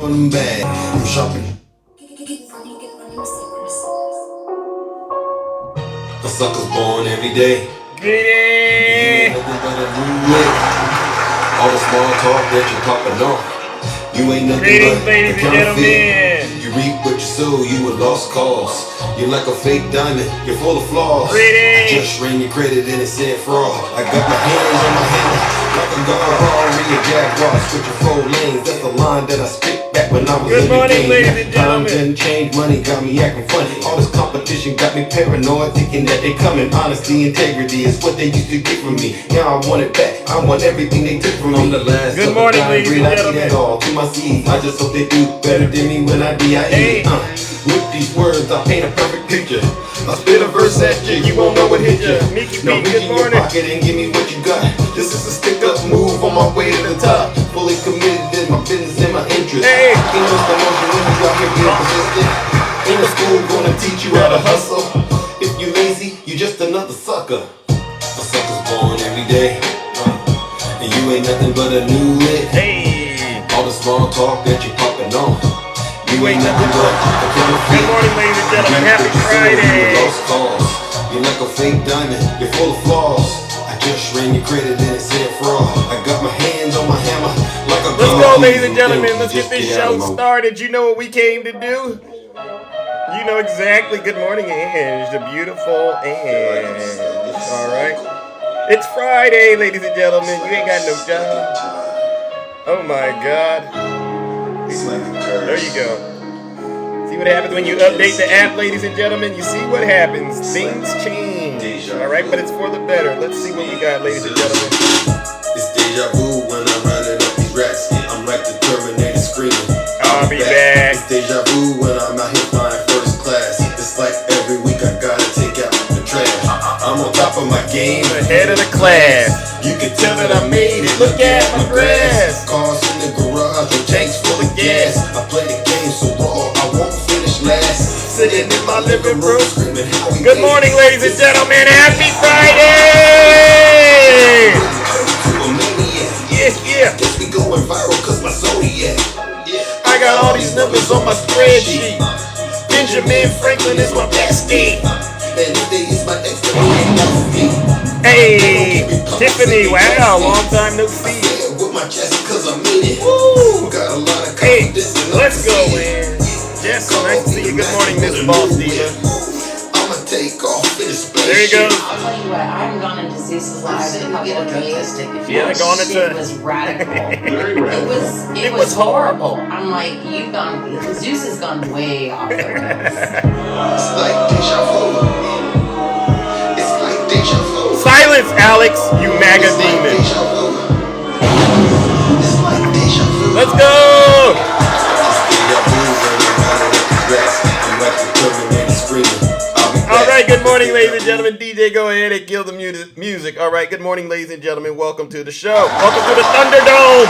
on them bad. I'm shopping. A sucker's born every day. Get it! All the small talk that you're popping off. You ain't nothing Greetings, but ladies a and counterfeit. gentlemen. You reap what you sow, you a lost cause. You're like a fake diamond, you're full of flaws. Greetings. I just ran your credit and it said fraud. I got my hands on my hammer, like a Ferrari, a Jaguar, switching 4 lanes. That's the line that I spit back when I was Good in the morning, game. ladies and gentlemen. Times didn't change, money got me acting funny. All this competition got me paranoid, thinking that they coming. Honesty, integrity is what they used to get from me. Now I want it back, I want everything they took from me. I'm the last Good of the morning, dying ladies breed. and I need gentlemen. that all to my seeds. I just hope they do better than me when I die. Hey. With these words, I paint a perfect picture. I spit a verse at you, you won't know what hit you. Mickey Now P, reach good in your morning. pocket and give me what you got. This is a stick-up move on my way to the top. Fully committed in my business and my interest. Hey. Ain't no promotion when you out here being persistent. Ain't no school gonna teach you how to hustle. If you lazy, you just another sucker. A sucker's born every day. And you ain't nothing but a new lick. Hey. All the small talk that you popping on. You ain't nothing but a counterfeit. Good morning, ladies and gentlemen. Happy Friday. You're like a fake diamond, you're full of flaws. I just ran your credit and it said fraud. I got my hands on my hammer like a Let's go, ladies and gentlemen. Let's get this show started. You know what we came to do? You know exactly. Good morning, Ange, the beautiful Ange. All right. It's Friday, ladies and gentlemen. You ain't got no job. Oh my God. There you go. See what happens when you update the app, ladies and gentlemen? You see what happens. Things change. All right, but it's for the better. Let's see what we got, ladies and gentlemen. It's deja vu when I'm running up these rats. I'm like the Terminator screaming. I'll be back. It's deja vu when I'm out here flying first class. It's like every week I gotta take out the trash. I'm on top of my game, Ahead of the class. You can tell that I made it. Look at my grass. Cars in the garage with tanks full of gas. I play the game so raw, I won't finish last. Sitting in my living room screaming how we Good morning, ladies and gentlemen. Happy Friday! Yeah. Guess we going viral cause my Zodiac. I got all these numbers on my spreadsheet. Benjamin Franklin is my bestie. And if they is my ex, then they ain't got me. Hey, Tiffany, wow, long time no see. With my chest cause I made it. Woo! Got a lot of Hey, confidence and let's go, man. Jess, nice to see you. Good morning, Miss Boss Diva. I'ma take off in the space. There you go. I'll tell you what, I haven't gone into Zeus's live in a couple of days. Yeah, That gone into- shit was radical. It was horrible. I'm like, Zeus has gone way off the rails. It's like deja vu. It's like deja vu. Silence, Alex, you Magga It's like demon. deja vu. It's like deja vu. Let's go! All right, good morning, ladies and gentlemen. DJ, go ahead and kill the music. All right, good morning, ladies and gentlemen. Welcome to the show. Welcome to the Thunderdome.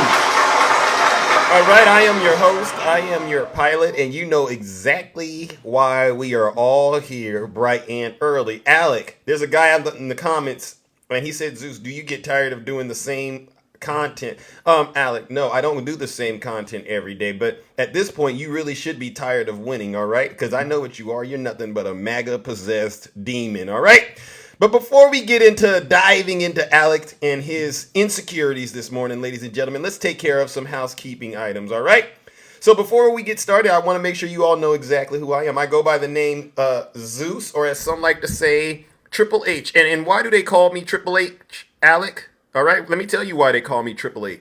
All right, I am your host. I am your pilot, and you know exactly why we are all here bright and early. Alec, there's a guy in the comments, and he said, Zeus, do you get tired of doing the same content? Alec, no, I don't do the same content every day, but at this point you really should be tired of winning, all right? Because I know what you are. You're nothing but a MAGA possessed demon, all right? But before we get into diving into Alec and his insecurities this morning, ladies and gentlemen, let's take care of some housekeeping items, all right? So before we get started, I want to make sure you all know exactly who I am. I go by the name Zeus, or as some like to say, Triple H. And why do they call me Triple H, Alec? All right, let me tell you why they call me Triple H.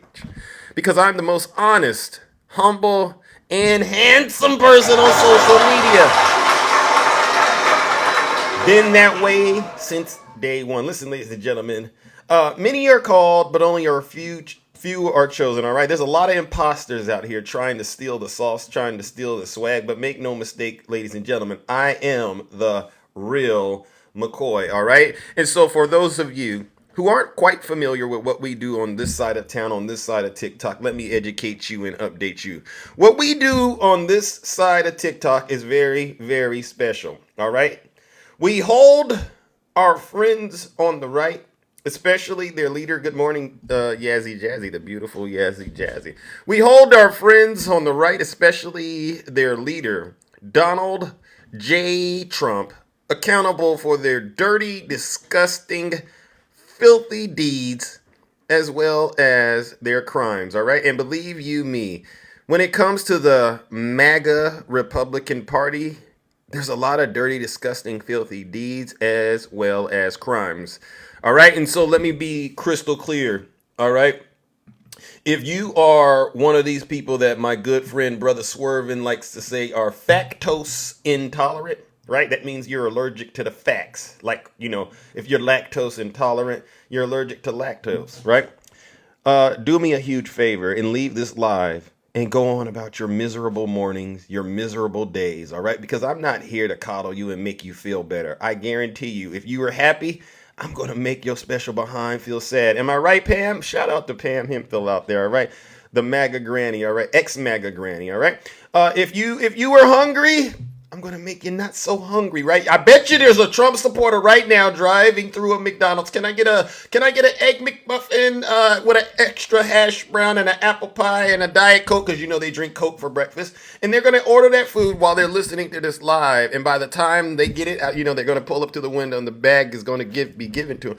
Because I'm the most honest, humble, and handsome person on social media. Been that way since day one. Listen, ladies and gentlemen, many are called, but only a few are chosen, all right? There's a lot of imposters out here trying to steal the sauce, trying to steal the swag, but make no mistake, ladies and gentlemen, I am the real McCoy, all right? And so for those of you who aren't quite familiar with what we do on this side of town, on this side of TikTok, let me educate you and update you. What we do on this side of TikTok is very, very special, all right? We hold our friends on the right especially their leader. Good morning, Yazzie Jazzy, the beautiful Yazzie Jazzy. We hold our friends on the right, especially their leader, Donald J. Trump, accountable for their dirty, disgusting, filthy deeds as well as their crimes, all right? And believe you me, when it comes to the MAGA Republican Party, there's a lot of dirty, disgusting, filthy deeds as well as crimes. All right. And so let me be crystal clear. All right. If you are one of these people that my good friend Brother Swervin likes to say are lactose intolerant, right? That means you're allergic to the facts. Like, if you're lactose intolerant, you're allergic to lactose, right? Do me a huge favor and leave this live and go on about your miserable mornings, your miserable days, all right? Because I'm not here to coddle you and make you feel better. I guarantee you, if you were happy, I'm going to make your special behind feel sad. Am I right, Pam? Shout out to Pam Hemphill out there, all right? The MAGA granny, all right? Ex-MAGA granny, all right? If you were hungry, I'm going to make you not so hungry, right? I bet you there's a Trump supporter right now driving through a McDonald's. Can I get an egg McMuffin with an extra hash brown and an apple pie and a Diet Coke? Because they drink Coke for breakfast. And they're going to order that food while they're listening to this live. And by the time they get it, they're going to pull up to the window and the bag is going to be given to them.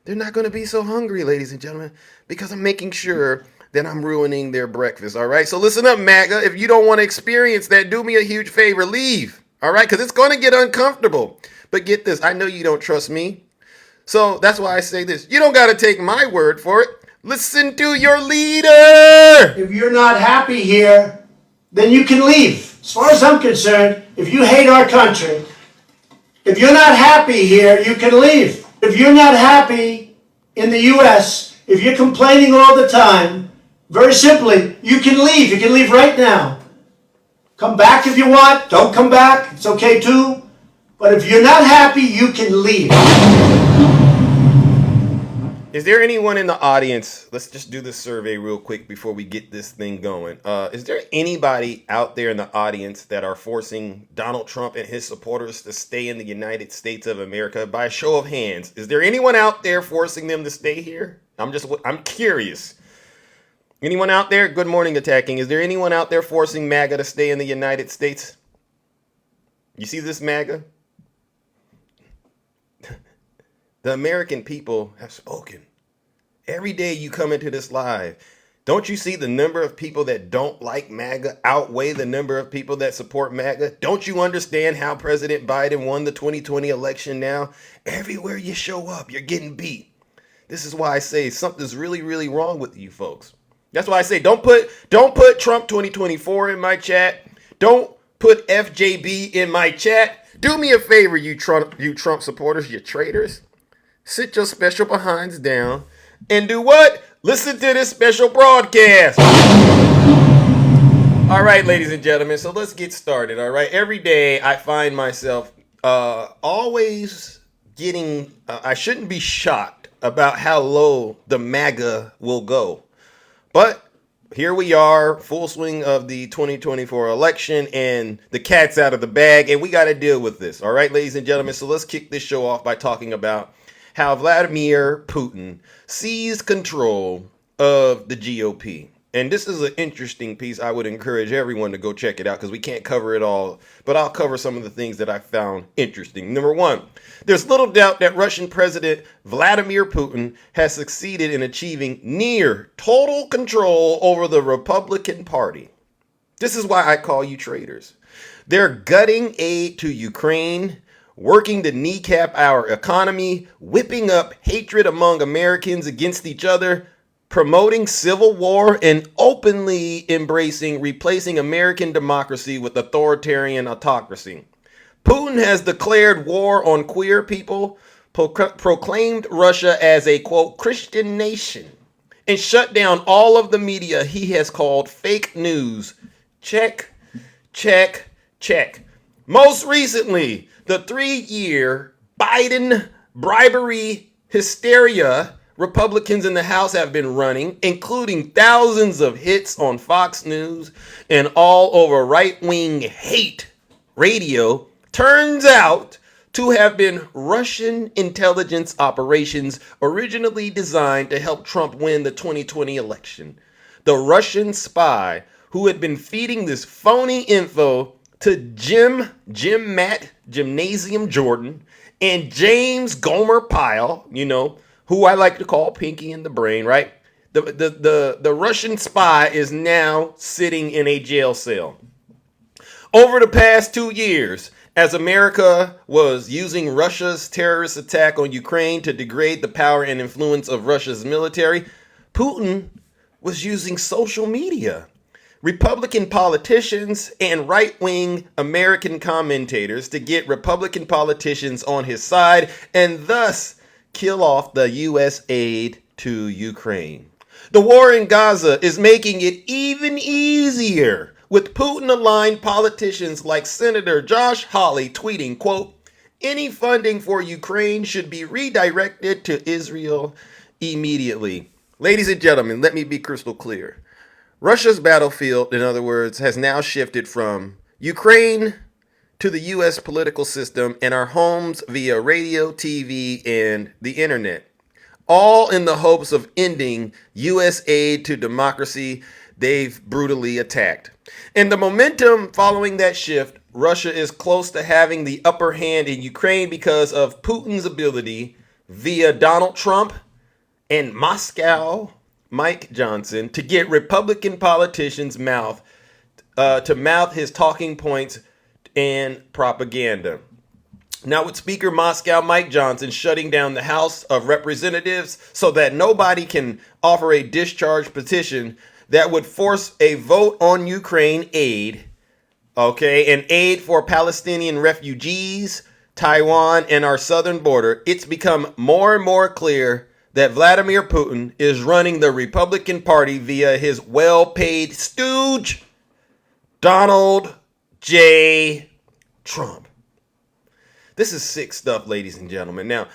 They're not going to be so hungry, ladies and gentlemen, because I'm making sure that I'm ruining their breakfast, all right? So listen up, MAGA. If you don't want to experience that, do me a huge favor. Leave, all right? Because it's going to get uncomfortable. But get this. I know you don't trust me. So that's why I say this. You don't got to take my word for it. Listen to your leader. If you're not happy here, then you can leave. As far as I'm concerned, if you hate our country, if you're not happy here, you can leave. If you're not happy in the U.S., if you're complaining all the time, very simply, you can leave. You can leave right now. Come back if you want. Don't come back. It's okay too. But if you're not happy, you can leave. Is there anyone in the audience? Let's just do this survey real quick before we get this thing going. Is there anybody out there in the audience that are forcing Donald Trump and his supporters to stay in the United States of America? By a show of hands, is there anyone out there forcing them to stay here? I'm curious. Anyone out there? Good morning, attacking. Is there anyone out there forcing MAGA to stay in the United States? You see this, MAGA? The American people have spoken. Every day you come into this live, don't you see the number of people that don't like MAGA outweigh the number of people that support MAGA? Don't you understand how President Biden won the 2020 election now? Everywhere you show up, you're getting beat. This is why I say something's really, really wrong with you folks. That's why I say don't put Trump 2024 in my chat. Don't put FJB in my chat. Do me a favor, you Trump supporters, you traitors. Sit your special behinds down and do what? Listen to this special broadcast. All right, ladies and gentlemen, so let's get started, all right? Every day I find myself always getting, I shouldn't be shocked about how low the MAGA will go. But here we are, full swing of the 2024 election, and the cat's out of the bag, and we got to deal with this. All right, ladies and gentlemen, so let's kick this show off by talking about how Vladimir Putin seized control of the GOP. And this is an interesting piece. I would encourage everyone to go check it out because we can't cover it all, but I'll cover some of the things that I found interesting. Number one, there's little doubt that Russian President Vladimir Putin has succeeded in achieving near total control over the Republican Party. This is why I call you traitors. They're gutting aid to Ukraine, working to kneecap our economy, whipping up hatred among Americans against each other, promoting civil war, and openly embracing replacing American democracy with authoritarian autocracy. Putin has declared war on queer people, proclaimed Russia as a, quote, Christian nation, and shut down all of the media he has called fake news. Check, check, check. Most recently, the 3-year Biden bribery hysteria Republicans in the House have been running, including thousands of hits on Fox News and all over right-wing hate radio, turns out to have been Russian intelligence operations originally designed to help Trump win the 2020 election. The Russian spy who had been feeding this phony info to Jim Matt Gymnasium Jordan and James Gomer Pyle, who I like to call Pinky in the Brain, right? The Russian spy is now sitting in a jail cell. Over the past 2 years, as America was using Russia's terrorist attack on Ukraine to degrade the power and influence of Russia's military, Putin was using social media. Republican politicians and right-wing American commentators to get Republican politicians on his side and thus kill off the U.S. aid to Ukraine. The war in Gaza is making it even easier, with Putin-aligned politicians like Senator Josh Hawley tweeting, quote, "Any funding for Ukraine should be redirected to Israel immediately." Ladies and gentlemen, let me be crystal clear. Russia's battlefield, in other words, has now shifted from Ukraine to the U.S. political system and our homes via radio, TV, and the internet, all in the hopes of ending U.S. aid to democracy they've brutally attacked. And the momentum following that shift, Russia is close to having the upper hand in Ukraine because of Putin's ability via Donald Trump and Moscow Mike Johnson to get Republican politicians to mouth his talking points and propaganda. Now, with Speaker Moscow Mike Johnson shutting down the House of Representatives so that nobody can offer a discharge petition that would force a vote on Ukraine aid, and aid for Palestinian refugees, Taiwan, and our southern border, it's become more and more clear that Vladimir Putin is running the Republican Party via his well-paid stooge, Donald J. Trump. This is sick stuff, ladies and gentlemen. Now,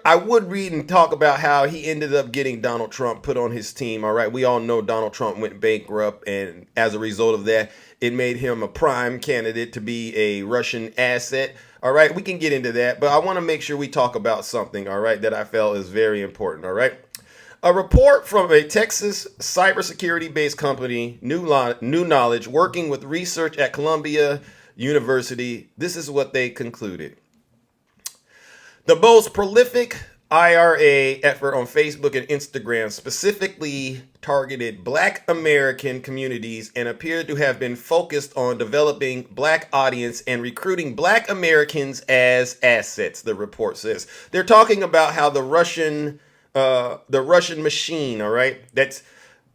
I would read and talk about how he ended up getting Donald Trump put on his team. All right, we all know Donald Trump went bankrupt, and as a result of that, it made him a prime candidate to be a Russian asset. All right, we can get into that, but I want to make sure we talk about something, all right, that I felt is very important, all right? A report from a Texas cybersecurity-based company, New Knowledge, working with research at Columbia University, this is what they concluded. The most prolific IRA effort on Facebook and Instagram specifically targeted Black American communities and appeared to have been focused on developing Black audience and recruiting Black Americans as assets, the report says. They're talking about how the Russian machine, all right, that's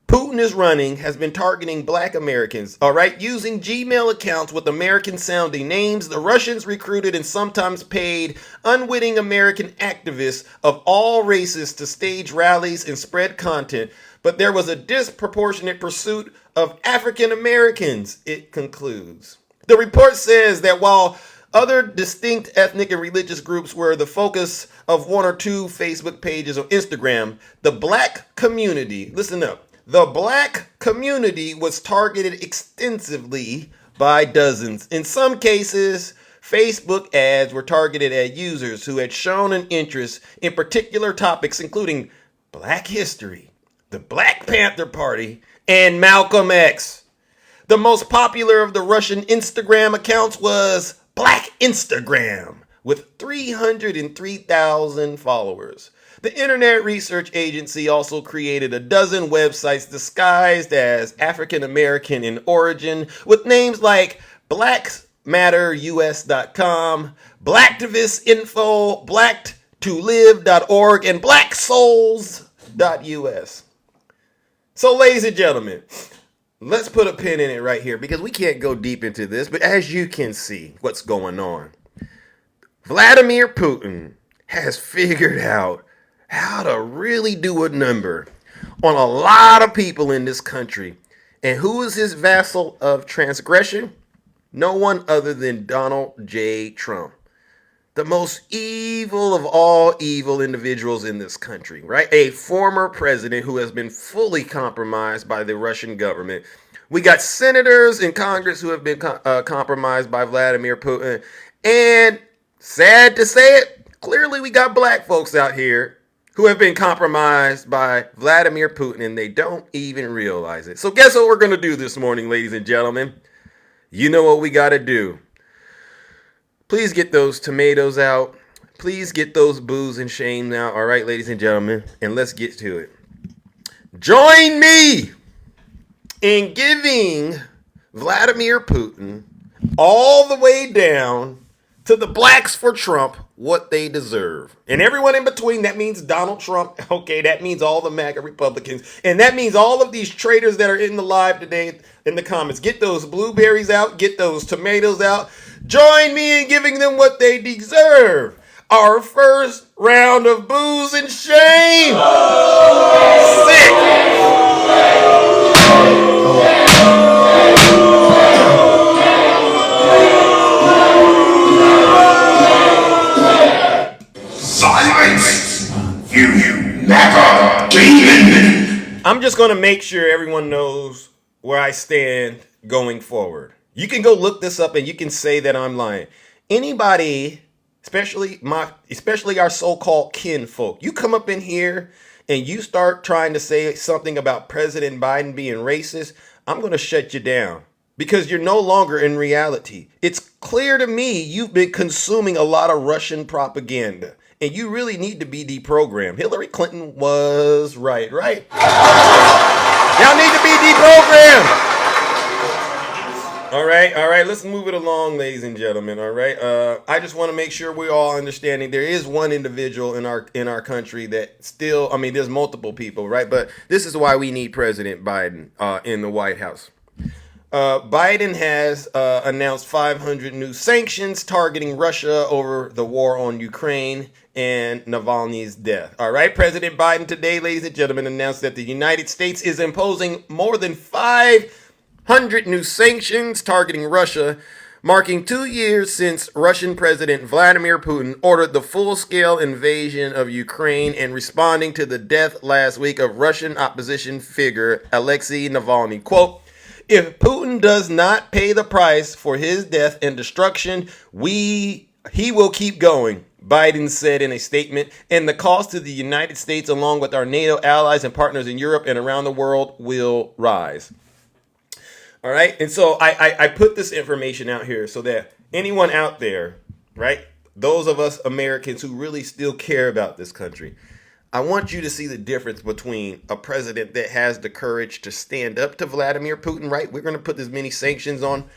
Putin is running, has been targeting Black Americans, all right, using Gmail accounts with American-sounding names. The Russians recruited and sometimes paid unwitting American activists of all races to stage rallies and spread content, but there was a disproportionate pursuit of African Americans, it concludes. The report says that while other distinct ethnic and religious groups were the focus of one or two Facebook pages or Instagram, the Black community, listen up, the Black community was targeted extensively by dozens. In some cases, Facebook ads were targeted at users who had shown an interest in particular topics, including Black history, the Black Panther Party, and Malcolm X. The most popular of the Russian Instagram accounts was Black Instagram, with 303,000 followers. The Internet Research Agency also created a dozen websites disguised as African American in origin with names like BlackMatterUS.com, Blacktivistinfo, Blacktolive.org, and BlackSouls.us. So, ladies and gentlemen, let's put a pin in it right here because we can't go deep into this, but as you can see what's going on, Vladimir Putin has figured out how to really do a number on a lot of people in this country. And who is his vassal of transgression? No one other than Donald J. Trump, the most evil of all evil individuals in this country, right? A former president who has been fully compromised by the Russian government. We got senators in Congress who have been compromised by Vladimir Putin. And sad to say it, clearly we got black folks out here who have been compromised by Vladimir Putin, and they don't even realize it. So guess what we're going to do this morning, ladies and gentlemen? You know what we got to do. Please get those tomatoes out. Please get those booze and shame out. All right, ladies and gentlemen, and let's get to it. Join me in giving Vladimir Putin all the way down to the blacks for Trump what they deserve. And everyone in between, that means Donald Trump. Okay, that means all the MAGA Republicans. And that means all of these traitors that are in the live today in the comments. Get those blueberries out. Get those tomatoes out. Join me in giving them what they deserve. Our first round of booze and shame. Sick. Silence! You Magga demon! I'm just going to make sure everyone knows where I stand going forward. You can go look this up and you can say that I'm lying. Anybody, especially our so-called kinfolk, you come up in here and you start trying to say something about President Biden being racist, I'm going to shut you down because you're no longer in reality. It's clear to me you've been consuming a lot of Russian propaganda. And you really need to be deprogrammed. Hillary Clinton was right? Y'all need to be deprogrammed. All right, let's move it along, ladies and gentlemen. All right, I just want to make sure we're all understanding there is one individual in our country that still, there's multiple people, right? But this is why we need President Biden in the White House. Biden has announced 500 new sanctions targeting Russia over the war on Ukraine and Navalny's death. All right, President Biden today, ladies and gentlemen, announced that the United States is imposing more than 500 new sanctions targeting Russia, marking 2 years since Russian President Vladimir Putin ordered the full-scale invasion of Ukraine and responding to the death last week of Russian opposition figure Alexei Navalny. Quote, "If Putin does not pay the price for his death and destruction, he will keep going," Biden said in a statement, "and the cost to the United States, along with our NATO allies and partners in Europe and around the world, will rise." All right. And so I put this information out here so that anyone out there, right, those of us Americans who really still care about this country, I want you to see the difference between a president that has the courage to stand up to Vladimir Putin, right? We're going to put as many sanctions on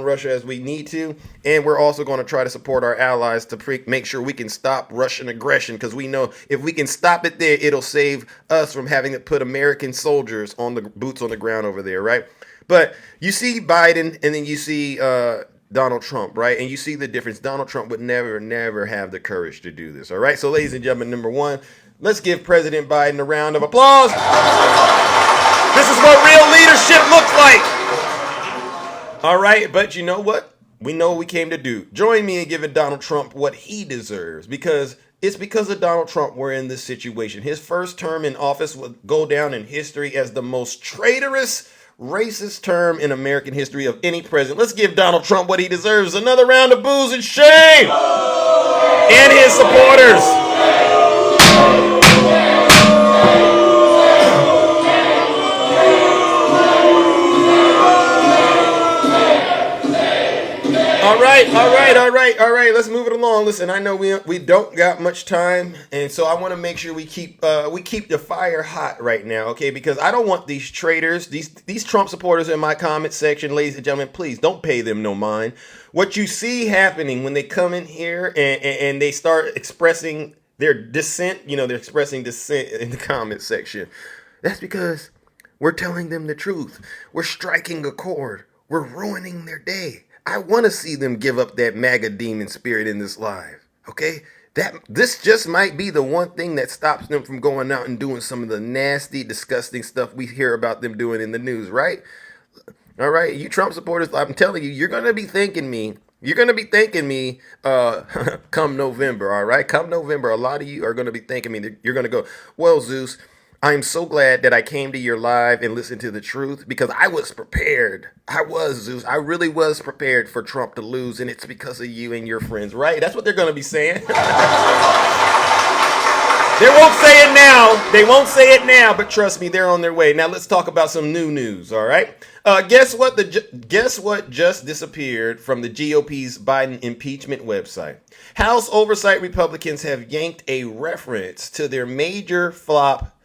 Russia as we need to. And we're also going to try to support our allies to make sure we can stop Russian aggression, because we know if we can stop it there, it'll save us from having to put American soldiers on the boots on the ground over there, right? But you see Biden and then you see Donald Trump, right? And you see the difference. Donald Trump would never have the courage to do this, all right? So ladies and gentlemen, number one, let's give President Biden a round of applause. This is what real leadership looks like. All right, but you know what? We know what we came to do. Join me in giving Donald Trump what he deserves, because it's because of Donald Trump we're in this situation. His first term in office will go down in history as the most traitorous, racist term in American history of any president. Let's give Donald Trump what he deserves. Another round of booze and shame. And his supporters. All right. Let's move it along. Listen, I know we don't got much time, and so I want to make sure we keep the fire hot right now, okay? Because I don't want these traitors, these Trump supporters in my comment section, ladies and gentlemen. Please don't pay them no mind. What you see happening when they come in here and they start expressing their dissent, they're expressing dissent in the comment section. That's because we're telling them the truth. We're striking a chord. We're ruining their day. I want to see them give up that MAGA demon spirit in this live, okay? This just might be the one thing that stops them from going out and doing some of the nasty, disgusting stuff we hear about them doing in the news, right? All right, you Trump supporters, I'm telling you, you're going to be thanking me. You're going to be thanking me come November, all right? Come November, a lot of you are going to be thanking me. You're going to go, well, Zeus, I'm so glad that I came to your live and listened to the truth because I was prepared. I was, Zeus. I really was prepared for Trump to lose, and it's because of you and your friends, right? That's what they're going to be saying. They won't say it now. They won't say it now, but trust me, they're on their way. Now let's talk about some new news, all right? Guess what just disappeared from the GOP's Biden impeachment website? House Oversight Republicans have yanked a reference to their major flop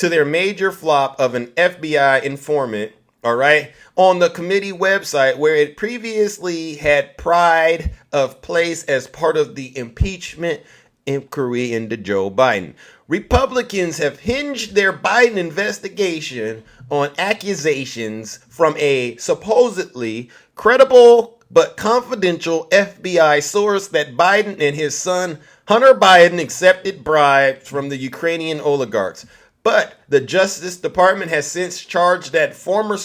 of an FBI informant, all right, on the committee website where it previously had pride of place as part of the impeachment inquiry into Joe Biden. Republicans have hinged their Biden investigation on accusations from a supposedly credible but confidential FBI source that Biden and his son Hunter Biden accepted bribes from the Ukrainian oligarchs. But the Justice Department has since charged that former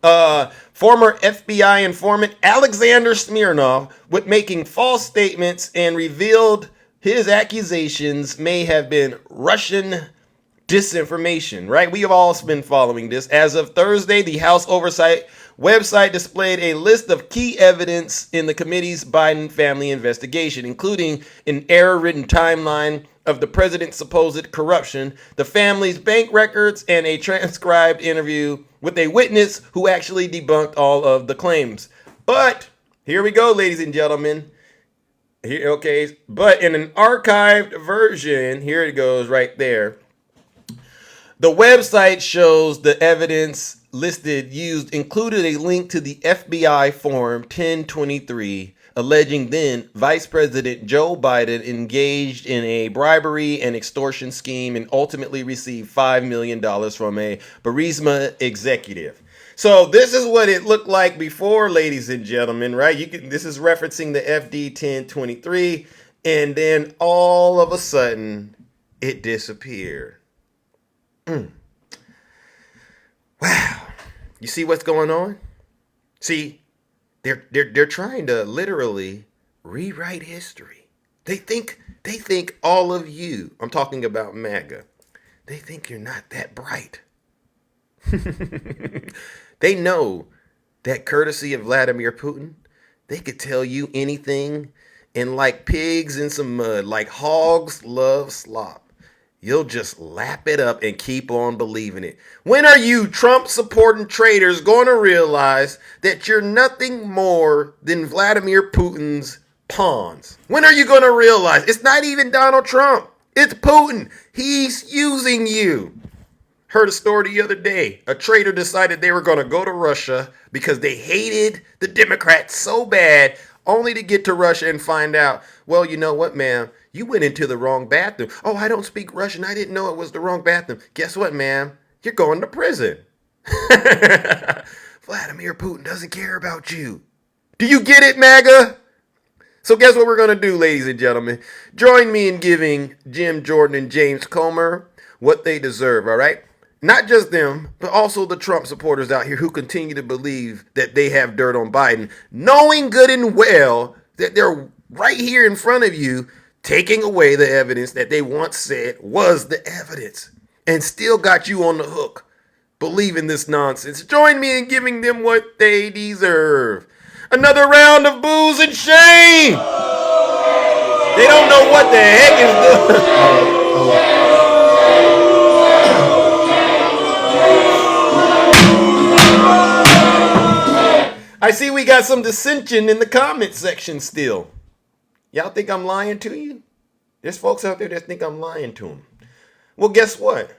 FBI informant Alexander Smirnov with making false statements and revealed his accusations may have been Russian disinformation, right? We have all been following this. As of Thursday, the House Oversight website displayed a list of key evidence in the committee's Biden family investigation, including an error-ridden timeline of the president's supposed corruption, the family's bank records, and a transcribed interview with a witness who actually debunked all of the claims. But here we go, ladies and gentlemen. But in an archived version, here it goes right there. The website shows the evidence listed used included a link to the FBI Form 1023 alleging then Vice President Joe Biden engaged in a bribery and extortion scheme and ultimately received $5 million from a Burisma executive. So this is what it looked like before, ladies and gentlemen, right? This is referencing the FD 1023, and then all of a sudden it disappeared. Wow. You see what's going on? See, they're trying to literally rewrite history. They think all of you, I'm talking about Magga, they think you're not that bright. They know that courtesy of Vladimir Putin, they could tell you anything, and like pigs in some mud, like hogs love slop, you'll just lap it up and keep on believing it. When are you Trump-supporting traitors going to realize that you're nothing more than Vladimir Putin's pawns? When are you going to realize it's not even Donald Trump? It's Putin. He's using you. Heard a story the other day. A traitor decided they were going to go to Russia because they hated the Democrats so bad, only to get to Russia and find out, well, you know what, ma'am? You went into the wrong bathroom. Oh, I don't speak Russian. I didn't know it was the wrong bathroom. Guess what, ma'am? You're going to prison. Vladimir Putin doesn't care about you. Do you get it, MAGA? So guess what we're going to do, ladies and gentlemen? Join me in giving Jim Jordan and James Comer what they deserve, all right? Not just them, but also the Trump supporters out here who continue to believe that they have dirt on Biden, knowing good and well that they're right here in front of you, taking away the evidence that they once said was the evidence, and still got you on the hook, believing this nonsense. Join me in giving them what they deserve. Another round of boos and shame. They don't know what the heck is doing. I see we got some dissension in the comment section still. Y'all think I'm lying to you? There's folks out there that think I'm lying to them. Well, guess what?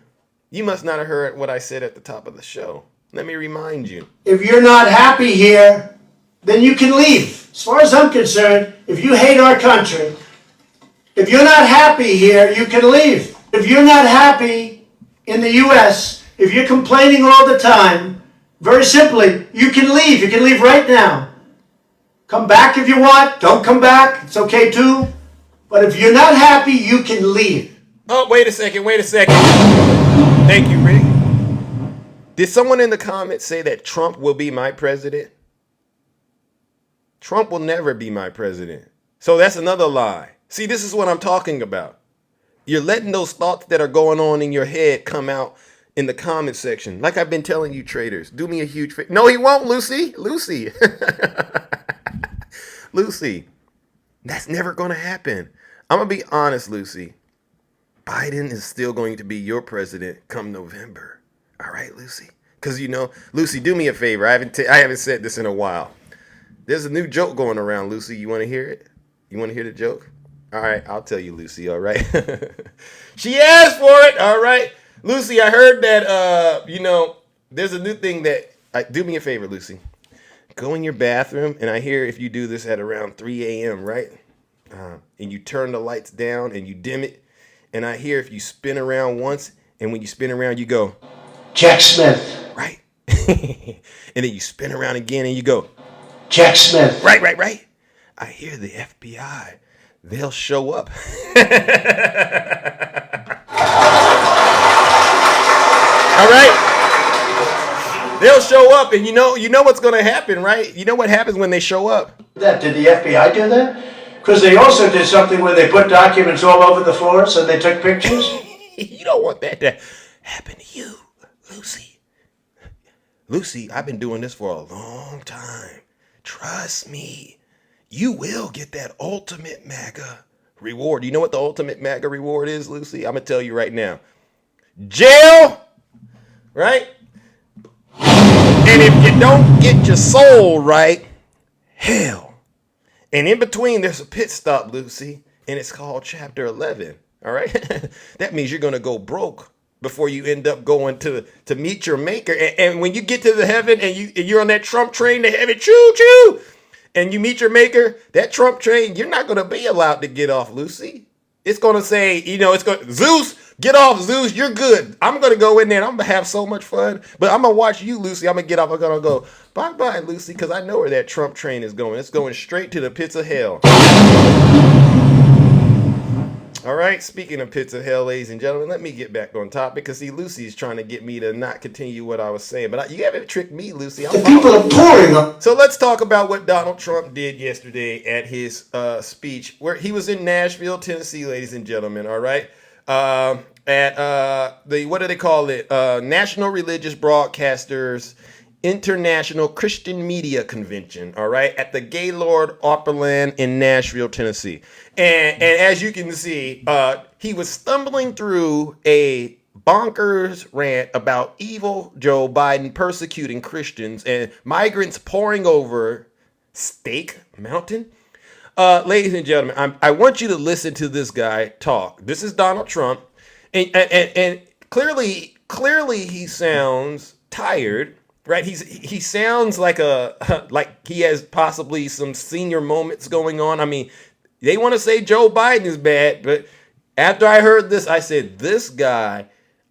You must not have heard what I said at the top of the show. Let me remind you. If you're not happy here, then you can leave. As far as I'm concerned, if you hate our country, if you're not happy here, you can leave. If you're not happy in the U.S., if you're complaining all the time, very simply, you can leave. You can leave right now. Come back if you want. Don't come back. It's okay too. But if you're not happy, you can leave. Oh, wait a second. Thank you, Rick. Did someone in the comments say that Trump will be my president? Trump will never be my president. So that's another lie. See, this is what I'm talking about. You're letting those thoughts that are going on in your head come out in the comment section. Like I've been telling you, traders, do me a huge favor. No, he won't, Lucy. Lucy. Lucy, that's never going to happen. I'm going to be honest, Lucy. Biden is still going to be your president come November. All right, Lucy? Because, you know, Lucy, do me a favor. I haven't said this in a while. There's a new joke going around, Lucy. You want to hear it? You want to hear the joke? All right, I'll tell you, Lucy, all right? She asked for it, all right? Lucy, I heard that, there's a new thing that, do me a favor, Lucy. Go in your bathroom, and I hear if you do this at around 3 a.m., right? And you turn the lights down and you dim it, and I hear if you spin around once, and when you spin around, you go, Jack Smith. right? And then you spin around again, and you go, Jack Smith. right. I hear the FBI. They'll show up. All right? They'll show up, and you know what's going to happen, right? You know what happens when they show up? Did the FBI do that? Because they also did something where they put documents all over the floors and they took pictures. You don't want that to happen to you, Lucy. Lucy, I've been doing this for a long time. Trust me. You will get that ultimate Magga reward. You know what the ultimate Magga reward is, Lucy? I'm going to tell you right now. Jail, right? And if you don't get your soul right, hell. And in between, there's a pit stop, Lucy, and it's called Chapter 11, all right? That means you're going to go broke before you end up going to meet your maker. And when you get to the heaven and you're on that Trump train to heaven, choo-choo, and you meet your maker, that Trump train, you're not going to be allowed to get off, Lucy. It's going to say, Zeus, get off, Zeus, you're good. I'm going to go in there and I'm going to have so much fun. But I'm going to watch you, Lucy. I'm going to get off. I'm going to go, bye-bye, Lucy, because I know where that Trump train is going. It's going straight to the pits of hell. All right, speaking of pits of hell, ladies and gentlemen, let me get back on topic because, see, Lucy's trying to get me to not continue what I was saying. But you haven't tricked me, Lucy. The people are pouring on. So let's talk about what Donald Trump did yesterday at his speech, where he was in Nashville, Tennessee, ladies and gentlemen, all right? At the, what do they call it? National Religious Broadcasters International Christian Media Convention, all right, at the Gaylord Opryland in Nashville, Tennessee. And as you can see, he was stumbling through a bonkers rant about evil Joe Biden persecuting Christians and migrants pouring over Steak Mountain. Ladies and gentlemen, I want you to listen to this guy talk. This is Donald Trump, and clearly he sounds tired. Right, he sounds like like he has possibly some senior moments going on. I mean, they want to say Joe Biden is bad, but after I heard this, I said, this guy,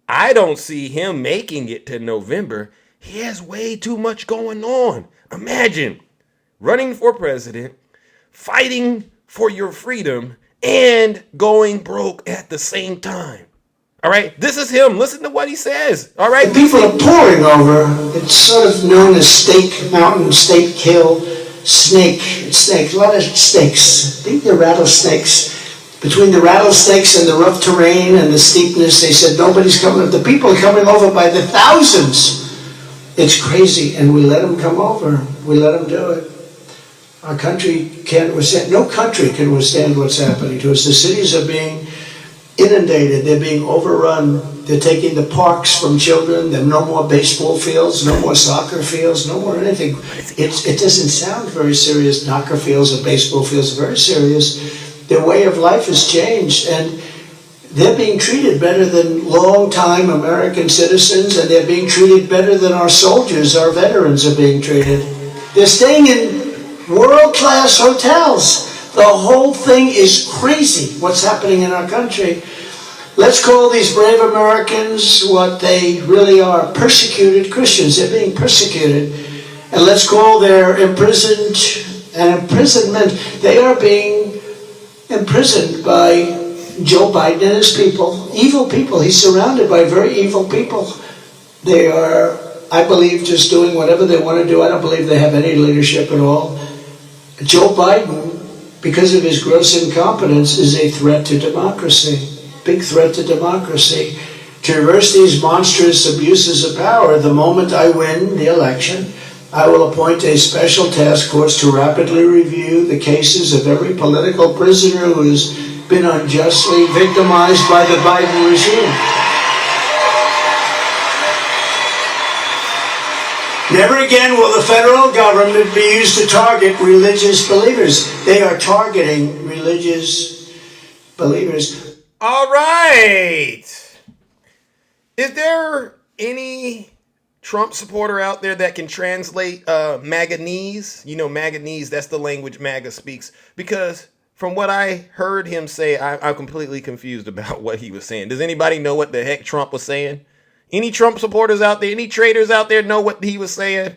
I don't see him making it to November. He has way too much going on. Imagine running for president, fighting for your freedom, and going broke at the same time. All right, this is him. Listen to what he says. All right, the people are pouring over. It's sort of known as Steak Mountain, Steak Hill, Snake. A lot of snakes. I think they're rattlesnakes. Between the rattlesnakes and the rough terrain and the steepness, they said nobody's coming. The people are coming over by the thousands. It's crazy, and we let them come over. We let them do it. Our country can't withstand. No country can withstand what's happening to us. The cities are being inundated, they're being overrun, they're taking the parks from children, there are no more baseball fields, no more soccer fields, no more anything. It doesn't sound very serious, soccer fields or baseball fields are very serious. Their way of life has changed, and they're being treated better than long-time American citizens, and they're being treated better than our soldiers, our veterans are being treated. They're staying in world-class hotels. The whole thing is crazy, what's happening in our country. Let's call these brave Americans what they really are, persecuted Christians. They're being persecuted. And let's call their imprisonment. They are being imprisoned by Joe Biden and his people. Evil people. He's surrounded by very evil people. They are, I believe, just doing whatever they want to do. I don't believe they have any leadership at all. Joe Biden, because of his gross incompetence, is a threat to democracy. big threat to democracy. To reverse these monstrous abuses of power, the moment I win the election, I will appoint a special task force to rapidly review the cases of every political prisoner who has been unjustly victimized by the Biden regime. Never again will the federal government be used to target religious believers. They are targeting religious believers. All right. Is there any Trump supporter out there that can translate Magga knees? You know, Magga knees, that's the language Magga speaks. Because from what I heard him say, I'm completely confused about what he was saying. Does anybody know what the heck Trump was saying? Any Trump supporters out there, any traitors out there know what he was saying?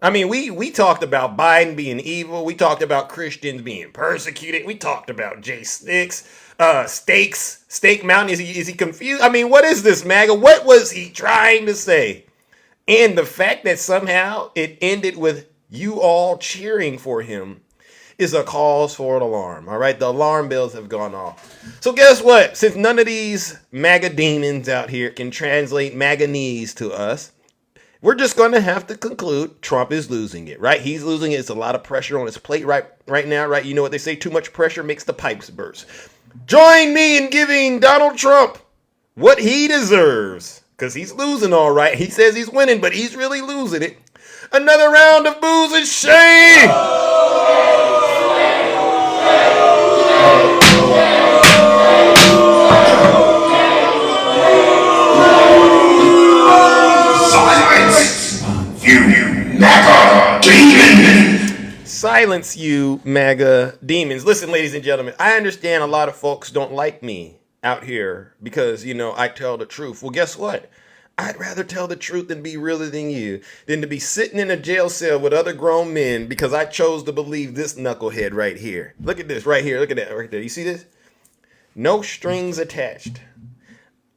I mean, we talked about Biden being evil. We talked about Christians being persecuted. We talked about Jay Sticks. Steak Mountain. Is he confused? I mean, what is this, Magga? What was he trying to say? And the fact that somehow it ended with you all cheering for him is a cause for an alarm. All right, the alarm bells have gone off. So guess what? Since none of these MAGA demons out here can translate Magga knees to us, we're just going to have to conclude Trump is losing it, right? He's losing it. It's a lot of pressure on his plate right now, right? You know what they say, too much pressure makes the pipes burst. Join me in giving Donald Trump what he deserves, because he's losing all right. He says he's winning, but he's really losing it. Another round of booze and shame. Silence, you MAGA demon! Silence, you MAGA demons. Listen, ladies and gentlemen, I understand a lot of folks don't like me out here because, you know, I tell the truth. Well, guess what? I'd rather tell the truth than be realer than you, than to be sitting in a jail cell with other grown men because I chose to believe this knucklehead right here. Look at this right here. Look at that right there. You see this? No strings attached.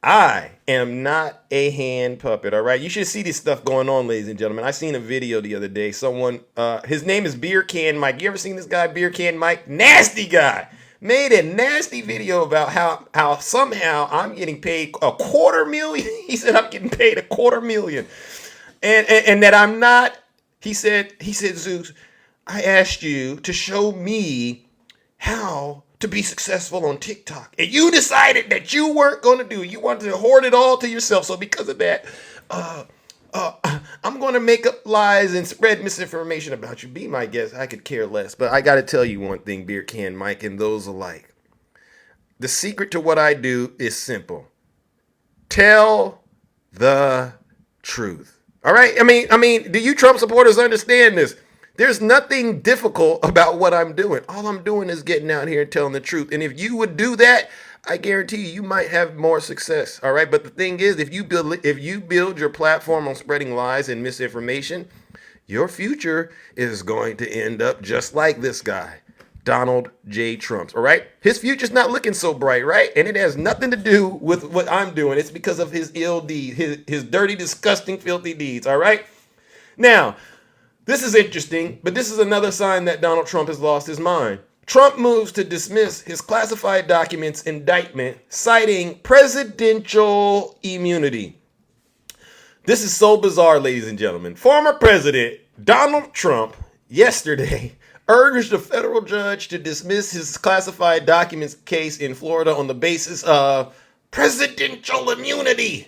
I am not a hand puppet, all right? You should see this stuff going on, ladies and gentlemen. I seen a video the other day. Someone, his name is Beer Can Mike. You ever seen this guy, Beer Can Mike? Nasty guy. Made a nasty video about how somehow I'm getting paid $250,000. He said I'm getting paid $250,000. And that I'm not, he said, Zeus, I asked you to show me how to be successful on TikTok. And you decided that you weren't going to do it. You wanted to hoard it all to yourself. So because of that, I'm going to make up lies and spread misinformation about you. Be my guest. I could care less. But I got to tell you one thing, Beer Can Mike, and those alike. The secret to what I do is simple. Tell the truth. All right? I mean, do you Trump supporters understand this? There's nothing difficult about what I'm doing. All I'm doing is getting out here and telling the truth. And if you would do that, I guarantee you might have more success. All right. But the thing is, if you build your platform on spreading lies and misinformation, your future is going to end up just like this guy, Donald J. Trump. All right. His future's not looking so bright, right? And it has nothing to do with what I'm doing. It's because of his ill deed, his dirty, disgusting, filthy deeds. All right. Now, this is interesting, but this is another sign that Donald Trump has lost his mind. Trump moves to dismiss his classified documents indictment, citing presidential immunity. This is so bizarre, ladies and gentlemen. Former President Donald Trump yesterday urged a federal judge to dismiss his classified documents case in Florida on the basis of presidential immunity.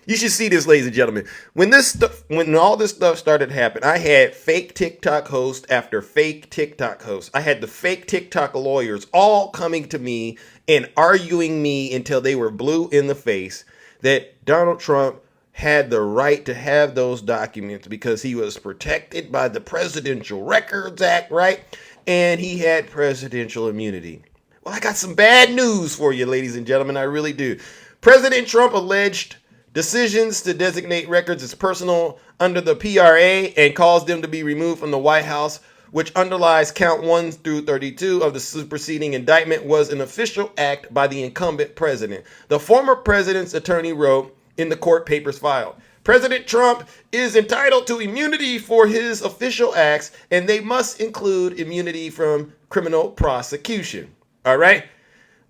You should see this, ladies and gentlemen. When all this stuff started happening, I had fake TikTok host after fake TikTok host. I had the fake TikTok lawyers all coming to me and arguing me until they were blue in the face that Donald Trump had the right to have those documents because he was protected by the Presidential Records Act, right? And he had presidential immunity. Well, I got some bad news for you, ladies and gentlemen. I really do. President Trump alleged decisions to designate records as personal under the PRA and cause them to be removed from the White House, which underlies count 1 through 32 of the superseding indictment, was an official act by the incumbent president. The former president's attorney wrote in the court papers filed, President Trump is entitled to immunity for his official acts, and they must include immunity from criminal prosecution. All right.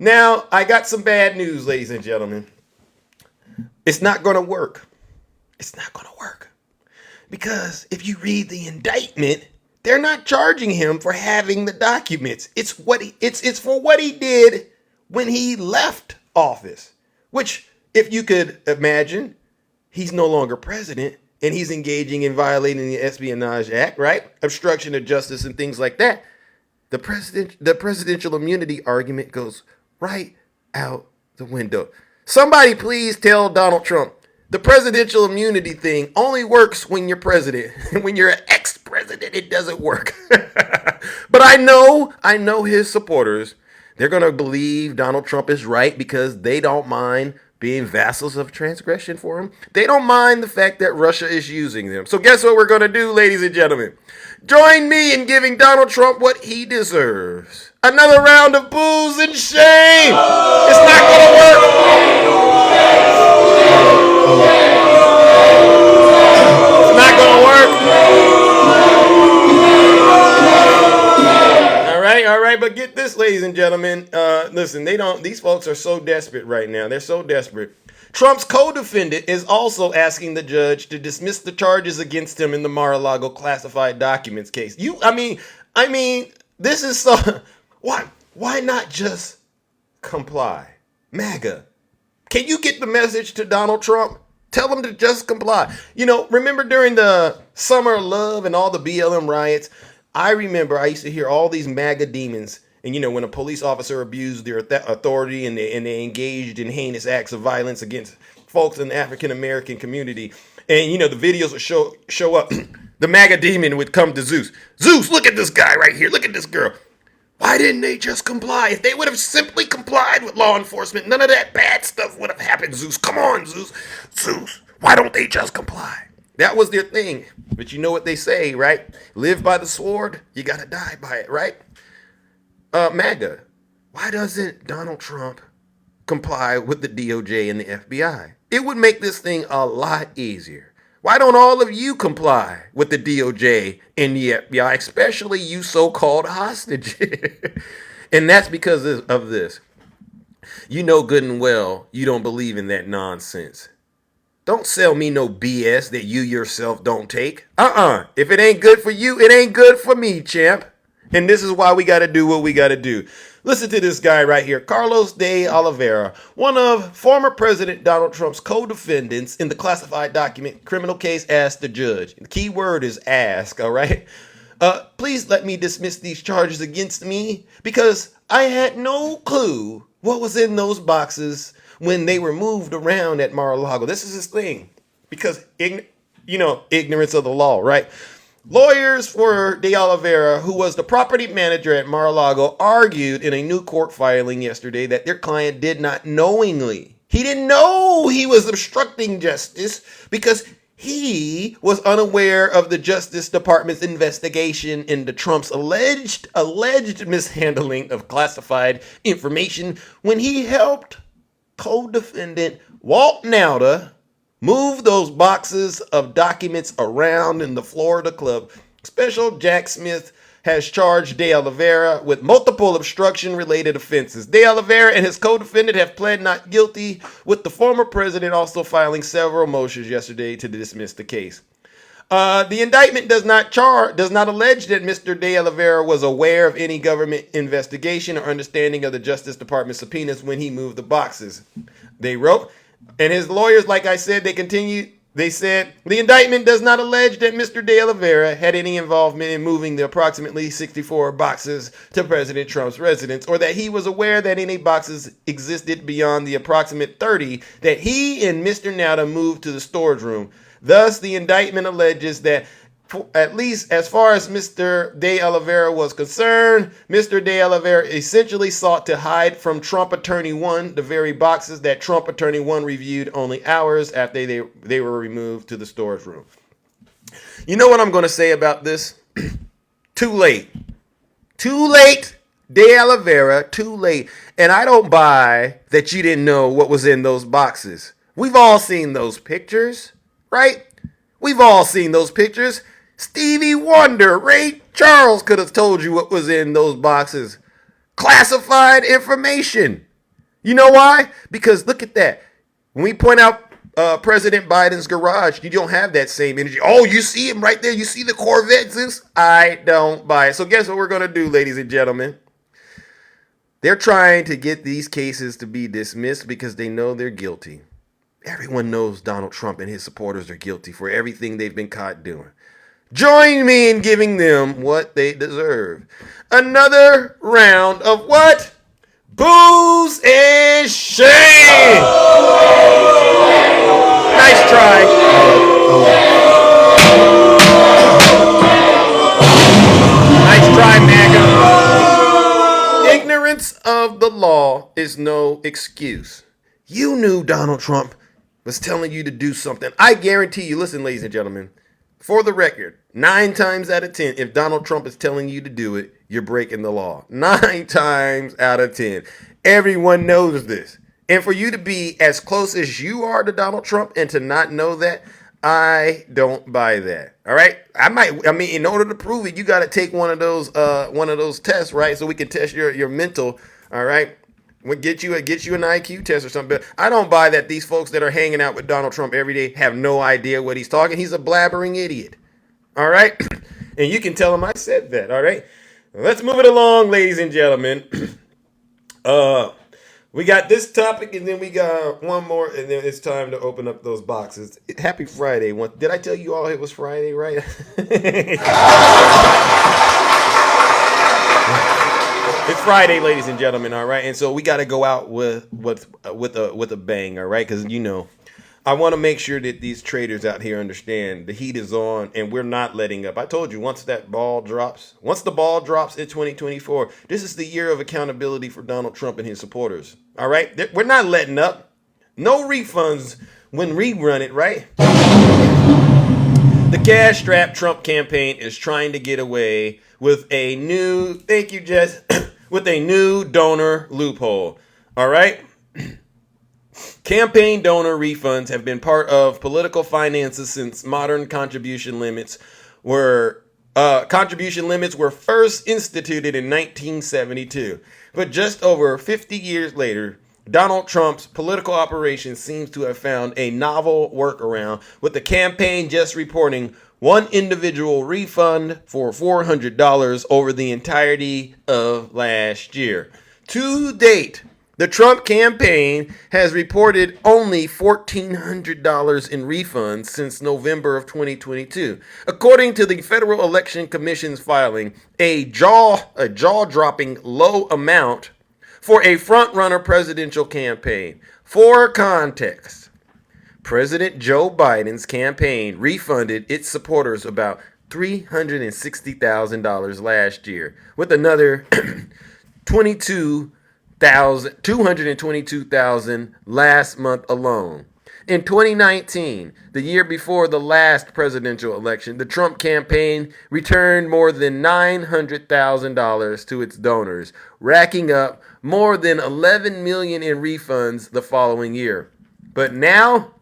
Now, I got some bad news, ladies and gentlemen. It's not going to work. It's not going to work. Because if you read the indictment, they're not charging him for having the documents. It's for what he did when he left office, which, if you could imagine, he's no longer president and he's engaging in violating the Espionage Act, right? Obstruction of justice and things like that. The presidential immunity argument goes right out the window. Somebody please tell Donald Trump the presidential immunity thing only works when you're president. When you're an ex-president, it doesn't work. But I know his supporters. They're going to believe Donald Trump is right because they don't mind being vassals of transgression for him. They don't mind the fact that Russia is using them. So guess what we're going to do, ladies and gentlemen? Join me in giving Donald Trump what he deserves. Another round of boos and shame. It's not going to work. It's not going to work. All right, but get this, ladies and gentlemen. Listen, these folks are so desperate right now. They're so desperate. Trump's co-defendant is also asking the judge to dismiss the charges against him in the Mar-a-Lago classified documents case. I mean, this is so. Why not just comply? Magga, can you get the message to Donald Trump? Tell him to just comply. Remember during the Summer of Love and all the BLM riots, I remember I used to hear all these MAGA demons. And, when a police officer abused their authority and they engaged in heinous acts of violence against folks in the African-American community. And, the videos would show up. The MAGA demon would come to Zeus. Zeus, look at this guy right here. Look at this girl. Why didn't they just comply? If they would have simply complied with law enforcement, none of that bad stuff would have happened, Zeus. Come on, Zeus. Zeus, why don't they just comply? That was their thing. But you know what they say, right? Live by the sword, you got to die by it, right? MAGA, why doesn't Donald Trump comply with the DOJ and the FBI? It would make this thing a lot easier. Why don't all of you comply with the DOJ and the FBI, especially you so-called hostages? And that's because of this. You know good and well you don't believe in that nonsense. Don't sell me no BS that you yourself don't take. If it ain't good for you, it ain't good for me, champ. And this is why we got to do what we got to do. Listen to this guy right here, Carlos de Oliveira, one of former President Donald Trump's co-defendants in the classified document criminal case, asked the judge. The key word is ask, all right? Please let me dismiss these charges against me because I had no clue what was in those boxes when they were moved around at Mar-a-Lago. This is his thing because, ignorance of the law, right? Lawyers for De Oliveira, who was the property manager at Mar-a-Lago, argued in a new court filing yesterday that their client did not knowingly. He didn't know he was obstructing justice because he was unaware of the Justice Department's investigation into Trump's alleged mishandling of classified information when he helped co-defendant Walt Nauta move those boxes of documents around in the Florida club. Special Jack Smith has charged De Oliveira with multiple obstruction-related offenses. De Oliveira and his co-defendant have pled not guilty, with the former president also filing several motions yesterday to dismiss the case. The indictment does not allege that Mr. De Oliveira was aware of any government investigation or understanding of the Justice Department subpoenas when he moved the boxes. They wrote. And his lawyers, like I said, they said, the indictment does not allege that Mr. De Oliveira had any involvement in moving the approximately 64 boxes to President Trump's residence, or that he was aware that any boxes existed beyond the approximate 30 that he and Mr. Nauta moved to the storage room. Thus, the indictment alleges that, at least as far as Mr. De Oliveira was concerned, Mr. De Oliveira essentially sought to hide from Trump Attorney 1 the very boxes that Trump Attorney 1 reviewed only hours after they were removed to the storage room. You know what I'm going to say about this? Too late. Too late, De Oliveira, too late. And I don't buy that you didn't know what was in those boxes. We've all seen those pictures, right? We've all seen those pictures. Stevie Wonder, Ray Charles could have told you what was in those boxes. Classified information. You know why? Because look at that. When we point out President Biden's garage, you don't have that same energy. Oh, you see him right there. You see the Corvettes? I don't buy it. So guess what we're going to do, ladies and gentlemen? They're trying to get these cases to be dismissed because they know they're guilty. Everyone knows Donald Trump and his supporters are guilty for everything they've been caught doing. Join me in giving them what they deserve. Another round of what? Booze and shame. Nice try. Nice try, Magga. Ignorance of the law is no excuse. You knew Donald Trump was telling you to do something. I guarantee you, listen, ladies and gentlemen, for the record, 9 times out of 10, if Donald Trump is telling you to do it, you're breaking the law. 9 times out of 10. Everyone knows this. And for you to be as close as you are to Donald Trump and to not know that, I don't buy that. All right. I mean, in order to prove it, you got to take one of those tests, right? So we can test your mental. All right. We'll get you an IQ test or something. But I don't buy that these folks that are hanging out with Donald Trump every day have no idea what he's talking. He's a blabbering idiot. All right. And you can tell him I said that. All right. Let's move it along, ladies and gentlemen. We got this topic, and then we got one more, and then it's time to open up those boxes. Happy Friday. Did I tell you all it was Friday, right? It's Friday, ladies and gentlemen, all right? And so we got to go out with a bang, all right? Because, you know, I want to make sure that these traders out here understand the heat is on and we're not letting up. I told you, once the ball drops in 2024, this is the year of accountability for Donald Trump and his supporters. All right? We're not letting up. No refunds when we run it, right? The cash-strapped Trump campaign is trying to get away with a new, thank you, Jess, with a new donor loophole. All right? Campaign donor refunds have been part of political finances since modern contribution limits were first instituted in 1972. But just over 50 years later, Donald Trump's political operation seems to have found a novel workaround, with the campaign just reporting one individual refund for $400 over the entirety of last year. To date, the Trump campaign has reported only $1,400 in refunds since November of 2022. According to the Federal Election Commission's filing, a jaw-dropping low amount for a front-runner presidential campaign. For context, President Joe Biden's campaign refunded its supporters about $360,000 last year, with another $222,000 last month alone. In 2019, the year before the last presidential election, the Trump campaign returned more than $900,000 to its donors, racking up more than $11 million in refunds the following year. But now,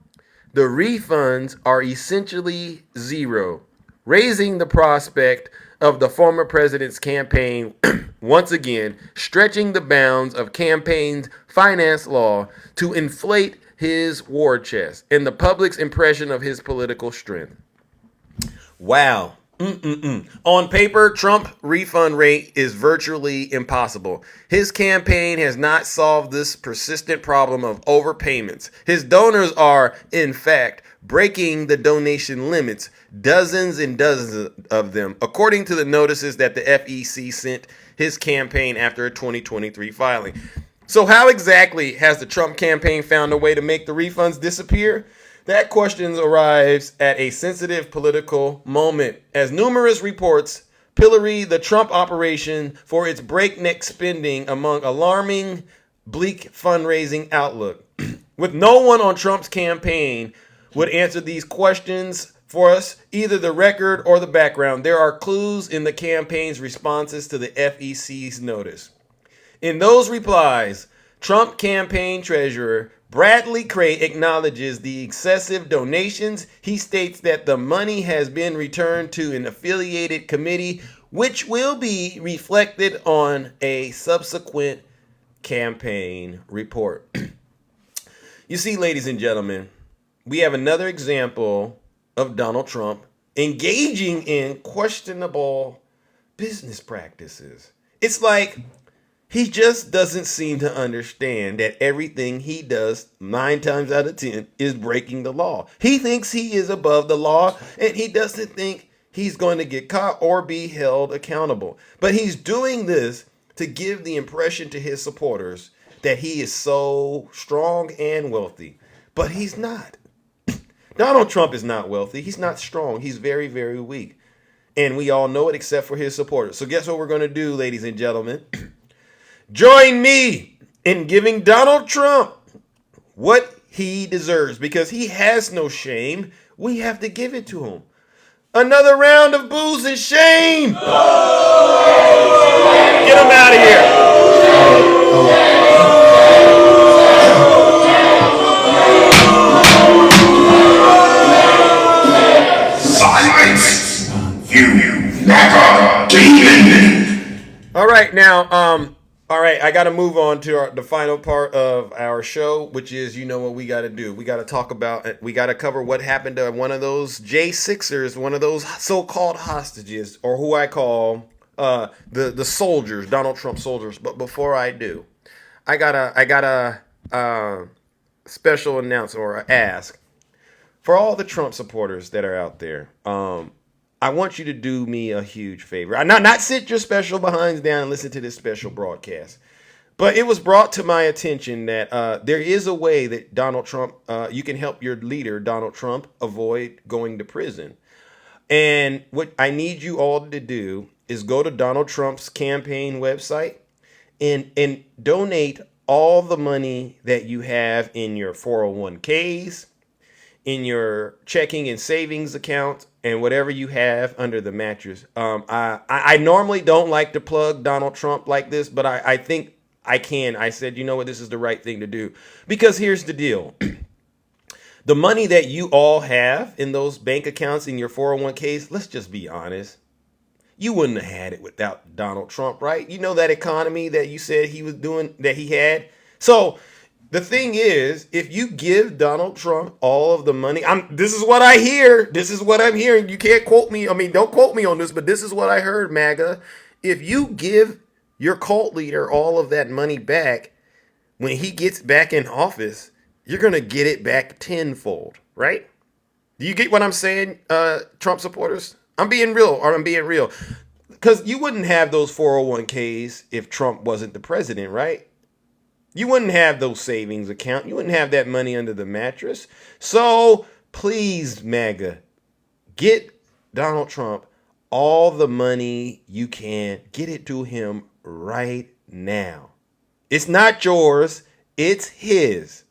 the refunds are essentially zero, raising the prospect of the former president's campaign once again stretching the bounds of campaign finance law to inflate his war chest and the public's impression of his political strength. Wow. On paper, Trump's refund rate is virtually impossible. His campaign has not solved this persistent problem of overpayments. His donors are, in fact, breaking the donation limits, dozens and dozens of them, according to the notices that the FEC sent his campaign after a 2023 filing. So how exactly has the Trump campaign found a way to make the refunds disappear? That question arrives at a sensitive political moment, as numerous reports pillory the Trump operation for its breakneck spending among alarming, bleak fundraising outlook. With no one on Trump's campaign would answer these questions for us, either the record or the background, there are clues in the campaign's responses to the FEC's notice. In those replies, Trump campaign treasurer Bradley Cray acknowledges the excessive donations. He states that the money has been returned to an affiliated committee, which will be reflected on a subsequent campaign report. You see, ladies and gentlemen, we have another example of Donald Trump engaging in questionable business practices. It's like he just doesn't seem to understand that everything he does 9 times out of 10 is breaking the law. He thinks he is above the law, and he doesn't think he's going to get caught or be held accountable. But he's doing this to give the impression to his supporters that he is so strong and wealthy. But he's not. Donald Trump is not wealthy. He's not strong. He's very, very weak. And we all know it except for his supporters. So guess what we're going to do, ladies and gentlemen? Join me in giving Donald Trump what he deserves, because he has no shame. We have to give it to him. Another round of booze and shame. Get him out of here. Silence, you Magga demon. All right, now, all right, I got to move on to the final part of our show, which is, you know what we got to do. We got to talk about, we got to cover what happened to one of those J6ers, one of those so-called hostages, or who I call the soldiers, Donald Trump soldiers. But before I do, I got a special announcement or a ask for all the Trump supporters that are out there. I want you to do me a huge favor. Not sit your special behinds down and listen to this special broadcast. But it was brought to my attention that there is a way that Donald Trump, you can help your leader, Donald Trump, avoid going to prison. And what I need you all to do is go to Donald Trump's campaign website and donate all the money that you have in your 401ks, in your checking and savings account, and whatever you have under the mattress. I normally don't like to plug Donald Trump like this, but I think I can. I said, you know what, this is the right thing to do. Because here's the deal. The money that you all have in those bank accounts in your 401ks, let's just be honest. You wouldn't have had it without Donald Trump, right? You know that economy that you said he was doing, that he had? So the thing is, if you give Donald Trump all of the money, this is what I hear. This is what I'm hearing. You can't quote me. I mean, don't quote me on this, but this is what I heard, Magga. If you give your cult leader all of that money back, when he gets back in office, you're going to get it back tenfold, right? Do you get what I'm saying, Trump supporters? I'm being real. Because you wouldn't have those 401ks if Trump wasn't the president, right? You wouldn't have those savings account. You wouldn't have that money under the mattress. So please, Magga, get Donald Trump all the money you can. Get it to him right now. It's not yours. It's his.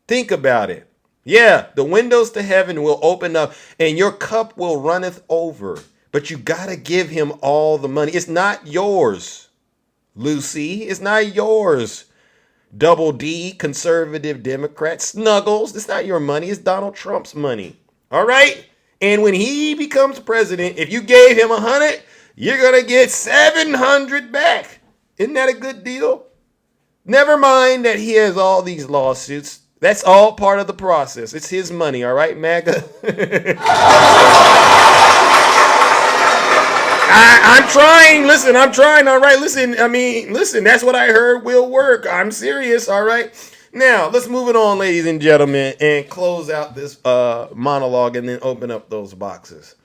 Think about it. Yeah, the windows to heaven will open up and your cup will runneth over. But you got to give him all the money. It's not yours, Lucy. It's not yours. Double D, conservative Democrat, Snuggles. It's not your money. It's Donald Trump's money. All right? And when he becomes president, if you gave him 100, you're going to get 700 back. Isn't that a good deal? Never mind that he has all these lawsuits. That's all part of the process. It's his money. All right, Magga? I'm trying. Listen, I'm trying. All right. Listen, that's what I heard will work. I'm serious. All right. Now, let's move it on, ladies and gentlemen, and close out this monologue and then open up those boxes.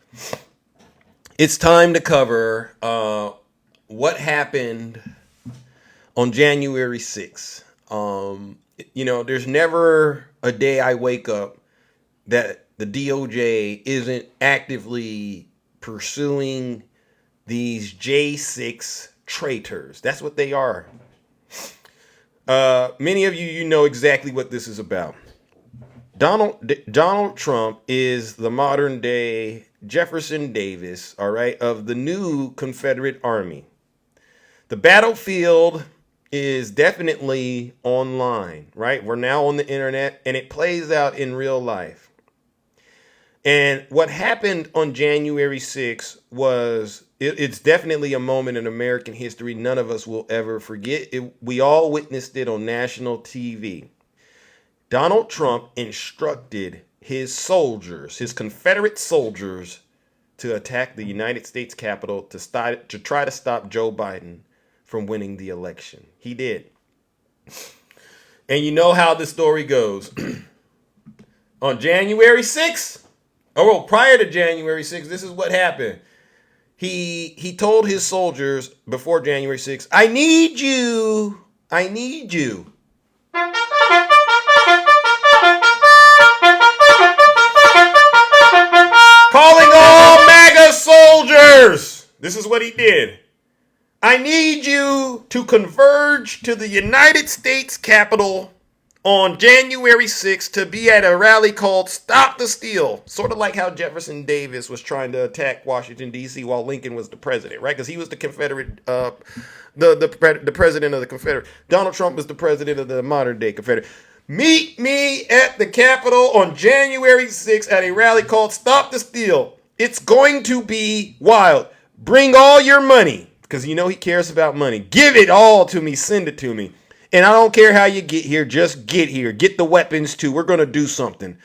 It's time to cover what happened on January 6th. There's never a day I wake up that the DOJ isn't actively pursuing these J6 traitors. That's what they are. Many of you know exactly what this is about. Donald Trump is the modern day Jefferson Davis, all right, of the new Confederate Army. The battlefield is definitely online, right? We're now on the internet and it plays out in real life. And what happened on January 6th was, it's definitely a moment in American history none of us will ever forget. We all witnessed it on national TV. Donald Trump instructed his soldiers, his Confederate soldiers, to attack the United States Capitol to try to stop Joe Biden from winning the election. He did. And you know how the story goes. On January 6th, prior to January 6th, this is what happened. He told his soldiers before January 6th, I need you. Calling all Magga soldiers. This is what he did. I need you to converge to the United States Capitol on January 6th to be at a rally called Stop the Steal. Sort of like how Jefferson Davis was trying to attack Washington, D.C. while Lincoln was the president, right? Because he was the Confederate, the president of the Confederate. Donald Trump was the president of the modern day Confederate. Meet me at the Capitol on January 6th at a rally called Stop the Steal. It's going to be wild. Bring all your money, because you know he cares about money. Give it all to me. Send it to me. And I don't care how you get here. Just get here. Get the weapons too. We're going to do something.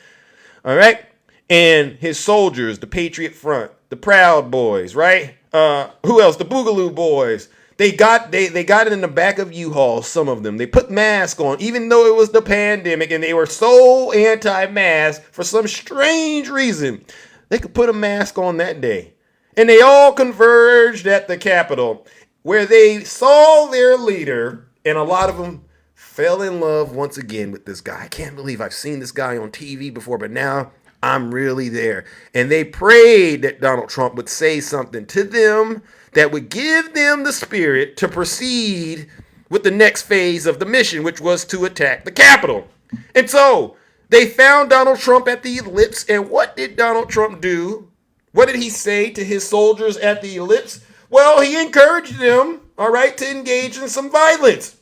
All right. And his soldiers, the Patriot Front, the Proud Boys, right? Who else? The Boogaloo Boys. They got it in the back of U-Hauls, some of them. They put masks on, even though it was the pandemic, and they were so anti-mask for some strange reason. They could put a mask on that day. And they all converged at the Capitol, where they saw their leader, and a lot of them fell in love once again with this guy. I can't believe I've seen this guy on TV before, but now I'm really there. And they prayed that Donald Trump would say something to them that would give them the spirit to proceed with the next phase of the mission, which was to attack the Capitol. And so they found Donald Trump at the ellipse. And what did Donald Trump do? What did he say to his soldiers at the ellipse? Well, he encouraged them, all right, to engage in some violence.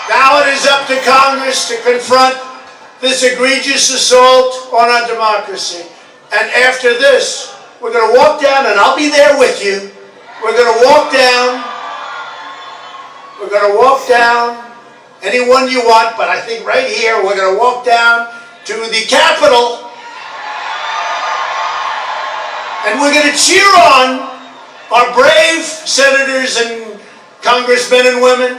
Now it is up to Congress to confront this egregious assault on our democracy. And after this, we're going to walk down, and I'll be there with you. We're going to walk down. We're going to walk down anyone you want, but I think right here we're going to walk down to the Capitol. And we're going to cheer on our brave senators and congressmen and women.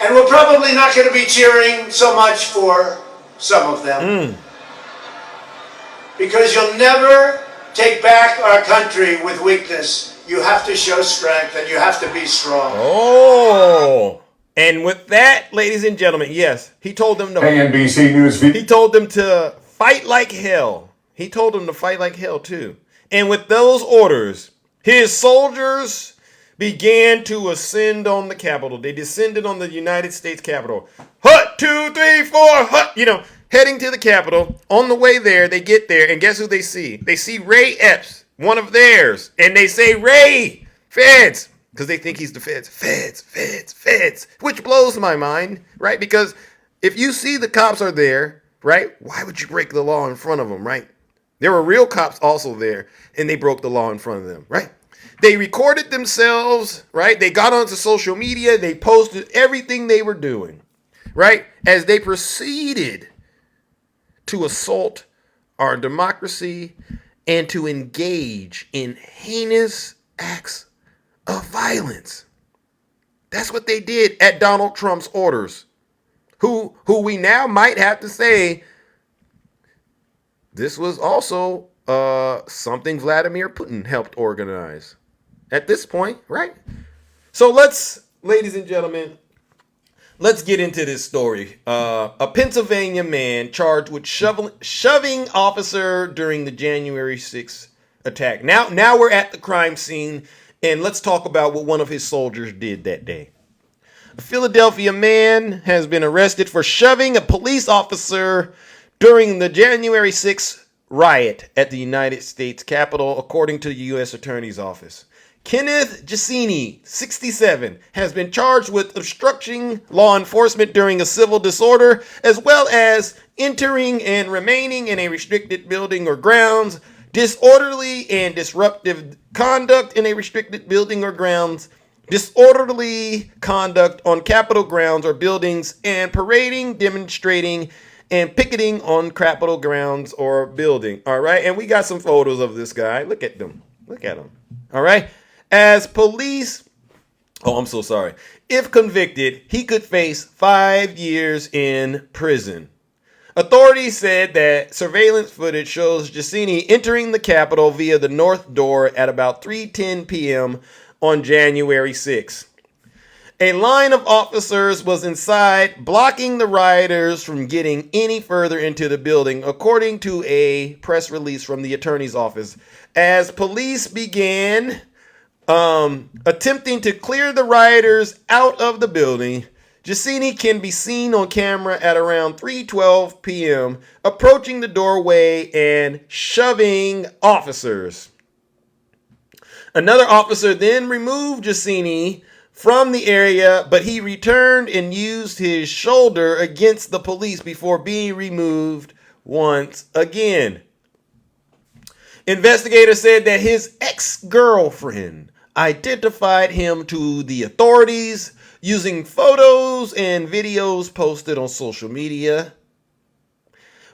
And we're probably not going to be cheering so much for some of them. Because you'll never take back our country with weakness. You have to show strength, and you have to be strong. Oh. And with that, ladies and gentlemen, yes, he told them to NBC News. He told them to fight like hell. He told them to fight like hell too. And with those orders, his soldiers began to ascend on the Capitol. They descended on the United States Capitol. Hut, 2, 3, 4, hut, heading to the Capitol. On the way there, they get there, and guess who they see? They see Ray Epps, one of theirs. And they say, Ray, feds, because they think he's the feds. Feds, which blows my mind, right? Because if you see the cops are there, right, why would you break the law in front of them, right? There were real cops also there, and they broke the law in front of them, right? They recorded themselves, right? They got onto social media. They posted everything they were doing, right? As they proceeded to assault our democracy and to engage in heinous acts of violence. That's what they did at Donald Trump's orders, who we now might have to say this was also something Vladimir Putin helped organize at this point, right? So ladies and gentlemen, let's get into this story. A Pennsylvania man charged with shoving officer during the January 6th attack. Now we're at the crime scene, and let's talk about what one of his soldiers did that day. A Philadelphia man has been arrested for shoving a police officer during the January 6th riot at the United States Capitol, according to the U.S. Attorney's Office. Kenneth Giacchini, 67, has been charged with obstructing law enforcement during a civil disorder, as well as entering and remaining in a restricted building or grounds disorderly and disruptive conduct in a restricted building or grounds, disorderly conduct on Capitol grounds or buildings, and parading, demonstrating, and picketing on Capitol grounds or building. All right. And we got some photos of this guy. Look at them. Look at him. All right. As police. Oh, I'm so sorry. If convicted, he could face 5 years in prison. Authorities said that surveillance footage shows Giussini entering the Capitol via the north door at about 3:10 p.m. on January 6. A line of officers was inside, blocking the rioters from getting any further into the building, according to a press release from the attorney's office. As police began attempting to clear the rioters out of the building, Giussini can be seen on camera at around 3:12 p.m. approaching the doorway and shoving officers. Another officer then removed Giussini from the area, but he returned and used his shoulder against the police before being removed once again. Investigators said that his ex-girlfriend identified him to the authorities using photos and videos posted on social media.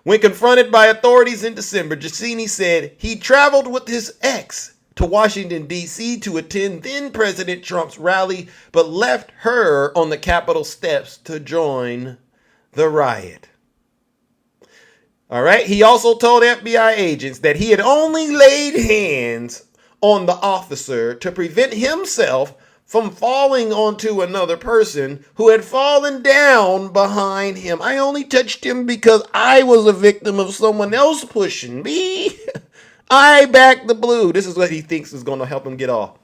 When confronted by authorities in December, Giussini said he traveled with his ex to Washington, D.C. to attend then-President Trump's rally, but left her on the Capitol steps to join the riot. All right. He also told FBI agents that he had only laid hands on the officer to prevent himself from falling onto another person who had fallen down behind him. I only touched him because I was a victim of someone else pushing me. I backed the blue. This is what he thinks is going to help him get off.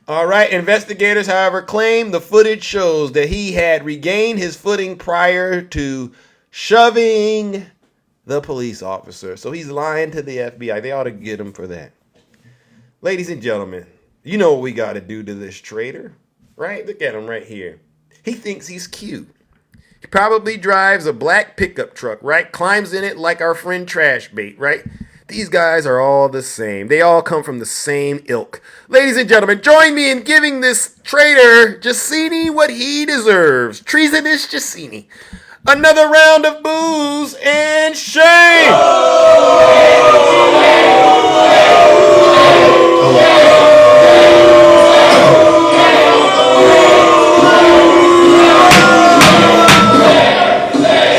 All right. Investigators, however, claim the footage shows that he had regained his footing prior to shoving the police officer. So he's lying to the FBI. They ought to get him for that. Ladies and gentlemen, you know what we got to do to this traitor, right? Look at him right here. He thinks he's cute. He probably drives a black pickup truck, right? Climbs in it like our friend Trash Bait, right? These guys are all the same. They all come from the same ilk. Ladies and gentlemen, join me in giving this traitor Giussini what he deserves. Treasonous Giussini. Another round of boos and shame.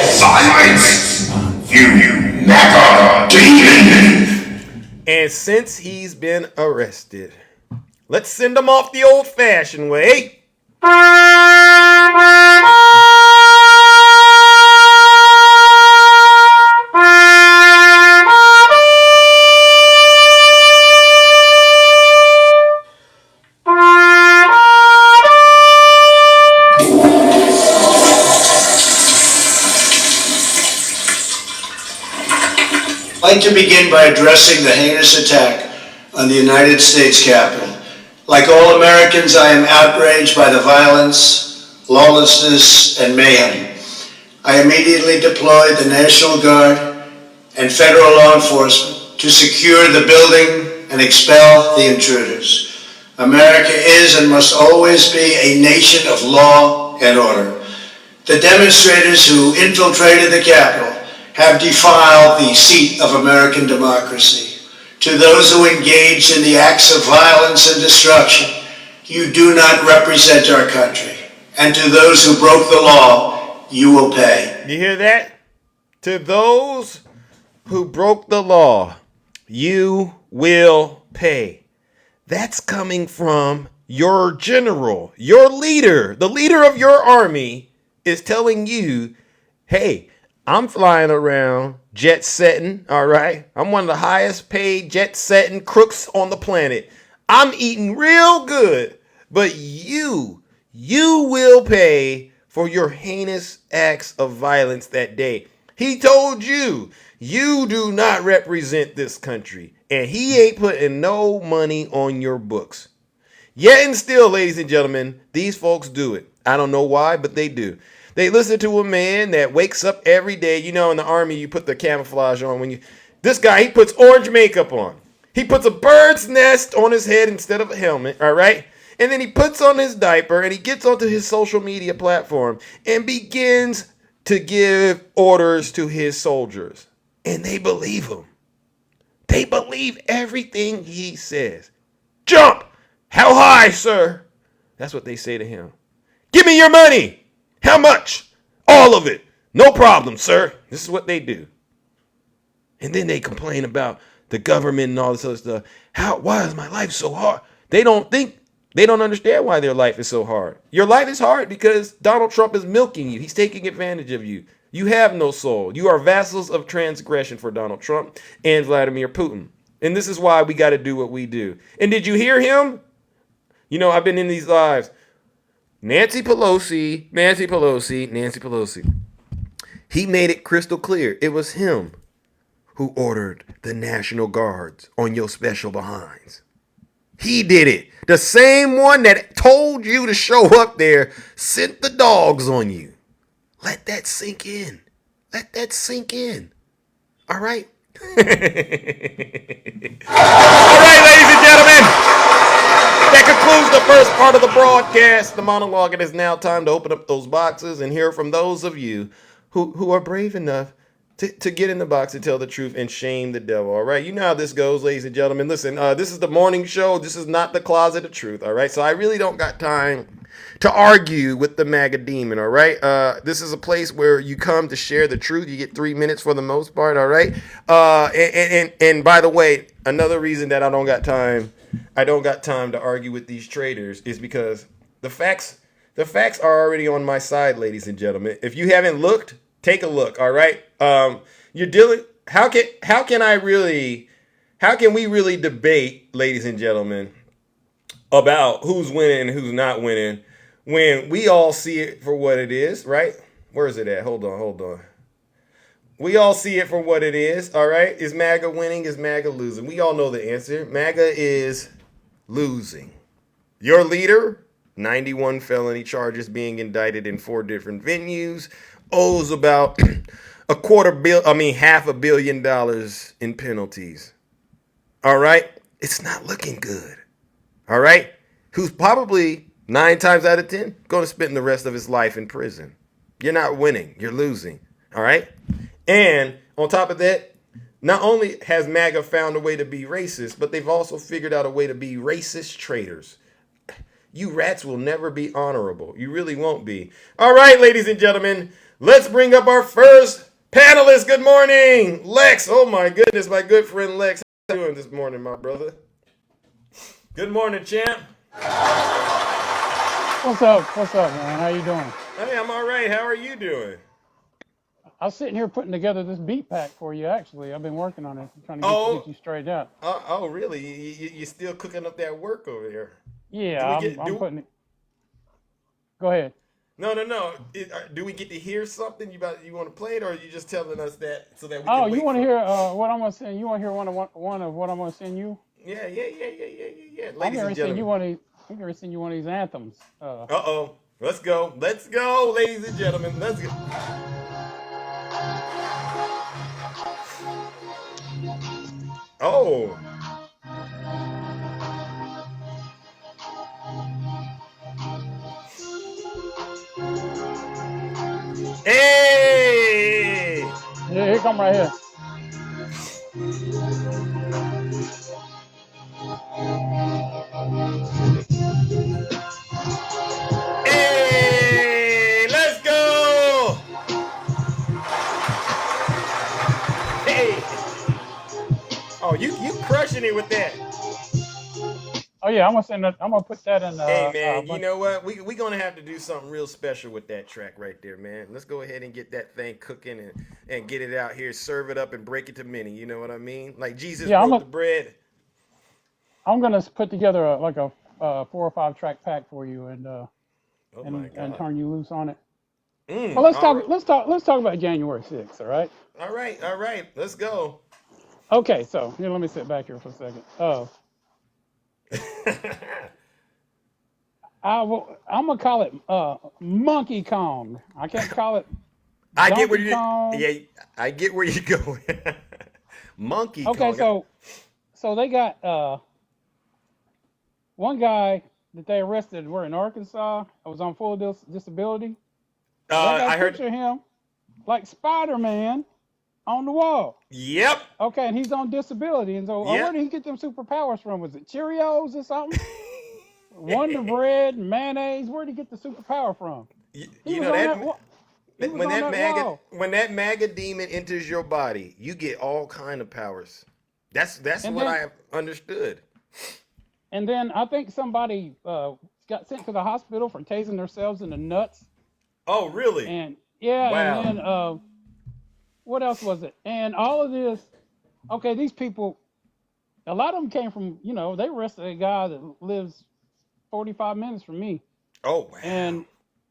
Silence! You Magga demon! And since he's been arrested, let's send him off the old-fashioned way. I'd like to begin by addressing the heinous attack on the United States Capitol. Like all Americans, I am outraged by the violence, lawlessness, and mayhem. I immediately deployed the National Guard and federal law enforcement to secure the building and expel the intruders. America is and must always be a nation of law and order. The demonstrators who infiltrated the Capitol have defiled the seat of American democracy. To those who engaged in the acts of violence and destruction, you do not represent our country. And to those who broke the law, you will pay. You hear that? To those who broke the law, you will pay. That's coming from your general, your leader. The leader of your army is telling you, hey, I'm flying around, jet setting, all right? I'm one of the highest paid jet setting crooks on the planet. I'm eating real good, but you will pay for your heinous acts of violence that day. He told you, you do not represent this country, and he ain't putting no money on your books. Yet and still, ladies and gentlemen, these folks do it. I don't know why, but they do. They listen to a man that wakes up every day. You know, in the army, you put the camouflage on when This guy, he puts orange makeup on. He puts a bird's nest on his head instead of a helmet, all right? And then he puts on his diaper and he gets onto his social media platform and begins to give orders to his soldiers. And they believe him. They believe everything he says. Jump! How high, sir? That's what they say to him. Give me your money! How much? All of it. No problem, sir. This is what they do. And then they complain about the government and all this other stuff. Why is my life so hard? They don't understand why their life is so hard. Your life is hard because Donald Trump is milking you. He's taking advantage of you. You have no soul. You are vassals of transgression for Donald Trump and Vladimir Putin. And this is why we got to do what we do. And did you hear him? You know, I've been in these lives. Nancy Pelosi. He made it crystal clear. It was him who ordered the National Guards on your special behinds. He did it. The same one that told you to show up there sent the dogs on you. Let that sink in. Let that sink in. All right? All right, ladies and gentlemen. That concludes the first part of the broadcast, the monologue. It is now time to open up those boxes and hear from those of you who are brave enough to get in the box and tell the truth and shame the devil, all right? You know how this goes, ladies and gentlemen. Listen, this is the morning show. This is not the closet of truth, all right? So I really don't got time to argue with the Magga demon, all right? This is a place where you come to share the truth. You get 3 minutes for the most part, all right? And by the way, another reason that I don't got time to argue with these traitors is because the facts are already on my side, ladies and gentlemen. If you haven't looked, take a look, all right? You're dealing. How can we really debate, ladies and gentlemen, about who's winning and who's not winning when we all see it for what it is, right? Where is it at? Hold on. We all see it for what it is, all right? Is Magga winning? Is Magga losing? We all know the answer. Magga is losing. Your leader, 91 felony charges, being indicted in 4 different venues, owes about $500 million in penalties. All right? It's not looking good. All right? Who's probably 9 times out of 10 going to spend the rest of his life in prison. You're not winning. You're losing. All right? And on top of that, not only has MAGA found a way to be racist, but they've also figured out a way to be racist traitors. You rats will never be honorable. You really won't be. All right, ladies and gentlemen, let's bring up our first panelist. Good morning, Lex. Oh, my goodness, my good friend Lex. How you doing this morning, my brother? Good morning, champ. What's up, man? How you doing? Hey, I'm all right. How are you doing? I was sitting here putting together this beat pack for you, actually. I've been working on it, trying to get you straightened out. Oh, really? You still cooking up that work over there? Yeah, I'm putting it. Go ahead. No. Do we get to hear something? You want to play it, or are you just telling us that so that we can wait? You want to hear what I'm going to send? You want to hear one of what I'm going to send you? Yeah. Ladies and gentlemen. I'm going to send you one of these anthems. Let's go, ladies and gentlemen. Let's go. Oh. Hey! Yeah, here come right here. Hey! Let's go! Hey! Oh, you crushing it with that. Oh yeah, I'm gonna put that in. Hey man, you know what? We gonna have to do something real special with that track right there, man. Let's go ahead and get that thing cooking and get it out here, serve it up, and break it to many. You know what I mean? Like Jesus broke the bread. I'm gonna put together a 4 or 5 track pack for you and turn you loose on it. Well, let's talk about January 6th. All right. All right. Let's go. Okay, so here, let me sit back here for a second. I'm gonna call it Monkey Kong. I can't call it. I get where you're going. Monkey Okay, Kong. so they got one guy that they arrested. We're in Arkansas. I was on full disability. They got I a heard. picture of him like Spider-Man on the wall. Yep. Okay, and he's on disability. And so, Yep. where did he get them superpowers from? Was it Cheerios or something? Wonder Bread, mayonnaise. Where did he get the superpower from? You know that. Wall. When that Magga demon enters your body, you get all kind of powers. That's what I have understood. And then I think somebody got sent to the hospital for tasing themselves in the nuts. Oh, really? And yeah, wow. And then what else was it? And all of this. Okay, these people, a lot of them came from, they arrested a guy that lives 45 minutes from me. Oh, wow. And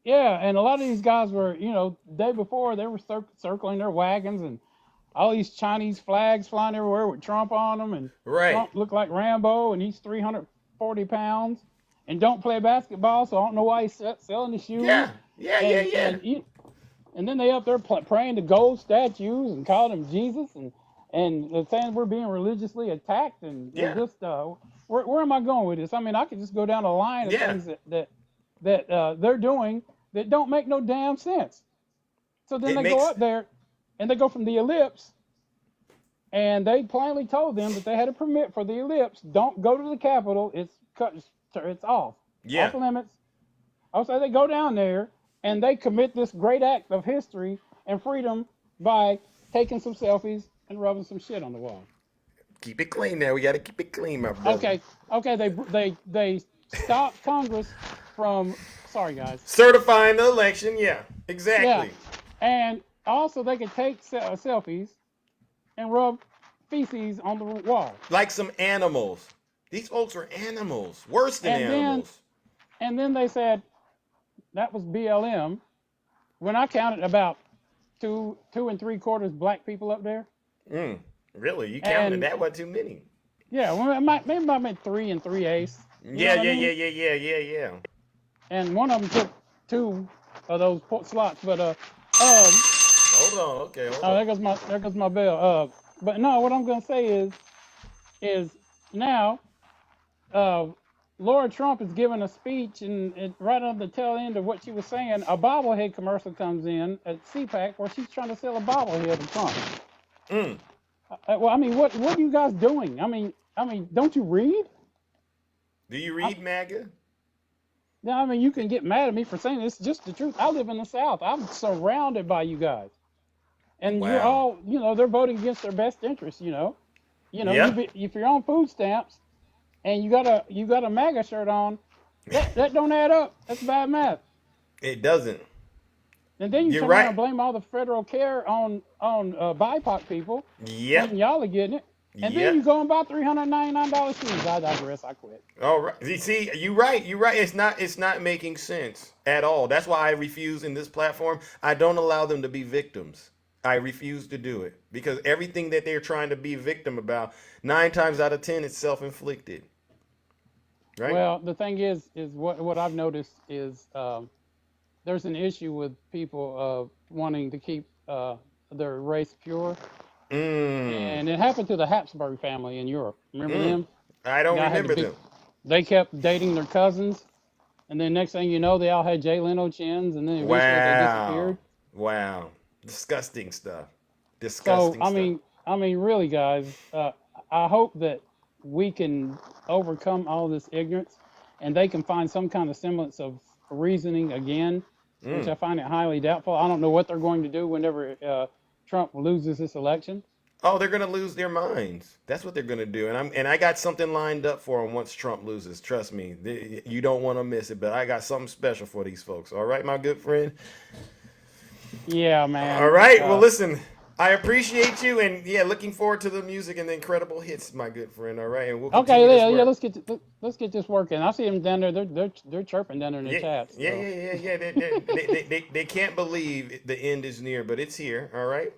yeah, and a lot of these guys were, the day before they were circling their wagons and all these Chinese flags flying everywhere with Trump on them, and Trump looked like Rambo, and he's 340 pounds and don't play basketball, so I don't know why he's selling the shoes. Yeah. And then they up there praying to gold statues and calling them Jesus and saying we're being religiously attacked and just where am I going with this? I mean, I could just go down a line of things that they're doing that don't make no damn sense. So then they go up there and they go from the ellipse, and they plainly told them that they had a permit for the ellipse. Don't go to the Capitol. It's off. Yeah. Off limits. Also, they go down there and they commit this great act of history and freedom by taking some selfies and rubbing some shit on the wall. Keep it clean now. We got to keep it clean, my brother. Okay. They stopped Congress from. Sorry, guys. Certifying the election. Yeah. Exactly. Yeah. And also, they could take selfies and rub feces on the wall. Like some animals. These folks are animals. Worse than animals. And then they said that was BLM. When I counted about 2 3/4 black people up there. Really? You counted that? What, too many? Yeah, well, maybe I meant 3 3/8. Yeah. And one of them took 2 of those slots, but Hold on. Okay. Hold on. There goes my bell. But no, what I'm gonna say is now, Laura Trump is giving a speech, and right on the tail end of what she was saying, a bobblehead commercial comes in at CPAC where she's trying to sell a bobblehead of Trump. Well, I mean, what are you guys doing? I mean, don't you read? Do you read Magga? No, I mean, you can get mad at me for saying this. It's just the truth. I live in the South. I'm surrounded by you guys. And you're all, they're voting against their best interests, If you're on food stamps and you got a MAGA shirt on, that don't add up. That's bad math. It doesn't. And then you turn around and blame all the federal care on BIPOC people. Yeah. And y'all are getting it. And then you go and buy $399 shoes. I digress. I quit. All right. You see, you're right. It's not making sense at all. That's why I refuse in this platform. I don't allow them to be victims. I refuse to do it because everything that they're trying to be a victim about, 9 times out of 10, it's self-inflicted. Right. Well, the thing is what I've noticed is there's an issue with people wanting to keep their race pure. And it happened to the Habsburg family in Europe. Remember them? I don't remember them. They kept dating their cousins, and then next thing you know, they all had Jay Leno chins, and then eventually they disappeared. Wow. Disgusting stuff. Disgusting stuff. I mean, really, guys, I hope that we can overcome all this ignorance, and they can find some kind of semblance of reasoning again, which I find it highly doubtful. I don't know what they're going to do whenever Trump loses this election. Oh, they're going to lose their minds. That's what they're going to do. And I got something lined up for them once Trump loses. Trust me. You don't want to miss it, but I got something special for these folks. All right, my good friend? Yeah, man. All right. Well, listen, I appreciate you. And, looking forward to the music and the incredible hits, my good friend. All right. And we'll let's get this working. I see them down there. They're chirping down there in the chat. So. Yeah. They can't believe the end is near, but it's here. All right.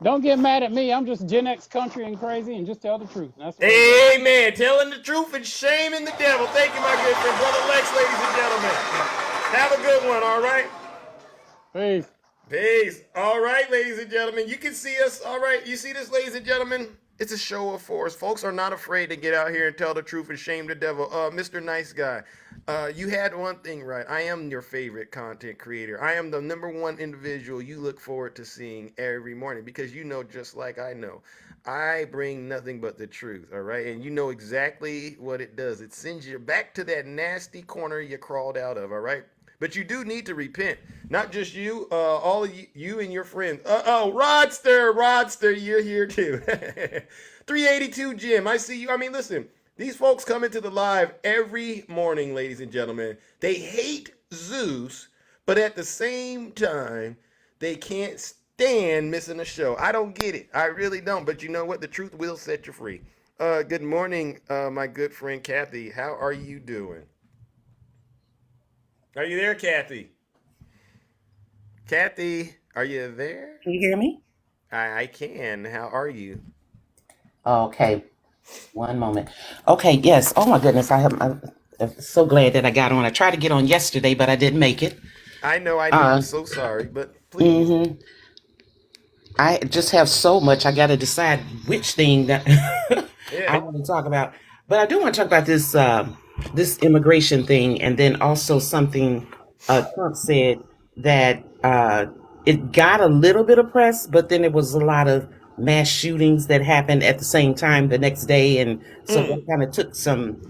Don't get mad at me. I'm just Gen X country and crazy, and just tell the truth. Amen. Telling the truth and shaming the devil. Thank you, my good friend, Brother Lex, ladies and gentlemen. Have a good one. All right. Peace. All right, ladies and gentlemen. You can see us. All right. You see this, ladies and gentlemen? It's a show of force. Folks are not afraid to get out here and tell the truth and shame the devil. Mr. Nice Guy, you had one thing right. I am your favorite content creator. I am the number one individual you look forward to seeing every morning because you know just like I know. I bring nothing but the truth, all right? And you know exactly what it does. It sends you back to that nasty corner you crawled out of, all right? But you do need to repent. Not just you, all of you and your friends. Rodster, you're here too. 382 Jim, I see you. I mean, listen, these folks come into the live every morning, ladies and gentlemen. They hate Zeus, but at the same time, they can't stand missing a show. I don't get it. I really don't. But you know what? The truth will set you free. Good morning, my good friend Kathy. How are you doing? Are you there, Kathy? Kathy, are you there? Can you hear me? I can. How are you? Okay. One moment. Okay, yes. Oh my goodness. I'm so glad that I got on. I tried to get on yesterday, but I didn't make it. I know. I'm so sorry, but please. Mm-hmm. I just have so much. I got to decide which thing that I want to talk about. But I do want to talk about this immigration thing, and then also something Trump said that it got a little bit of press, but then there was a lot of mass shootings that happened at the same time the next day, and so that kind of took some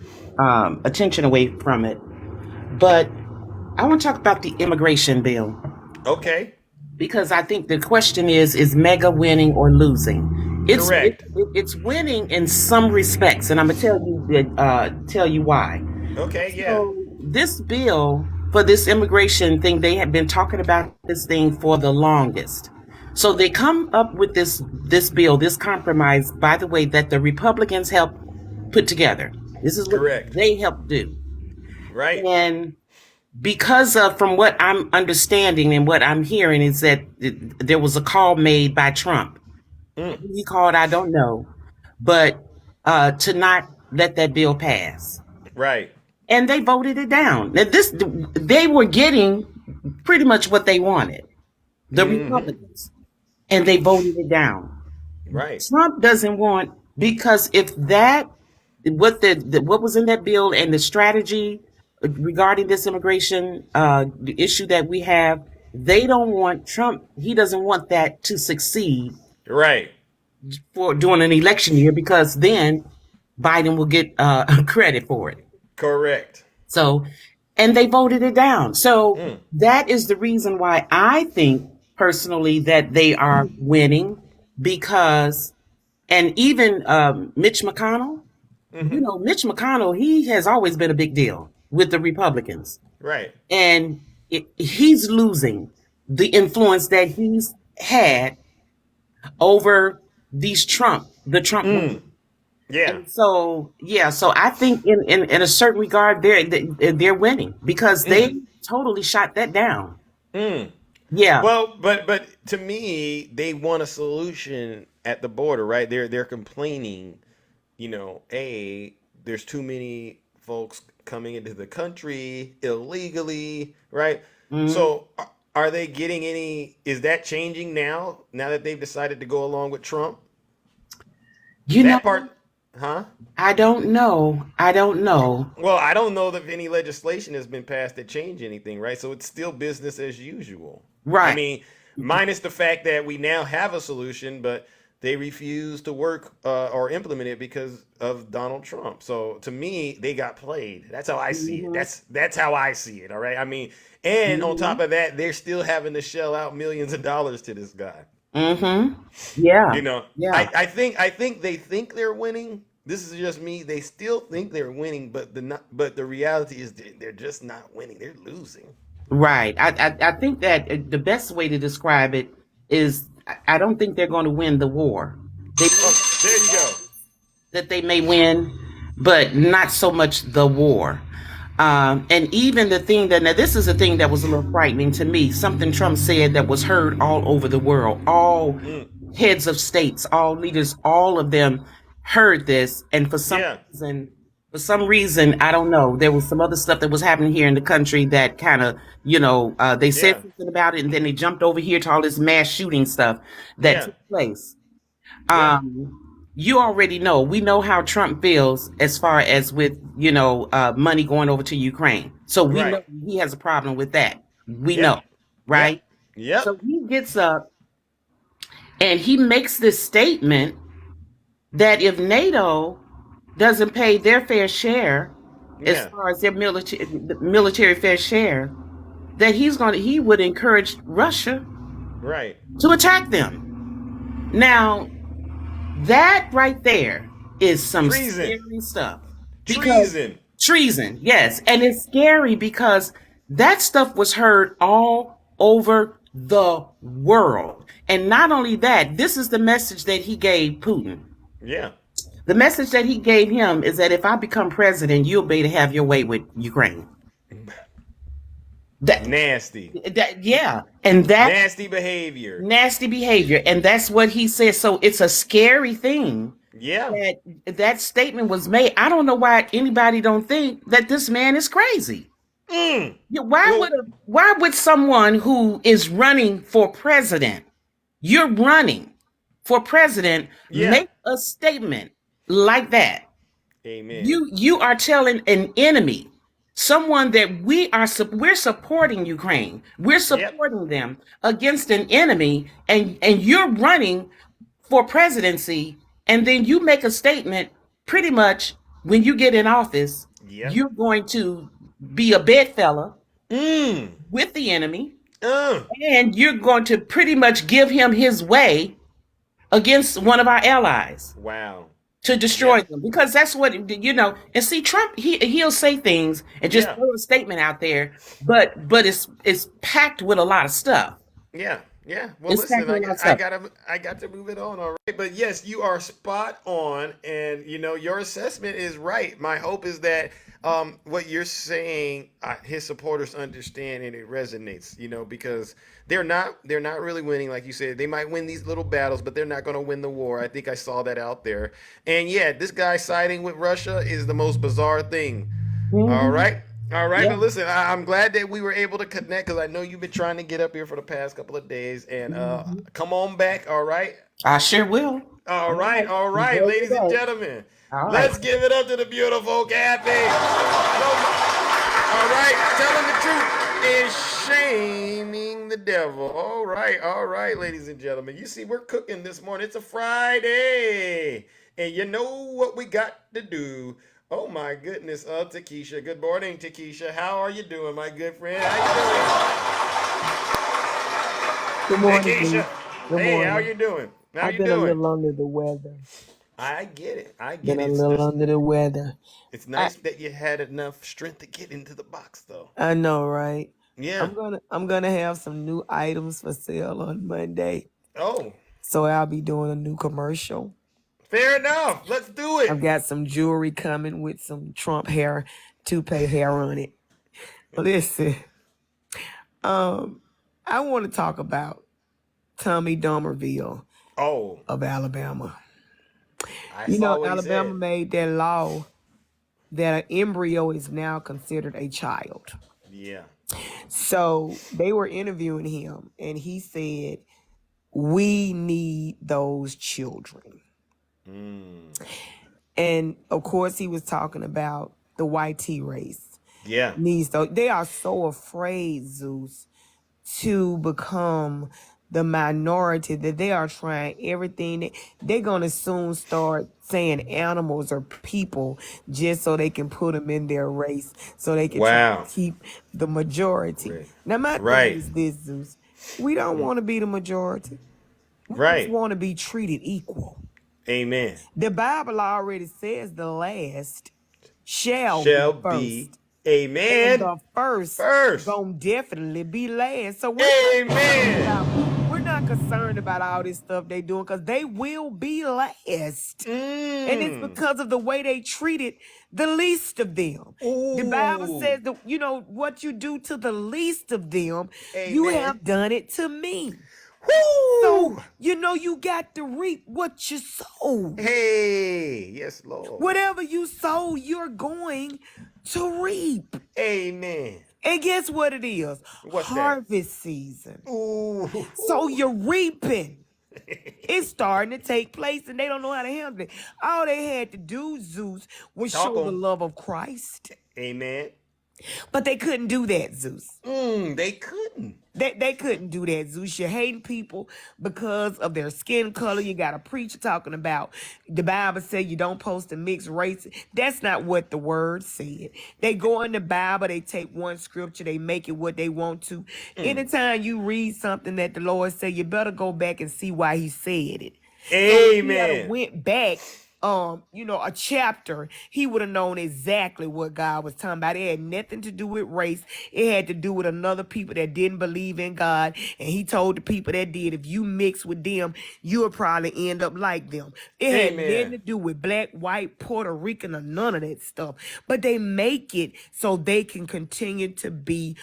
attention away from it. But I want to talk about the immigration bill. Okay. Because I think the question is Magga winning or losing? Correct. It's winning in some respects, and I'm gonna tell you why. Okay, yeah. So this bill for this immigration thing, they have been talking about this thing for the longest. So they come up with this bill, this compromise, by the way, that the Republicans helped put together. This is what Correct. they helped do. Right. And because of, from what I'm understanding and what I'm hearing, is that there was a call made by Trump. Who he called, I don't know, but to not let that bill pass. Right. And they voted it down. Now they were getting pretty much what they wanted, the Republicans, and they voted it down. Right. Trump doesn't want, because if that, what was in that bill and the strategy regarding this immigration the issue that we have, they don't want Trump. He doesn't want that to succeed. Right. For during an election year, because then Biden will get credit for it. Correct. So, and they voted it down. So that is the reason why I think personally that they are winning, because, and even Mitch McConnell, you know, Mitch McConnell, he has always been a big deal with the Republicans. Right. And he's losing the influence that he's had over the Trump. Yeah. And so I think in a certain regard they're winning, because they totally shot that down. Yeah. Well, but to me, they want a solution at the border, right? They're complaining, you know, there's too many folks coming into the country illegally, right? So are they getting any, is that changing now that they've decided to go along with Trump? That part, huh? I don't know. Well, I don't know if any legislation has been passed that change anything, right? So it's still business as usual. Right. I mean, minus the fact that we now have a solution, but they refuse to work or implement it because of Donald Trump. So to me, they got played. That's how I see it. That's how I see it. All right. I mean, and on top of that, they're still having to shell out millions of dollars to this guy. Yeah. You know, Yeah. I think they think they're winning. This is just me. They still think they're winning, but the reality is they're just not winning. They're losing. Right. I think that the best way to describe it is, I don't think they're going to win the war. There you go. That they may win, but not so much the war. And even the thing that, now this is a thing that was a little frightening to me, something Trump said that was heard all over the world. All heads of states, all leaders, all of them heard this. And for some reason, I don't know, there was some other stuff that was happening here in the country that kind of, they said something about it, and then they jumped over here to all this mass shooting stuff that took place. you already know. We know how Trump feels as far as with, money going over to Ukraine. So we know Right. he has a problem with that. We Yep. know, Yep. right? Yep. So he gets up and he makes this statement that if NATO doesn't pay their fair share, as Yeah. far as their military fair share, that he would encourage Russia Right. to attack them. Now, that right there is some Treason. scary stuff. Because Treason. treason, yes. And it's scary because that stuff was heard all over the world. And not only that, this is the message that he gave Putin. Yeah. The message that he gave him is that if I become president, you'll be to have your way with Ukraine. Nasty. Yeah. And that Nasty behavior. nasty behavior. And that's what he said. So it's a scary thing Yeah. that statement was made. I don't know why anybody don't think that this man is crazy. Mm. Yeah, Well- why would someone who is running for president, you're running for president, Yeah. make a statement like that? Amen. You are telling an enemy, someone that we're supporting Ukraine. We're supporting them against an enemy, and you're running for presidency, and then you make a statement pretty much when you get in office, Yep. you're going to be a bedfellow Mm. with the enemy, and you're going to pretty much give him his way against one of our allies Wow. to destroy them, because that's what and see, Trump, he'll say things and just Yeah. throw a statement out there, but it's packed with a lot of stuff. Yeah. Yeah. Well, It's listen, exactly I what's got up. I got to move it on. All right. But yes, you are spot on, and your assessment is right. My hope is that what you're saying, his supporters understand and it resonates. Because they're not really winning, like you said. They might win these little battles, but they're not going to win the war. I think I saw that out there. And yeah, this guy siding with Russia is the most bizarre thing. All right. All right, Yeah. but listen, I'm glad that we were able to connect because I know you've been trying to get up here for the past couple of days. And come on back, all right? I sure will. All right, Enjoy ladies your and day. gentlemen. All right. Let's give it up to the beautiful Kathy. All right, telling the truth is shaming the devil. All right, ladies and gentlemen. You see, we're cooking this morning. It's a Friday. And you know what we got to do. Oh my goodness, Takesha. Good morning, Takesha. How are you doing, my good friend? How Good you morning. doing? Takesha. Good Hey, morning. how you doing? How I've you been a doing? little under the weather. I get it. Been a It's little just- under the weather. It's nice that you had enough strength to get into the box, though. I know, right? Yeah. I'm gonna have some new items for sale on Monday. Oh, So I'll be doing a new commercial. fair enough. Let's do I've it. got some jewelry coming with some Trump hair, toupee hair on it. Listen, I want to talk about Tommy Domerville Oh, of Alabama. I You saw know, what he Alabama said. made that law that an embryo is now considered a child. Yeah. So they were interviewing him, and he said, "We need those children." And of course, he was talking about the YT race. Yeah. They are so afraid, Zeus, to become the minority that they are trying everything. They're going to soon start saying animals or people just so they can put them in their race, so they can try Wow. to keep the majority. Right. Now, my Right. thing is this, Zeus. We don't want to be the majority. We Right. just want to be treated equal. Amen. The Bible already says the last shall Shall be first. be. And Amen. the first gonna definitely be last. So we're not concerned about all this stuff they doing, because they will be last. And it's because of the way they treated the least of them. The Bible Ooh. says that, what you do to the least of them, you Amen. have done it to me. Woo! So, you got to reap what you sow. Hey, yes, Lord. Whatever you sow, you're going to reap. Amen. And guess what it is? What's that? Harvest season. Ooh. So you're reaping It's starting to take place, and they don't know how to handle it. All they had to do, Zeus, was Talk show the on. love of Christ. Amen. But they couldn't do that, Zeus. They couldn't. They couldn't do that, Zeus. You're hating people because of their skin color. You got a preacher talking about the Bible said you don't post a mixed race. That's not what the word said. They go in the Bible, they take one scripture, they make it what they want to. Anytime you read something that the Lord said, you better go back and see why he said it. Amen. So if he had went back a chapter, he would have known exactly what God was talking about. It had nothing to do with race. It had to do with another people that didn't believe in God. And he told the people that did, if you mix with them, you would probably end up like them. It had nothing to do with black, white, Puerto Rican, or none of that stuff. But they make it so they can continue to be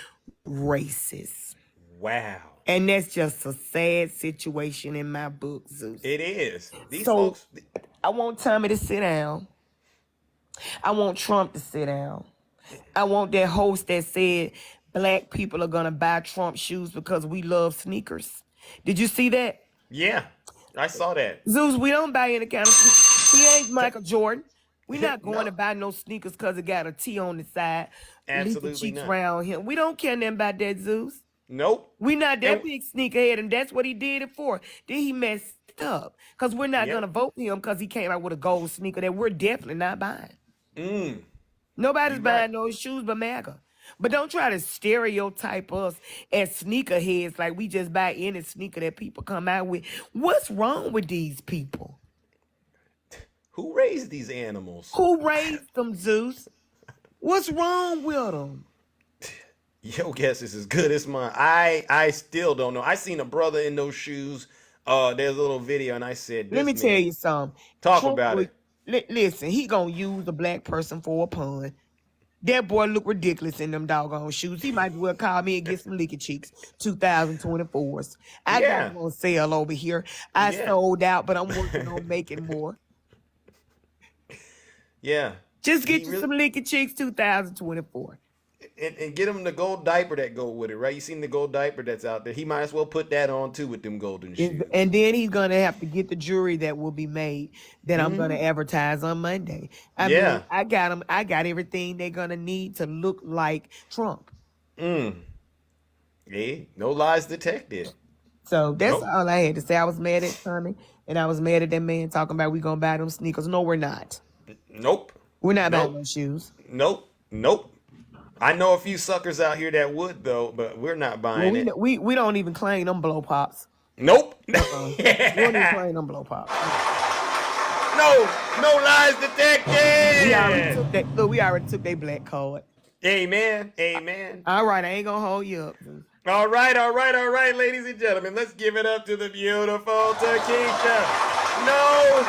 racist. Wow. And that's just a sad situation in my book, Zeus. It is. These So folks. I want Tommy to sit down. I want Trump to sit down. I want that host that said black people are gonna buy Trump shoes because we love sneakers. Did you see that? Yeah, I saw that. Zeus, we don't buy any kind of sneakers. He ain't Michael Jordan. We're not going No. to buy no sneakers because it got a T on the side. Absolutely leaking cheeks not. around him. We don't care nothing about that, Zeus. Nope. We not that And- big sneakerhead, and that's what he did it for. Then he messed up because we're not Yep. gonna vote for him because he came out with a gold sneaker that we're definitely not buying. Nobody's You buying right. those shoes but Magga. But don't try to stereotype us as sneakerheads like we just buy any sneaker that people come out with. What's wrong with these people? Who raised these animals? Who raised them, Zeus? What's wrong with them? Your guess is as good as mine. I still don't know. I seen a brother in those shoes. There's a little video, and I said, Let me this tell man- you something. Talk Trump about would- it. Listen, he gonna use a black person for a pun. That boy look ridiculous in them doggone shoes. He might as well call me and get some licky cheeks. 2024s. I Yeah. got them on sale over here. I Yeah. sold out, but I'm working on making more. Yeah. Just get He you really- some licky cheeks 2024. And get him the gold diaper that go with it, right? You seen the gold diaper that's out there. He might as well put that on too with them golden shoes. And then he's gonna have to get the jewelry that will be made that I'm gonna Mm-hmm. advertise on Monday. I Yeah. mean, I got them. I got everything they're gonna need to look like Trump. Hey, no lies detected. So that's Nope. all I had to say. I was mad at Tommy, and I was mad at that man talking about we gonna buy them sneakers. No, we're not. Nope. We're not Nope. buying those shoes. Nope. Nope. I know a few suckers out here that would though, but we're not Well, buying it. we don't even claim them blow pops. Nope. We don't even claim them blow pops. No lies detected. We already took that. Look, we already took their black card. Amen. Amen. All right, I ain't gonna hold you up. All right, ladies and gentlemen. Let's give it up to the beautiful Takesha. No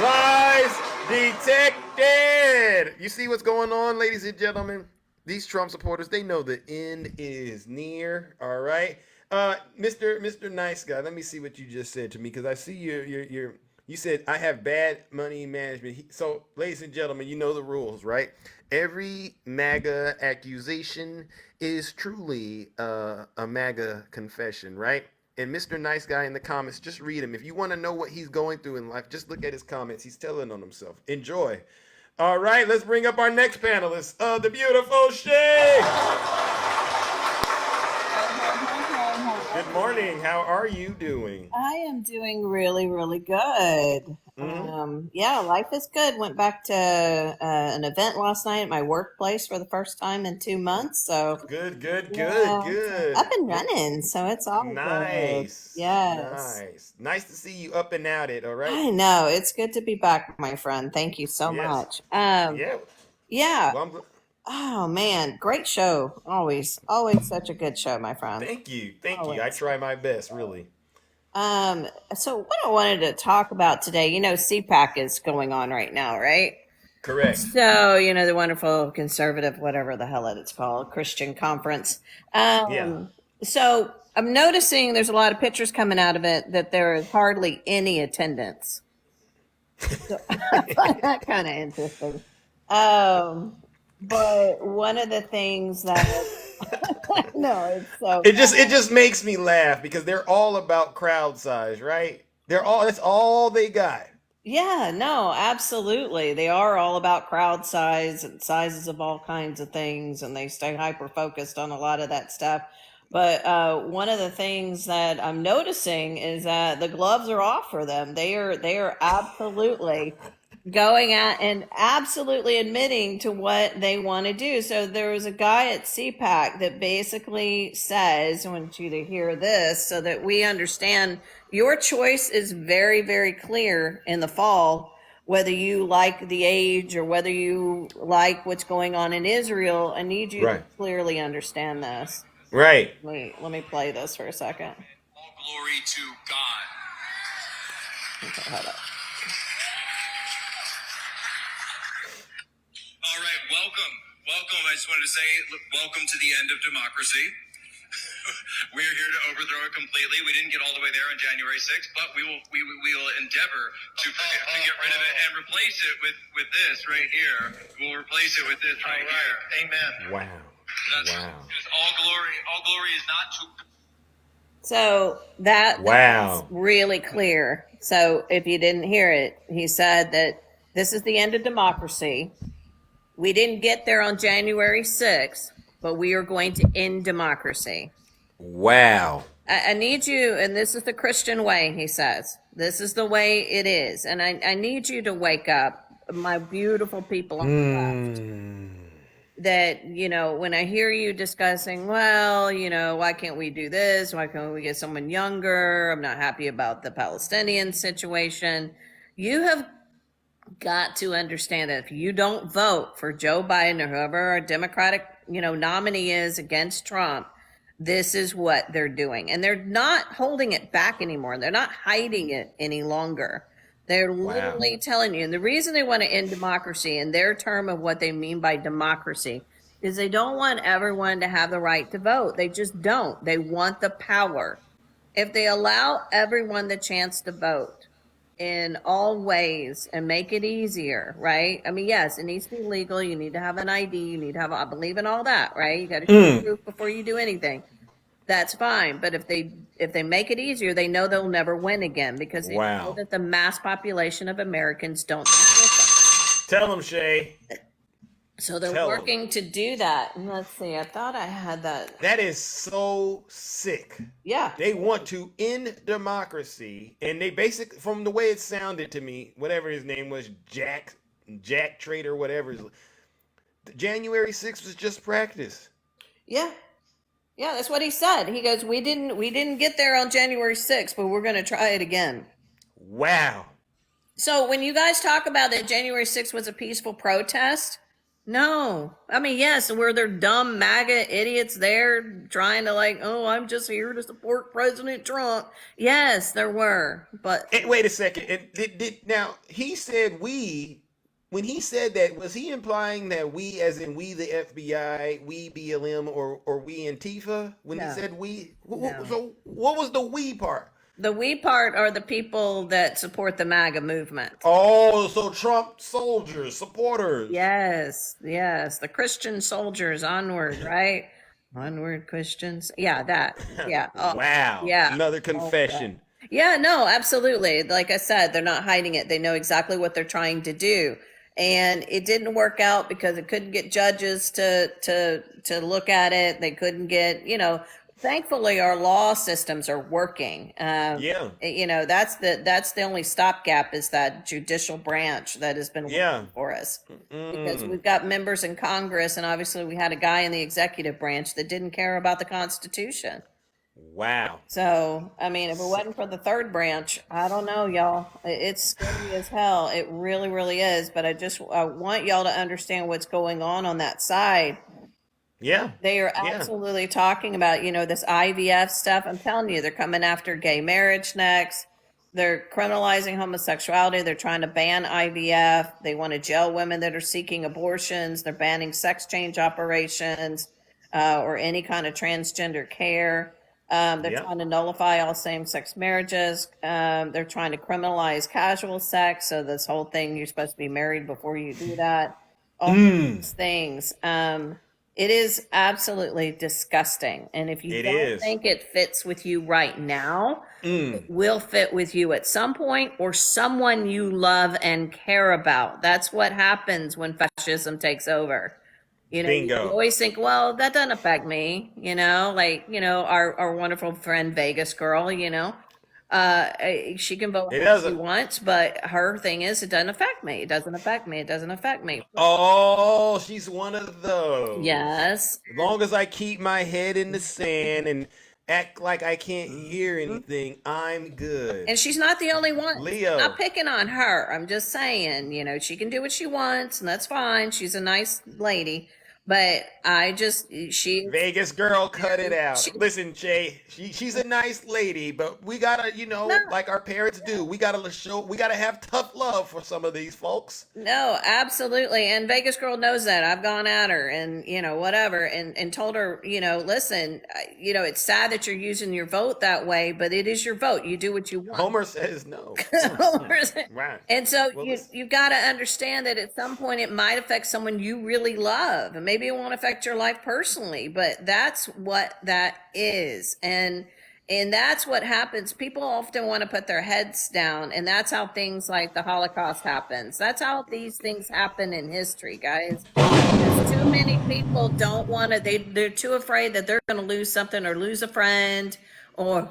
lies detected. You see what's going on, ladies and gentlemen? These Trump supporters, they know the end is near. All right. Mr. Nice Guy, let me see what you just said to me, because I see you said I have bad money management. So, ladies and gentlemen, you know the rules, right? Every MAGA accusation is truly a MAGA confession, right? And Mr. Nice Guy in the comments, just read him. If you want to know what he's going through in life, just look at his comments. He's telling on himself. Enjoy. All right, let's bring up our next panelist, the beautiful Shay. Good morning. How are you doing? I am doing really, really good. Yeah, life is good. Went back to an event last night at my workplace for the first time in 2 months. So Good. up and running. So it's all Nice. good. Yes. Nice to see you up and at it. All right. I know. It's good to be back, my friend. Thank you so Yes. much. Yeah. Yeah. Well, Oh man, great show. Always such a good show, my friend. thank you. I Always. try my best, really. So what I wanted to talk about today, CPAC is going on right now, right? Correct. So, the wonderful conservative, whatever the hell it's called, Christian conference. Yeah. So I'm noticing there's a lot of pictures coming out of it that there is hardly any attendance. So I find that kind of interesting. But one of the things that no, it's so It just makes me laugh because they're all about crowd size, right? That's all they got. Yeah, no, absolutely. They are all about crowd size and sizes of all kinds of things, and they stay hyper focused on a lot of that stuff. But one of the things that I'm noticing is that the gloves are off for them. They are absolutely going at and absolutely admitting to what they want to do. So there was a guy at CPAC that basically says, I want you to hear this so that we understand your choice is very, very clear in the fall, whether you like the age or whether you like what's going on in Israel. I need you to clearly understand this. Right. Let me play this for a second. All glory to God. Okay, hold up. All right, welcome. I just wanted to say, welcome to the end of democracy. We're here to overthrow it completely. We didn't get all the way there on January 6th, but we will endeavor to get rid of it and replace it with this right here. We'll replace it with this right here. Amen. Wow. All glory is not to. So that's really clear. So if you didn't hear it, he said that this is the end of democracy. We didn't get there on January 6th, but we are going to end democracy. Wow. I need you, and this is the Christian way, he says. This is the way it is. And I need you to wake up, my beautiful people on the left. That, when I hear you discussing, well, why can't we do this? Why can't we get someone younger? I'm not happy about the Palestinian situation. You have got to understand that if you don't vote for Joe Biden or whoever our Democratic, nominee is against Trump, this is what they're doing. And they're not holding it back anymore. They're not hiding it any longer. They're literally telling you. And the reason they want to end democracy in their term of what they mean by democracy is they don't want everyone to have the right to vote. They just don't. They want the power. If they allow everyone the chance to vote in all ways and make it easier, right? I mean, yes, it needs to be legal. You need to have an ID. You need to have, I believe in all that, right? You got to show proof before you do anything. That's fine. But if they make it easier, they know they'll never win again because they know that the mass population of Americans don't support them. Tell them, Shay. So they're working to do that. And let's see. I thought I had that. That is so sick. Yeah. They want to end democracy, and they basically, from the way it sounded to me, whatever his name was, Jack Trader, whatever. January 6th was just practice. Yeah. Yeah, that's what he said. He goes, we didn't get there on January 6th, but we're going to try it again. Wow. So when you guys talk about that January 6th was a peaceful protest, no. I mean, yes, were there dumb MAGA idiots there trying to I'm just here to support President Trump? Yes, there were. But wait a second. Now, he said when he said that, was he implying that we, as in we the FBI, we BLM, or we Antifa? When he said we? No. So what was the we part? The we part are the people that support the MAGA movement. Oh, so Trump soldiers, supporters. Yes. The Christian soldiers, onward, right? Onward, Christians. Yeah, that. Yeah. Wow. Yeah. Another confession. Yeah, no, absolutely. Like I said, they're not hiding it. They know exactly what they're trying to do. And it didn't work out because it couldn't get judges to look at it. They couldn't get, thankfully our law systems are working. That's the only stopgap is that judicial branch that has been working for us. Because we've got members in Congress, and obviously we had a guy in the executive branch that didn't care about the Constitution. Wow. So, I mean, if it wasn't for the third branch, I don't know, y'all. It's scary as hell. It really, really is. But I want y'all to understand what's going on that side. Yeah. They are absolutely talking about, this IVF stuff. I'm telling you, they're coming after gay marriage next. They're criminalizing homosexuality. They're trying to ban IVF. They want to jail women that are seeking abortions. They're banning sex change operations or any kind of transgender care. They're trying to nullify all same-sex marriages. They're trying to criminalize casual sex. So this whole thing, you're supposed to be married before you do that. All these things. It is absolutely disgusting. And if you don't think it fits with you right now, will fit with you at some point, or someone you love and care about. That's what happens when fascism takes over. You Bingo. always think, well, that doesn't affect me, like, our wonderful friend Vegas girl, she can vote how she wants, but her thing is, it doesn't affect me. It doesn't affect me. It doesn't affect me. Oh, she's one of those. Yes. As long as I keep my head in the sand and act like I can't hear anything, I'm good. And she's not the only one. Leo. I'm not picking on her. I'm just saying, she can do what she wants, and that's fine. She's a nice lady. But Vegas girl, cut it out. Listen, Jay, she's a nice lady, but we gotta, like our parents do, we gotta have tough love for some of these folks. No, absolutely. And Vegas girl knows that. I've gone at her and, whatever, and told her, listen, it's sad that you're using your vote that way, but it is your vote. You do what you want. Homer says no. Right. And so you've got to understand that at some point it might affect someone you really love. And maybe it won't affect your life personally, but that's what that is. And that's what happens. People often want to put their heads down, and that's how things like the Holocaust happens. That's how these things happen in history, guys. Because too many people don't want to, they're too afraid that they're going to lose something or lose a friend or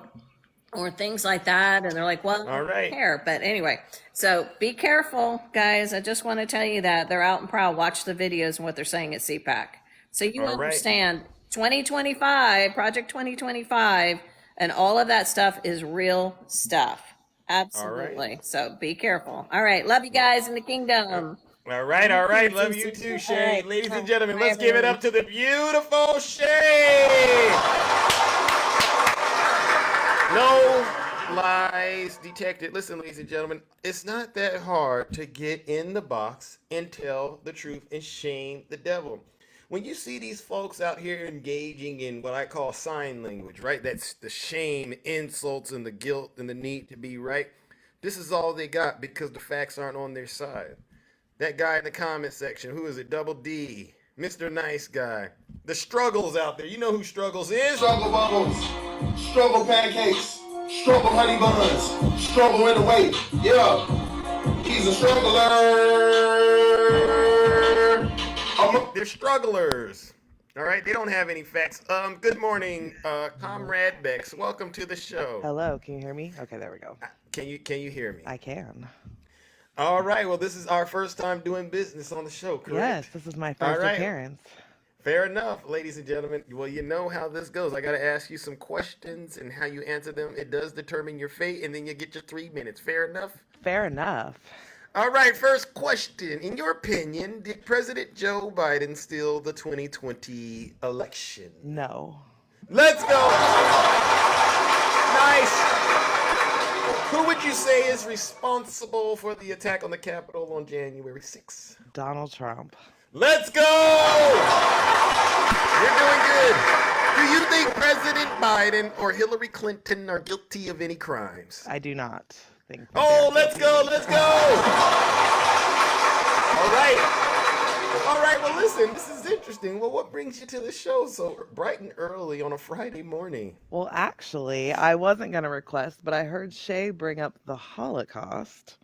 things like that. And they're like, well, I don't care. But anyway, so be careful, guys. I just want to tell you that they're out and proud. Watch the videos and what they're saying at CPAC. So you understand 2025, Project 2025, and all of that stuff is real stuff. Absolutely. So be careful. All right. Love you guys in the kingdom. All right. Love you too, Shay. Ladies and gentlemen, let's give it up to the beautiful Shay. No lies detected. Listen, ladies and gentlemen, it's not that hard to get in the box and tell the truth and shame the devil. When you see these folks out here engaging in what I call sign language, right? That's the shame, insults, and the guilt and the need to be right. This is all they got because the facts aren't on their side. That guy in the comment section, who is it? Double D, Mr. Nice Guy. The Struggles out there. You know who Struggles is? Struggle bubbles, struggle pancakes, struggle honey buns, struggle in the weight. Yeah, he's a struggler. They're strugglers. All right, they don't have any facts. Good morning, Comrade Bex. Welcome to the show. Hello, can you hear me? Okay, there we go. Can you hear me? I can. All right, well, this is our first time doing business on the show, correct? Yes, this is my first appearance. Fair enough, ladies and gentlemen. Well, you know how this goes. I got to ask you some questions, and how you answer them, it does determine your fate, and then you get your 3 minutes. Fair enough? Fair enough. All right, first question. In your opinion, did President Joe Biden steal the 2020 election? No. Let's go. Nice. Who would you say is responsible for the attack on the Capitol on January 6th? Donald Trump. Let's go. You're doing good. Do you think President Biden or Hillary Clinton are guilty of any crimes? I do not. Oh, let's go. All right, well, listen, this is interesting. Well, what brings you to the show so bright and early on a Friday morning? Well, actually, I wasn't going to request, but I heard Shay bring up the Holocaust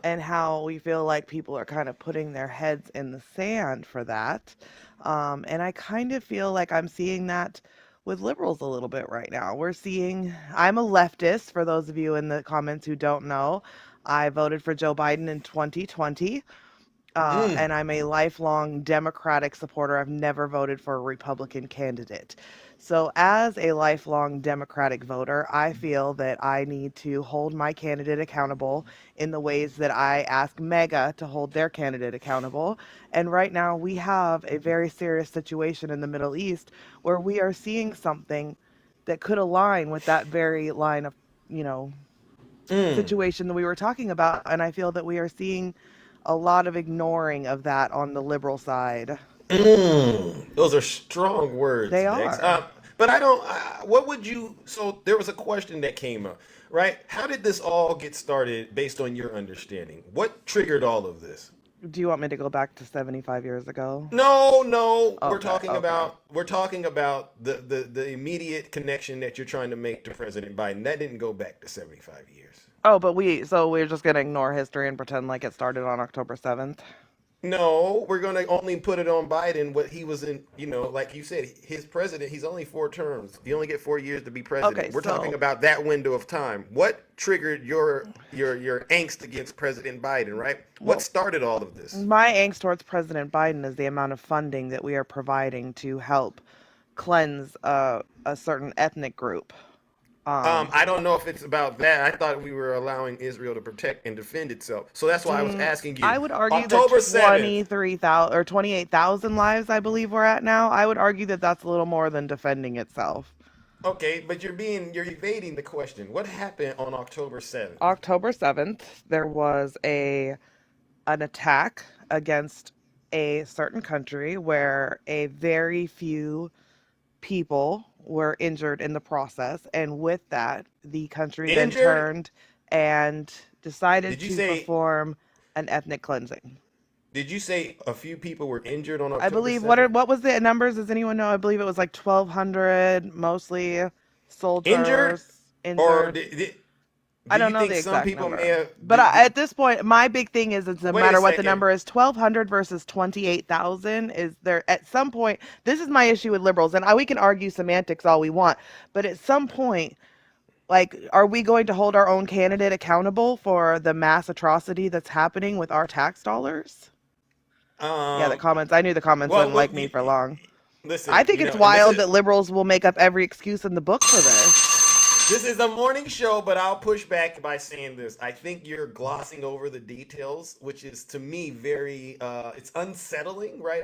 and how we feel like people are kind of putting their heads in the sand for that. And I kind of feel like I'm seeing that with liberals a little bit right now. I'm a leftist, for those of you in the comments who don't know. I voted for Joe Biden in 2020, and I'm a lifelong Democratic supporter. I've never voted for a Republican candidate. So as a lifelong Democratic voter, I feel that I need to hold my candidate accountable in the ways that I ask Magga to hold their candidate accountable. And right now we have a very serious situation in the Middle East where we are seeing something that could align with that very line of, situation that we were talking about. And I feel that we are seeing a lot of ignoring of that on the liberal side. Those are strong words. They are. But so there was a question that came up, right? How did this all get started based on your understanding? What triggered all of this? Do you want me to go back to 75 years ago? No. We're Okay, talking okay. about the immediate connection that you're trying to make to President Biden. That didn't go back to 75 years. Oh, but we're just gonna ignore history and pretend like it started on October 7th. No, we're going to only put it on Biden what he was in, like you said, his president, he's only 4 terms. You only get 4 years to be president. Okay, We're talking so about that window of time. What triggered your angst against President Biden, right? What well, started all of this? my angst towards President Biden is the amount of funding that we are providing to help cleanse a certain ethnic group. I don't know if it's about that. I thought we were allowing Israel to protect and defend itself. So that's why I was asking you. I would argue October that 7th. 23,000 or 28,000 lives, I believe we're at now. I would argue that that's a little more than defending itself. Okay, but you're evading the question. What happened on October 7th? October 7th, there was an attack against a certain country where a very few people were injured in the process, and with that, the country then Injured? turned and decided Did you to say perform an ethnic cleansing. Did you say a few people were injured on I October believe 7th? what was the numbers? Does anyone know? I believe it was like 1,200, mostly Injured? soldiers Or injured. do I don't you know think the some exact people may number. have But at this point, my big thing is it doesn't wait a matter what the second. number is. 1,200 versus 28,000 is there at some point. This is my issue with liberals, and we can argue semantics all we want, but at some point, like, are we going to hold our own candidate accountable for the mass atrocity that's happening with our tax dollars? Yeah, the Um comments. I knew the comments well, wouldn't like me for long. I listen, think it's and wild that liberals will make up every excuse in the book for this. this is a morning show, but I'll push back by saying this. I think you're glossing over the details, which is to me very it's unsettling, right?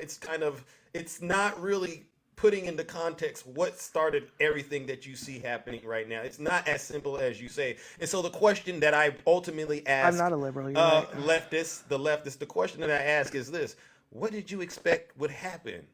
It's not really putting into context what started everything that you see happening right now. It's not as simple as you say. And so the question that I ultimately I'm ask not a liberal. You're right. the question that I ask is this: what did you expect would happen?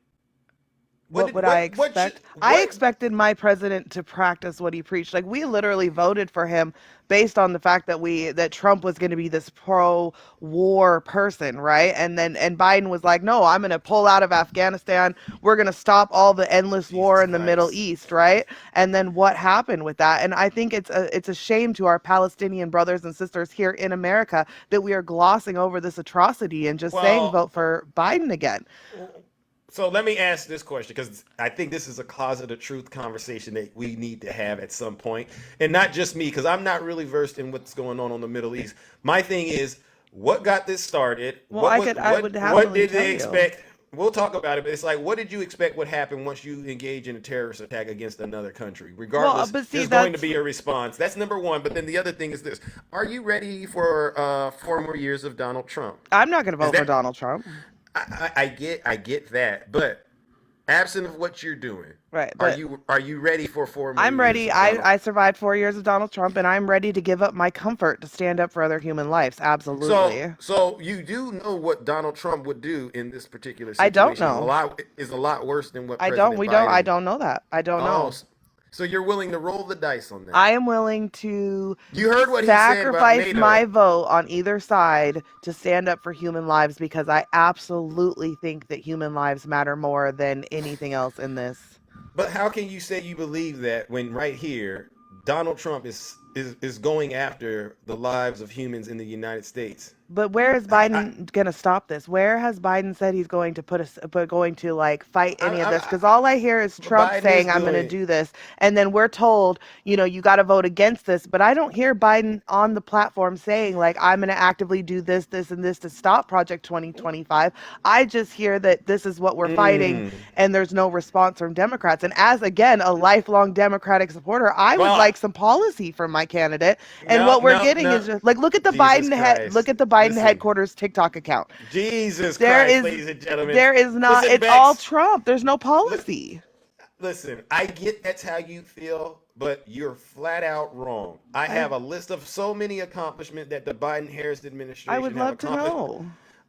What would I expect? I expected my president to practice what he preached. Like, we literally voted for him based on the fact that Trump was going to be this pro-war person, right? And Biden was like, "No, I'm going to pull out of Afghanistan. We're going to stop all the endless war in the Middle East," right? And then what happened with that? And I think it's a shame to our Palestinian brothers and sisters here in America that we are glossing over this atrocity and just saying vote for Biden again. So let me ask this question, because I think this is a closet of truth conversation that we need to have at some point. And not just me, because I'm not really versed in what's going on the Middle East. My thing is, what got this started? Well, I would happily what did tell they you. expect? We'll talk about it, but it's like, what did you expect would happen once you engage in a terrorist attack against another country? Regardless, but see, there's going to be a response. That's number one. But then the other thing is this: are you ready for 4 more years of Donald Trump? I'm not going to vote for Donald Trump. I get that, but absent of what you're doing, right? Are you ready for 4 more I'm years ready. of Donald? I survived 4 years of Donald Trump, and I'm ready to give up my comfort to stand up for other human lives. Absolutely. So you do know what Donald Trump would do in this particular situation? I don't know. Is a lot worse than what I President don't. Biden. I don't know that. I don't know. So you're willing to roll the dice on that? I am willing to You heard what he said about sacrifice NATO. my vote on either side to stand up for human lives, because I absolutely think that human lives matter more than anything else in this. But how can you say you believe that when right here Donald Trump is going after the lives of humans in the United States? But where is Biden going to stop this? Where has Biden said he's going to fight any of this? Because all I hear is Trump saying, "I'm going to do this," and then we're told, you got to vote against this. But I don't hear Biden on the platform saying, like, "I'm going to actively do this, this, and this to stop Project 2025." I just hear that this is what we're fighting, and there's no response from Democrats. And as, again, a lifelong Democratic supporter, I would like some policy from my candidate. And what we're getting is just like, look at the Biden headquarters TikTok account. Jesus Christ, ladies and gentlemen. There is not. It's all Trump. There's no policy. Listen, I get that's how you feel, but you're flat out wrong. I have a list of so many accomplishments that the Biden-Harris administration I would love to know.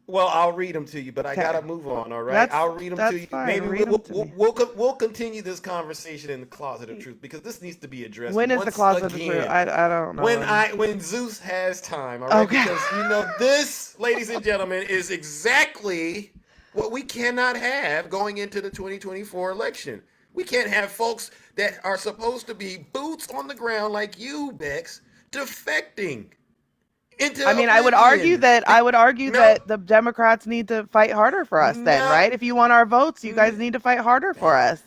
Well, I'll read them to you, but I Okay. gotta move on. All right, I'll read them to you. Fine. Maybe Read 'em to me. we'll continue this conversation in the closet of truth because this needs to be addressed. When is the once closet of truth? again. I don't know. When Zeus has time, all right? Okay. Because this, ladies and gentlemen, is exactly what we cannot have going into the 2024 election. We can't have folks that are supposed to be boots on the ground like you, Bex, defecting into I mean, I would argue that No. the Democrats need to fight harder for us then, No. right? If you want our votes, you guys need to fight harder for us.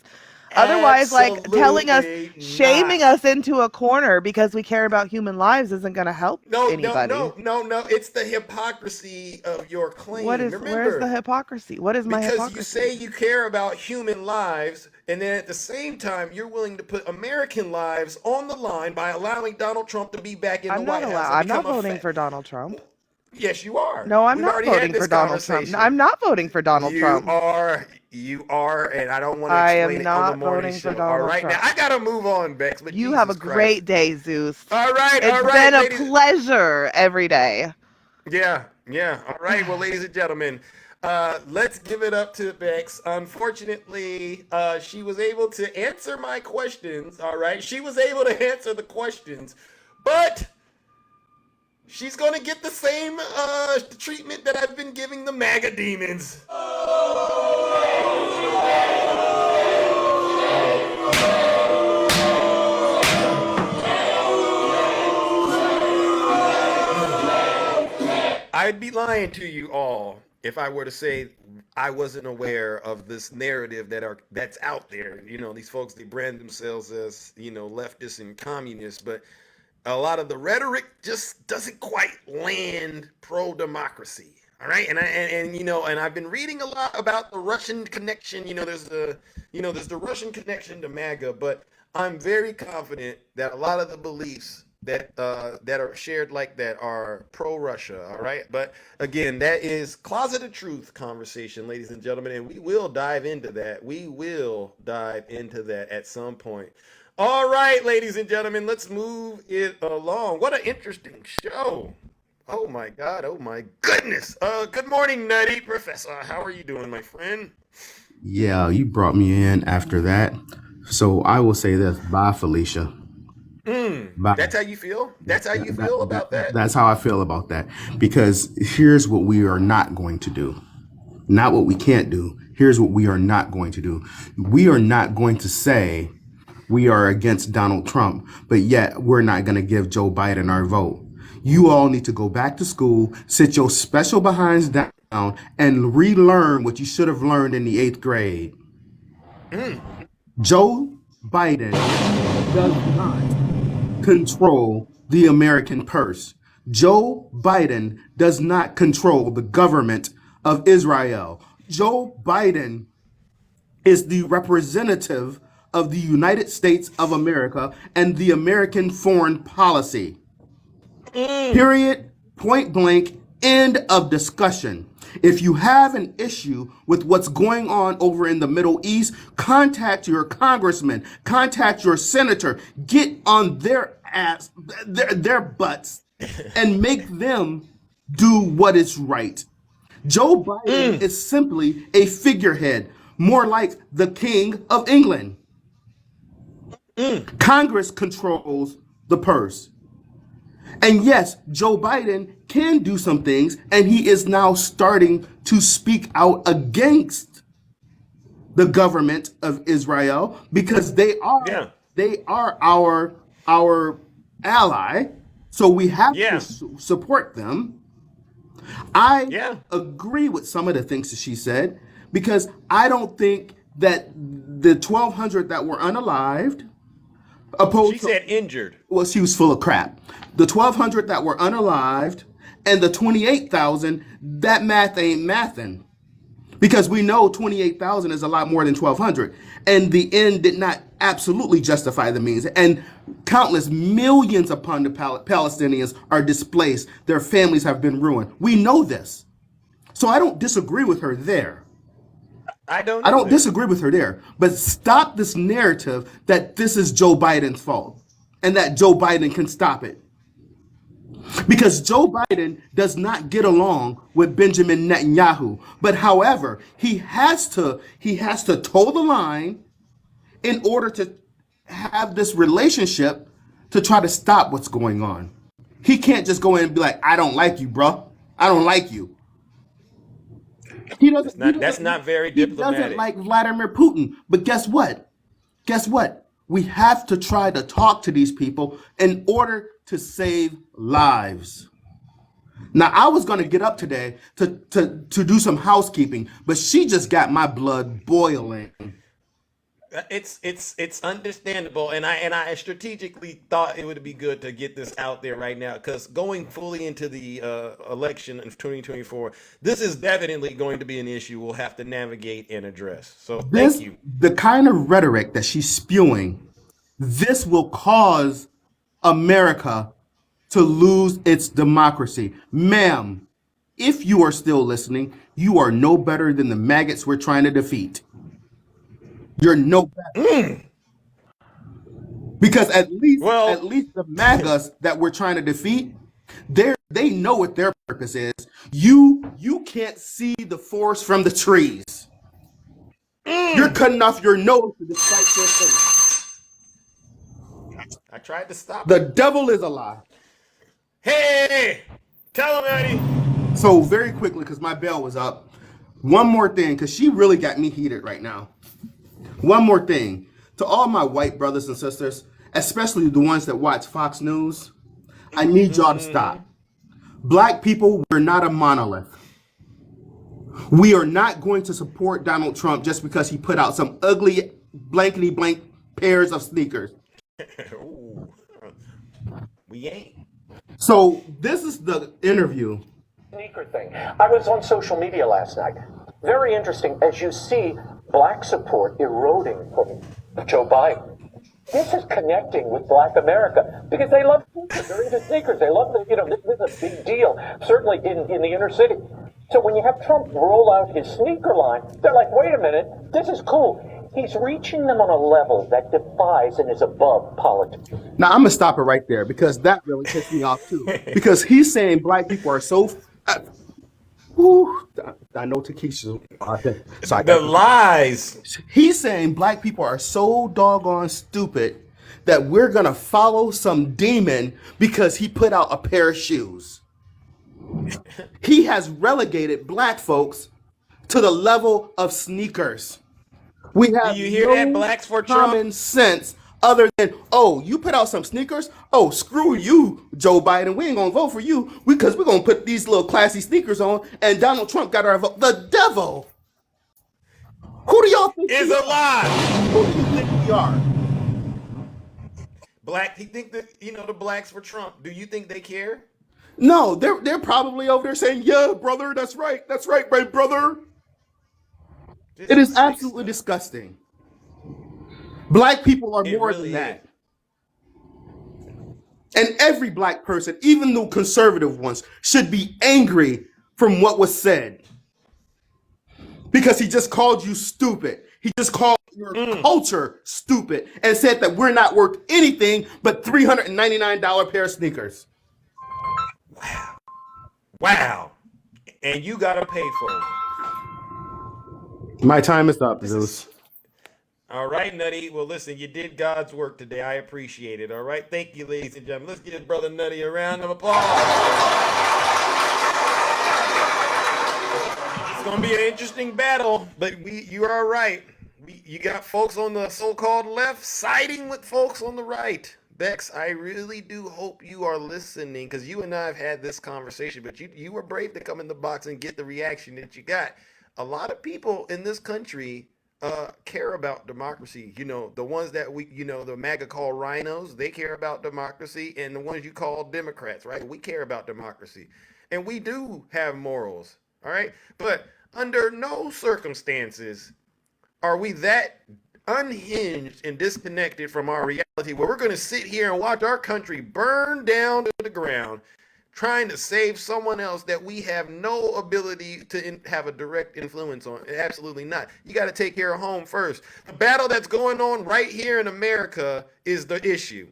Otherwise, like telling us, Absolutely shaming not. us into a corner because we care about human lives isn't going to help anybody. No. It's the hypocrisy of your claim. Where's Remember, the hypocrisy? What is my because hypocrisy? you say you care about human lives, and then at the same time you're willing to put American lives on the line by allowing Donald Trump to be back in the White House. I'm not voting for Donald Trump. Yes, you are. No, I'm We've not already had voting this for Donald Trump. conversation. I'm not voting for Donald Trump. You are, and I don't want to I explain am it on the not morning voting for show. All Donald right, Trump. now I gotta move on, Bex. But You Jesus have a Christ. great day, Zeus. All right, It's been a pleasure every day. Yeah. All right. Well, ladies and gentlemen, let's give it up to Bex. Unfortunately, she was able to answer my questions. All right. She was able to answer the questions, but she's going to get the same treatment that I've been giving the MAGA demons. I'd be lying to you all if I were to say I wasn't aware of this narrative that's out there. You know, these folks, they brand themselves as, leftists and communists, but a lot of the rhetoric just doesn't quite land pro-democracy. All right, and I've been reading a lot about the Russian connection. There's the Russian connection to MAGA, but I'm very confident that a lot of the beliefs that are shared like that are pro-Russia. All right, but again, that is closet of truth conversation, ladies and gentlemen, and we will dive into that. At some point. All right, ladies and gentlemen, let's move it along. What an interesting show. Oh my God. Oh my goodness. Good morning, Nutty Professor. How are you doing, my friend? Yeah, you brought me in after that. So I will say this. Bye, Felicia. Bye. That's how you feel? That's how you feel about that? That's how I feel about that. Because here's what we are not going to do. Not what we can't do. Here's what we are not going to do. We are not going to say we are against Donald Trump, but yet we're not going to give Joe Biden our vote. You all need to go back to school, sit your special behinds down, and relearn what you should have learned in the 8th grade. Joe Biden does not control the American purse. Joe Biden does not control the government of Israel. Joe Biden is the representative of the United States of America and the American foreign policy. Period, point blank, end of discussion. If you have an issue with what's going on over in the Middle East, contact your congressman, contact your senator, get on their ass, their butts, and make them do what is right. Joe Biden is simply a figurehead, more like the King of England. Congress controls the purse. And yes, Joe Biden can do some things, and he is now starting to speak out against the government of Israel because they are our ally. So we have to support them. I agree with some of the things that she said because I don't think that the 1,200 that were unalived She said injured. Well, she was full of crap. The 1,200 that were unalived and the 28,000, that math ain't mathin'. Because we know 28,000 is a lot more than 1,200. And the end did not absolutely justify the means. And countless millions upon the Palestinians are displaced. Their families have been ruined. We know this. So I don't disagree with her there. I don't disagree with her there. But stop this narrative that this is Joe Biden's fault and that Joe Biden can stop it. Because Joe Biden does not get along with Benjamin Netanyahu. But however, he has to toe the line in order to have this relationship to try to stop what's going on. He can't just go in and be like, I don't like you, bro. I don't like you. That's not very diplomatic. He doesn't like Vladimir Putin. But guess what? We have to try to talk to these people in order to save lives. Now, I was going to get up today to do some housekeeping, but she just got my blood boiling. It's understandable, and I strategically thought it would be good to get this out there right now, because going fully into the election of 2024, this is definitely going to be an issue we'll have to navigate and address. So thank you. The kind of rhetoric that she's spewing, this will cause America to lose its democracy. Ma'am, if you are still listening, you are no better than the maggots we're trying to defeat. You're no better. Because at least the MAGAs that we're trying to defeat, they know what their purpose is. You can't see the forest from the trees. You're cutting off your nose to despite your face. I tried to stop The devil is a lie. Hey, tell him, Eddie. So very quickly, because my bell was up, one more thing, because she really got me heated right now. One more thing. To all my white brothers and sisters, especially the ones that watch Fox News, I need y'all to stop. Black people, we're not a monolith. We are not going to support Donald Trump just because he put out some ugly blankety blank pairs of sneakers. We ain't. So this is the interview. Sneaker thing. I was on social media last night. Very interesting. As you see, black support eroding from Joe Biden. This is connecting with Black America because they love sneakers. They're into sneakers. They love this is a big deal, certainly in the inner city. So when you have Trump roll out his sneaker line, they're like, wait a minute, this is cool. He's reaching them on a level that defies and is above politics. Now, I'm going to stop it right there because that really pissed me off, too. Because he's saying black people are so... I know Takesha. The lies. He's saying black people are so doggone stupid that we're going to follow some demon because he put out a pair of shoes. He has relegated black folks to the level of sneakers. We have Do you hear that, blacks for common Trump? sense other than, oh, you put out some sneakers? Oh, screw you, Joe Biden. We ain't going to vote for you because we're going to put these little classy sneakers on and Donald Trump got our vote. The devil. Who do y'all think is a lie? Who do you think we are? Black, you think that, the blacks for Trump, do you think they care? No, they're probably over there saying, yeah, brother, that's right, my brother. It is absolutely disgusting. Black people are more than that. And every black person, even the conservative ones, should be angry from what was said. Because he just called you stupid. He just called your culture stupid and said that we're not worth anything but $399 pair of sneakers. Wow. And you got to pay for it. My time is up, Zeus. All right, Nutty. Well, listen, you did God's work today. I appreciate it. All right. Thank you, ladies and gentlemen. Let's give his brother Nutty a round of applause. It's going to be an interesting battle, but you are right. You got folks on the so-called left siding with folks on the right. Bex, I really do hope you are listening because you and I have had this conversation, but you were brave to come in the box and get the reaction that you got. A lot of people in this country care about democracy. The ones that the MAGA call rhinos, they care about democracy, and the ones you call Democrats, right? We care about democracy. And we do have morals, all right? But under no circumstances are we that unhinged and disconnected from our reality where we're going to sit here and watch our country burn down to the ground trying to save someone else that we have no ability to have a direct influence on. Absolutely not. You got to take care of home first. The battle that's going on right here in America is the issue.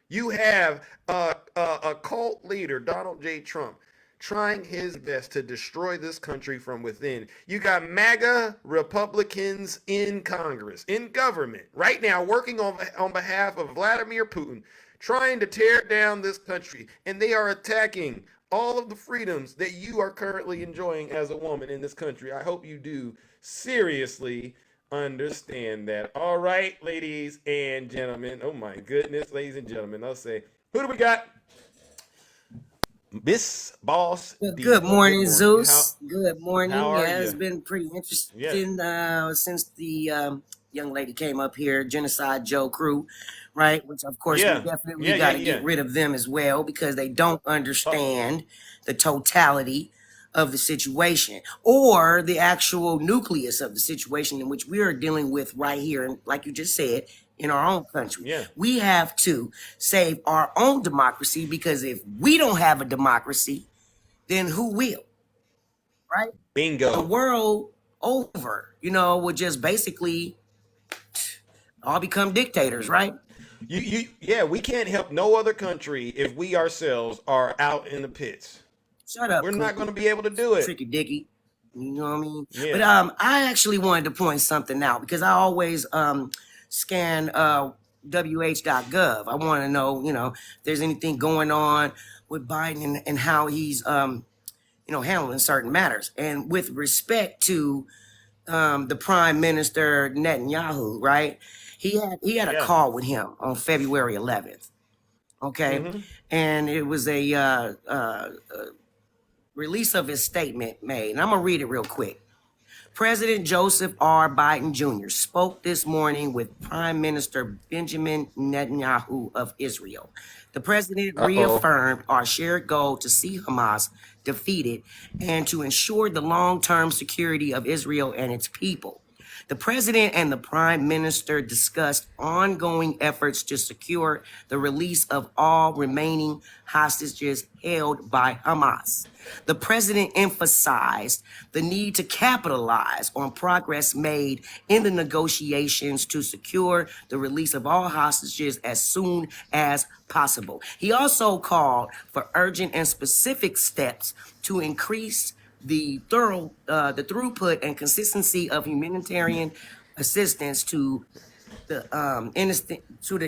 You have a cult leader, Donald J. Trump, trying his best to destroy this country from within. You got MAGA Republicans in Congress, in government, right now working on behalf of Vladimir Putin, trying to tear down this country. And they are attacking all of the freedoms that you are currently enjoying as a woman in this country. I hope you do seriously understand that. All right, ladies and gentlemen. Oh my goodness, ladies and gentlemen. I'll say, who do we got? Miss Boss Diva. Good morning, Good morning. Zeus. Good morning. How are Yeah, it's you? been pretty interesting since the young lady came up here, Genocide Joe crew, right? Which, of course, we definitely got to get rid of them as well because they don't understand the totality of the situation or the actual nucleus of the situation in which we are dealing with right here. And like you just said, in our own country. Yeah. We have to save our own democracy because if we don't have a democracy, then who will? Right? Bingo. The world over, would just basically all become dictators, right? Yeah, we can't help no other country if we ourselves are out in the pits. Shut up. We're not going to be able to do it. Tricky Dicky. You know what I mean? Yeah. But I actually wanted to point something out because I always scan wh.gov. I want to know, if there's anything going on with Biden and how he's, handling certain matters. And with respect to the Prime Minister Netanyahu, right? He had a call with him on February 11th. Okay, and it was a release of his statement made, and I'm gonna read it real quick. President Joseph R. Biden Jr. spoke this morning with Prime Minister Benjamin Netanyahu of Israel. The president reaffirmed our shared goal to see Hamas defeated and to ensure the long-term security of Israel and its people. The president and the prime minister discussed ongoing efforts to secure the release of all remaining hostages held by Hamas. The president emphasized the need to capitalize on progress made in the negotiations to secure the release of all hostages as soon as possible. He also called for urgent and specific steps to increase the throughput and consistency of humanitarian assistance to the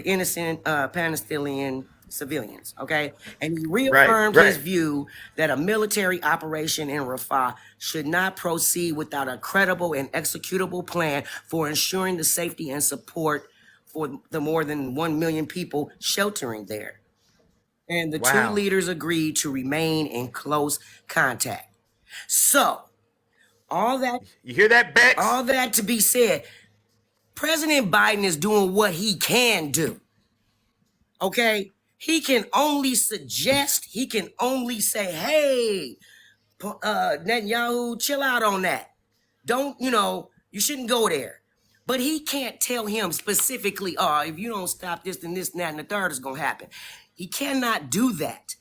innocent Palestinian civilians. Okay, and he reaffirmed his view that a military operation in Rafah should not proceed without a credible and executable plan for ensuring the safety and support for the more than 1 million people sheltering there. And the two leaders agreed to remain in close contact. So, all that, you hear that, Bex? All that to be said, President Biden is doing what he can do. Okay? He can only suggest, he can only say, hey, Netanyahu, chill out on that. Don't, you shouldn't go there. But he can't tell him specifically, if you don't stop this, then this, and that, and the third is going to happen. He cannot do that.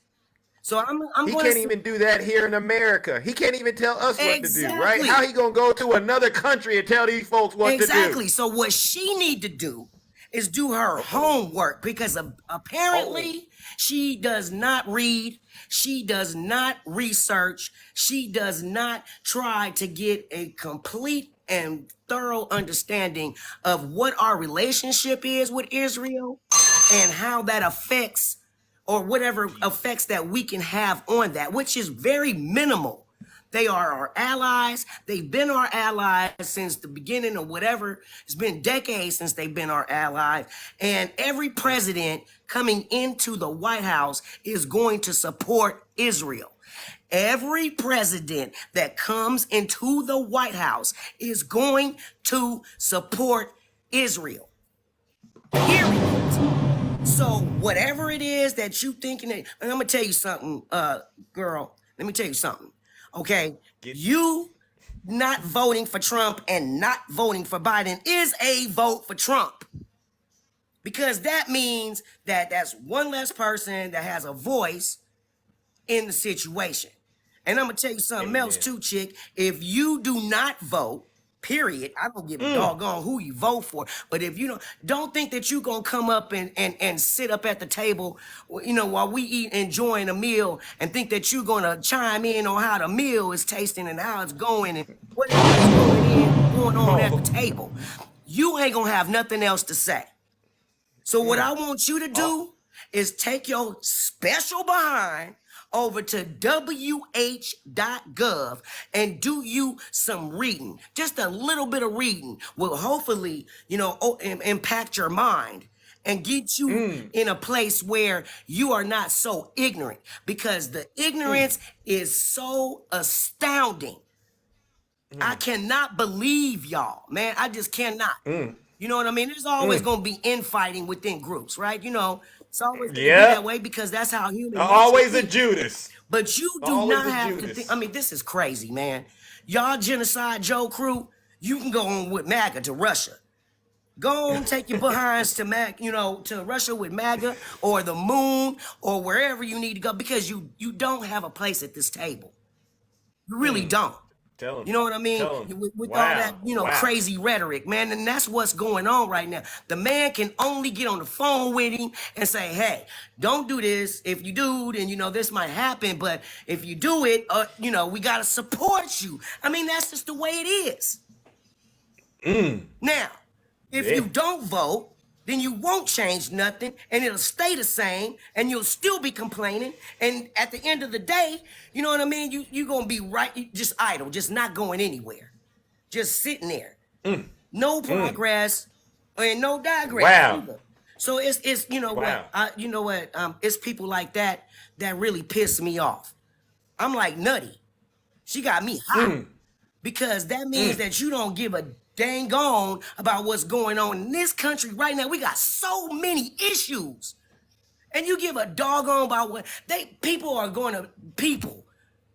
So he can't even do that here in America. He can't even tell us what to do, right? How he gonna go to another country and tell these folks what to do? Exactly. So what she need to do is do her homework because apparently she does not read, she does not research, she does not try to get a complete and thorough understanding of what our relationship is with Israel and how that affects or whatever effects that we can have on that, which is very minimal. They are our allies. They've been our allies since the beginning of whatever. It's been decades since they've been our allies. And every president coming into the White House is going to support Israel. Every president that comes into the White House is going to support Israel. Period. So whatever it is that you thinking, and I'm gonna tell you something, girl. Let me tell you something. Okay, you not voting for Trump and not voting for Biden is a vote for Trump, because that means that that's one less person that has a voice in the situation. And I'm gonna tell you something else too, chick. If you do not vote, Period. I don't give a doggone who you vote for. But if you don't think that you're gonna come up and sit up at the table, while we eat, enjoying a meal, and think that you're gonna chime in on how the meal is tasting and how it's going and what is going on at the table, you ain't gonna have nothing else to say. So what I want you to do is take your special behind over to wh.gov and do you some reading. Just a little bit of reading will hopefully, impact your mind and get you in a place where you are not so ignorant, because the ignorance is so astounding. I cannot believe y'all, man. I just cannot. You know what I mean? There's always going to be infighting within groups, right? It's always going to be that way because that's how humans always a Judas. But you do not have to think. I mean, this is crazy, man. Y'all Genocide Joe crew, you can go on with Magga to Russia. Go on, take your behinds to to Russia with Magga or the moon or wherever you need to go, because you don't have a place at this table. You really don't. Tell him. You know what I mean? With all that, crazy rhetoric, man. And that's what's going on right now. The man can only get on the phone with him and say, hey, don't do this. If you do, then, this might happen. But if you do it, we got to support you. I mean, that's just the way it is. Now, if you don't vote, then you won't change nothing, and it'll stay the same, and you'll still be complaining. And at the end of the day, you know what I mean? You're going to be just idle, just not going anywhere. Just sitting there. No progress and no digress. Wow. Either. So it's it's people like that really piss me off. I'm like Nutty. She got me hot. Because that means that you don't give a dang on about what's going on in this country right now. We got so many issues. And you give a doggone about what people are going to people.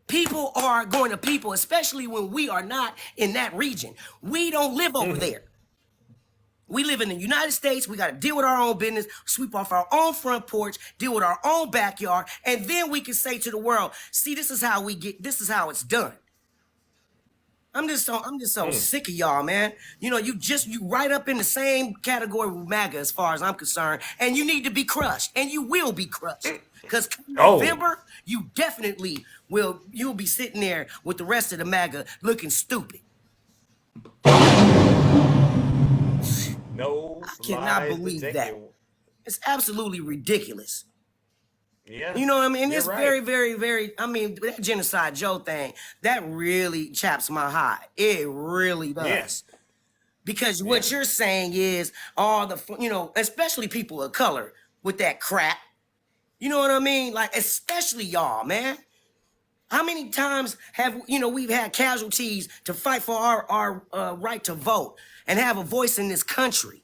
People are going to people, especially when we are not in that region. We don't live over there. We live in the United States. We got to deal with our own business, sweep off our own front porch, deal with our own backyard, and then we can say to the world, see, this is how it's done. I'm just so sick of y'all, man. You right up in the same category with Magga as far as I'm concerned, and you need to be crushed, and you will be crushed. Because November, you definitely will. You'll be sitting there with the rest of the Magga looking stupid. No, I cannot believe that. It's absolutely ridiculous. Yeah. You know what I mean? It's right. very, very, very, that Genocide Joe thing, that really chaps my hide. It really does. Yeah. Because what you're saying is all the, especially people of color with that crap. You know what I mean? Like, especially y'all, man. How many times have, we've had casualties to fight for our right to vote and have a voice in this country?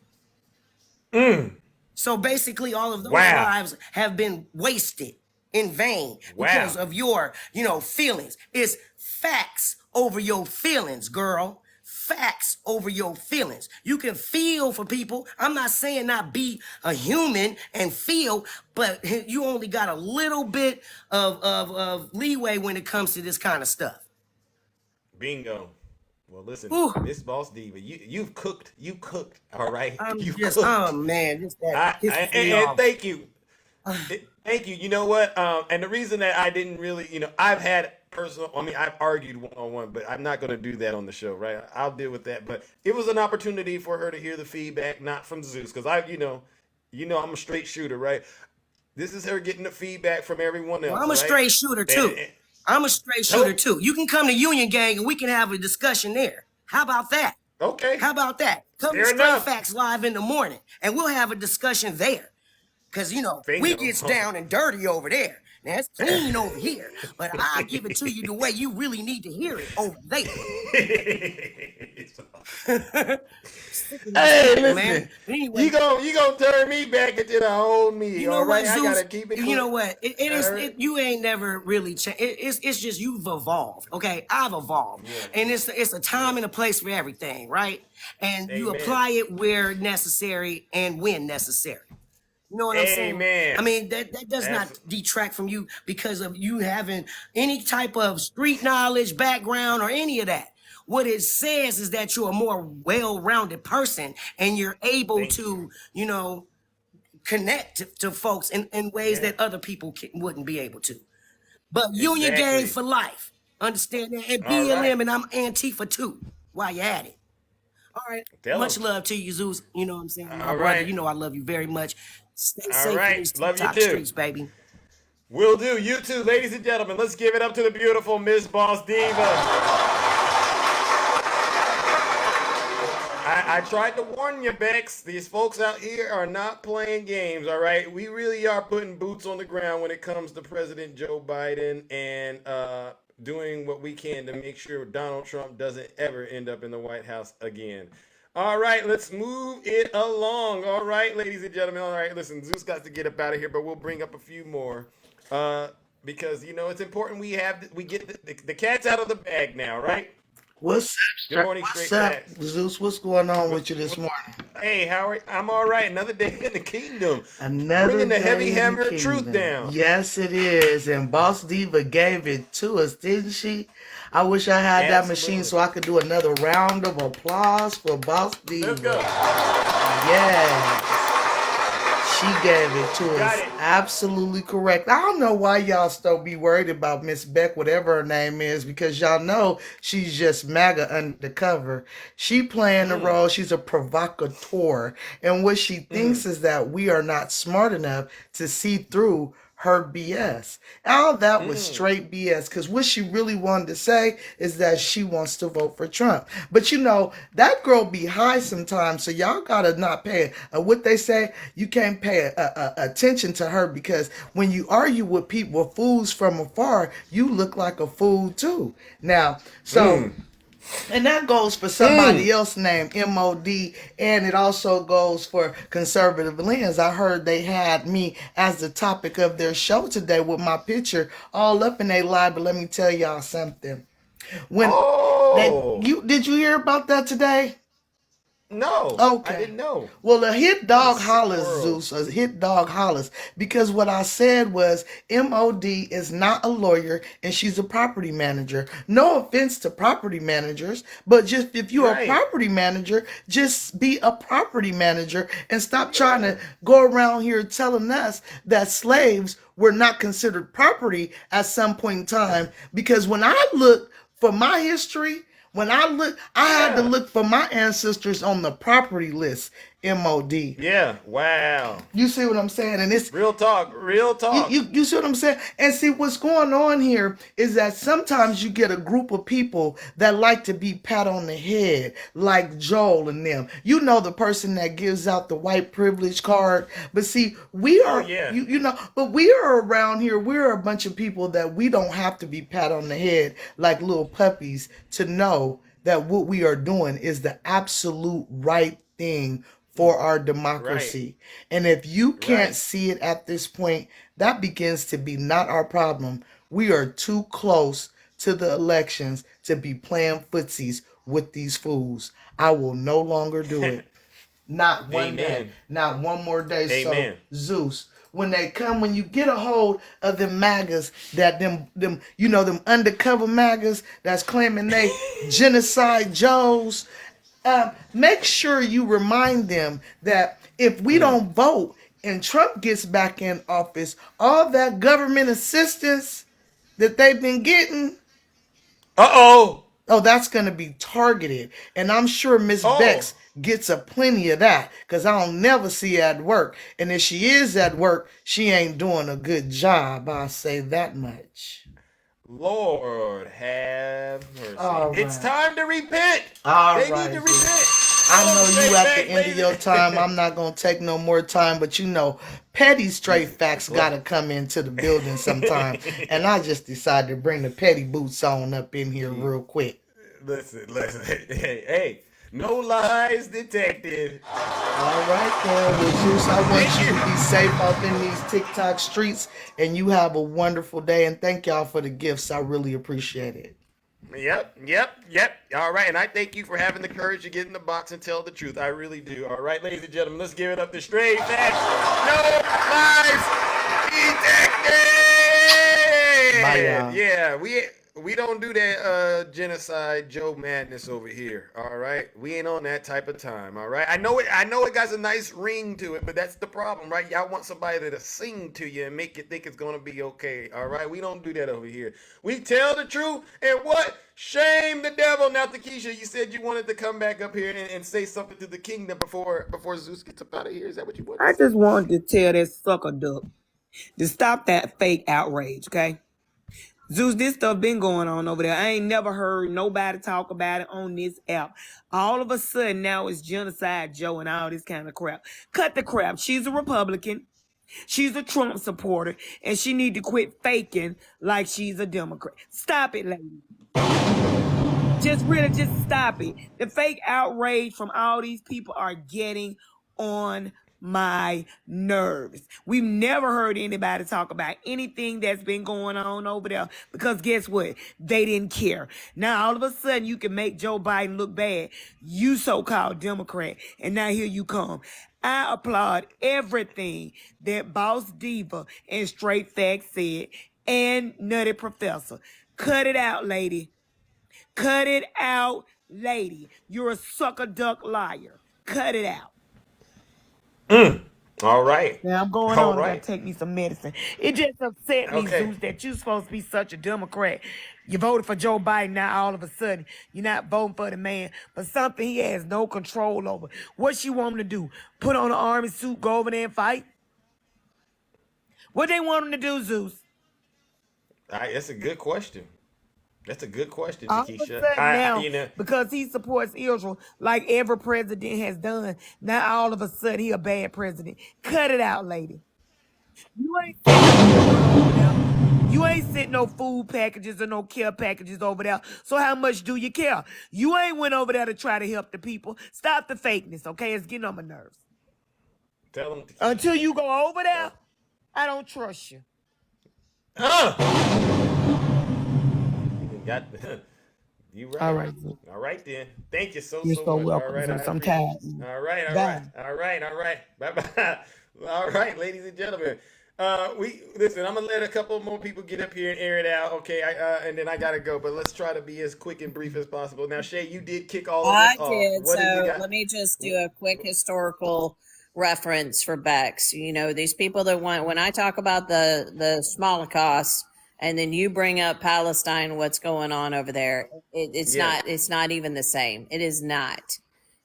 So basically all of those lives have been wasted in vain because of your, feelings. It's facts over your feelings, girl. Facts over your feelings. You can feel for people. I'm not saying not be a human and feel, but you only got a little bit of leeway when it comes to this kind of stuff. Bingo. Well, listen, Miss Boss Diva, you've cooked. You cooked, all right? You've cooked. Oh, man. And thank you. Thank you. You know what? And the reason that I didn't really, I've had I've argued one-on-one, but I'm not going to do that on the show, right? I'll deal with that. But it was an opportunity for her to hear the feedback, not from Zeus, because I'm a straight shooter, right? This is her getting the feedback from everyone else. Well, I'm a straight shooter, too. I'm a straight shooter, too. You can come to Union Gang and we can have a discussion there. How about that? Okay. How about that? Come to Straight Facts Live in the morning and we'll have a discussion there. Because, we gets down and dirty over there. Now, it's clean over here, but I'll give it to you the way you really need to hear it over there. Hey, listen, man. Anyway, you gonna turn me back into the old me, all right? Zeus, I gotta keep it clean. You know what? You ain't never really changed. It's just you've evolved, okay? I've evolved. Yeah. And it's a time and a place for everything, right? And you apply it where necessary and when necessary. You know what I'm saying? I mean, that does not detract from you because of you having any type of street knowledge, background, or any of that. What it says is that you're a more well-rounded person and you're able to, you know, connect to folks in ways that other people wouldn't be able to. But Union Gang for life. Understand that? And BLM, and I'm Antifa too, while you're at it. All right. Much love to you, Zeus. You know what I'm saying? My brother, you know I love you very much. Stay safe in these TikTok streets, baby. Will do. You too, ladies and gentlemen. Let's give it up to the beautiful Miss Boss Diva. I tried to warn you, Bex. These folks out here are not playing games, all right? We really are putting boots on the ground when it comes to President Joe Biden and doing what we can to make sure Donald Trump doesn't ever end up in the White House again. All right, let's move it along. All right, ladies and gentlemen. All right, listen, Zeus got to get up out of here, but we'll bring up a few more because, you know, it's important we get the cat's out of the bag now, right? What's Good up, morning, what's Straight up, Facts. Zeus? What's going on with you this morning? Hey, Howard, I'm all right. Another day in the kingdom. Another Bringing the day heavy in the hammer of truth kingdom. down. Yes, it is. And Boss Diva gave it to us, didn't she? I wish I had that machine so I could do another round of applause for Boss Diva. Let's go. Yeah. She gave it to us. Absolutely correct. I don't know why y'all still be worried about Miss Beck, whatever her name is, because y'all know she's just Magga undercover. She playing the role. She's a provocateur. And what she thinks is that we are not smart enough to see through her BS. All that was straight BS, because what she really wanted to say is that she wants to vote for Trump. But you know, that girl be high sometimes, so y'all gotta not pay what they say. You can't pay attention to her, because when you argue with people, fools from afar, you look like a fool too. Now, so and that goes for somebody else named MOD, and it also goes for Conservative Lens. I heard they had me as the topic of their show today with my picture all up in their live, but let me tell y'all something. When did you hear about that today? No, okay. I didn't know. Well, a hit dog hollers, Zeus. A hit dog hollers. Because what I said was MOD is not a lawyer and she's a property manager. No offense to property managers, but just if you're a property manager, just be a property manager and stop trying to go around here telling us that slaves were not considered property at some point in time. Because when I look for my history, I had to look for my ancestors on the property list, MOD. Yeah, wow. You see what I'm saying? And it's real talk, real talk. You see what I'm saying? And see, what's going on here is that sometimes you get a group of people that like to be pat on the head, like Joel and them. You know, the person that gives out the white privilege card. But see, we are, you know, but we are around here. We're a bunch of people that we don't have to be pat on the head like little puppies to know that what we are doing is the absolute right thing for our democracy. And if you can't see it at this point, that begins to be not our problem. We are too close to the elections to be playing footsies with these fools. I will no longer do it. Not one day. Not one more day. So, Zeus, when you get a hold of them MAGAs, that them you know, them undercover MAGAs that's claiming they genocide Joes, make sure you remind them that if we don't vote and Trump gets back in office, all that government assistance that they've been getting, that's going to be targeted. And I'm sure Miss Bex gets a plenty of that, because I don't never see her at work. And if she is at work, she ain't doing a good job. I'll say that much. Lord have mercy. It's time to repent. They need to repent. I know you at the end of your time. I'm not going to take no more time, but you know, petty straight facts got to come into the building sometime. And I just decided to bring the petty boots on up in here real quick. Listen. Hey, no lies detected. All right, then. Well, Zeus, I want you to be safe out in these TikTok streets, and you have a wonderful day. And thank y'all for the gifts. I really appreciate it. Yep. All right, and I thank you for having the courage to get in the box and tell the truth. I really do. All right, ladies and gentlemen, let's give it up to Straight Facts. No lies detected. Bye, y'all. Yeah, We don't do that genocide Joe madness over here. All right, we ain't on that type of time. All right, I know it got a nice ring to it, but that's the problem, right? Y'all want somebody to sing to you and make you think it's gonna be okay. All right, we don't do that over here. We tell the truth, and what? Shame the devil. Now, Takesha, you said you wanted to come back up here and say something to the kingdom before Zeus gets up out of here. Is that what you wanted I to say? just wanted to tell that sucker duck to stop that fake outrage, okay? Zeus, this stuff been going on over there. I ain't never heard nobody talk about it on this app. All of a sudden now it's genocide Joe and all this kind of crap. Cut the crap. She's a Republican. She's a Trump supporter, and she need to quit faking like she's a Democrat. Stop it, lady. Just stop it. The fake outrage from all these people are getting on my nerves. We've never heard anybody talk about anything that's been going on over there because guess what? They didn't care. Now all of a sudden you can make Joe Biden look bad. You so-called Democrat. And now here you come. I applaud everything that Boss Diva and Straight Facts said and Nutty Professor. Cut it out, lady. Cut it out, lady. You're a sucker duck liar. Cut it out. All right. Now I'm going All on. I right. gotta take me some medicine. It just upset me, Okay. Zeus, that you're supposed to be such a Democrat. You voted for Joe Biden. Now all of a sudden you're not voting for the man, but something he has no control over. What you want him to do? Put on an army suit, go over there and fight? What they want him to do, Zeus? All right, that's a good question. That's a good question, All of a Takesha. sudden now, because he supports Israel like every president has done, now all of a sudden he a bad president. Cut it out, lady. You ain't sent no food packages or no care packages over there. So how much do you care? You ain't went over there to try to help the people. Stop the fakeness, okay? It's getting on my nerves. Tell them. Until you go over there, I don't trust you. You right. All right. All right then. Thank you so You're so much. welcome. All right. I'm tired. All right. All right. Bye bye. All right, ladies and gentlemen. Listen. I'm gonna let a couple more people get up here and air it out. Okay. And then I gotta go. But let's try to be as quick and brief as possible. Now, Shay, you did kick all of this off. I did. What have you So got? let me just do a quick historical reference for Bex. You know, these people that want, when I talk about the Holocaust, and then you bring up Palestine, what's going on over there, it's not even the same. It is not.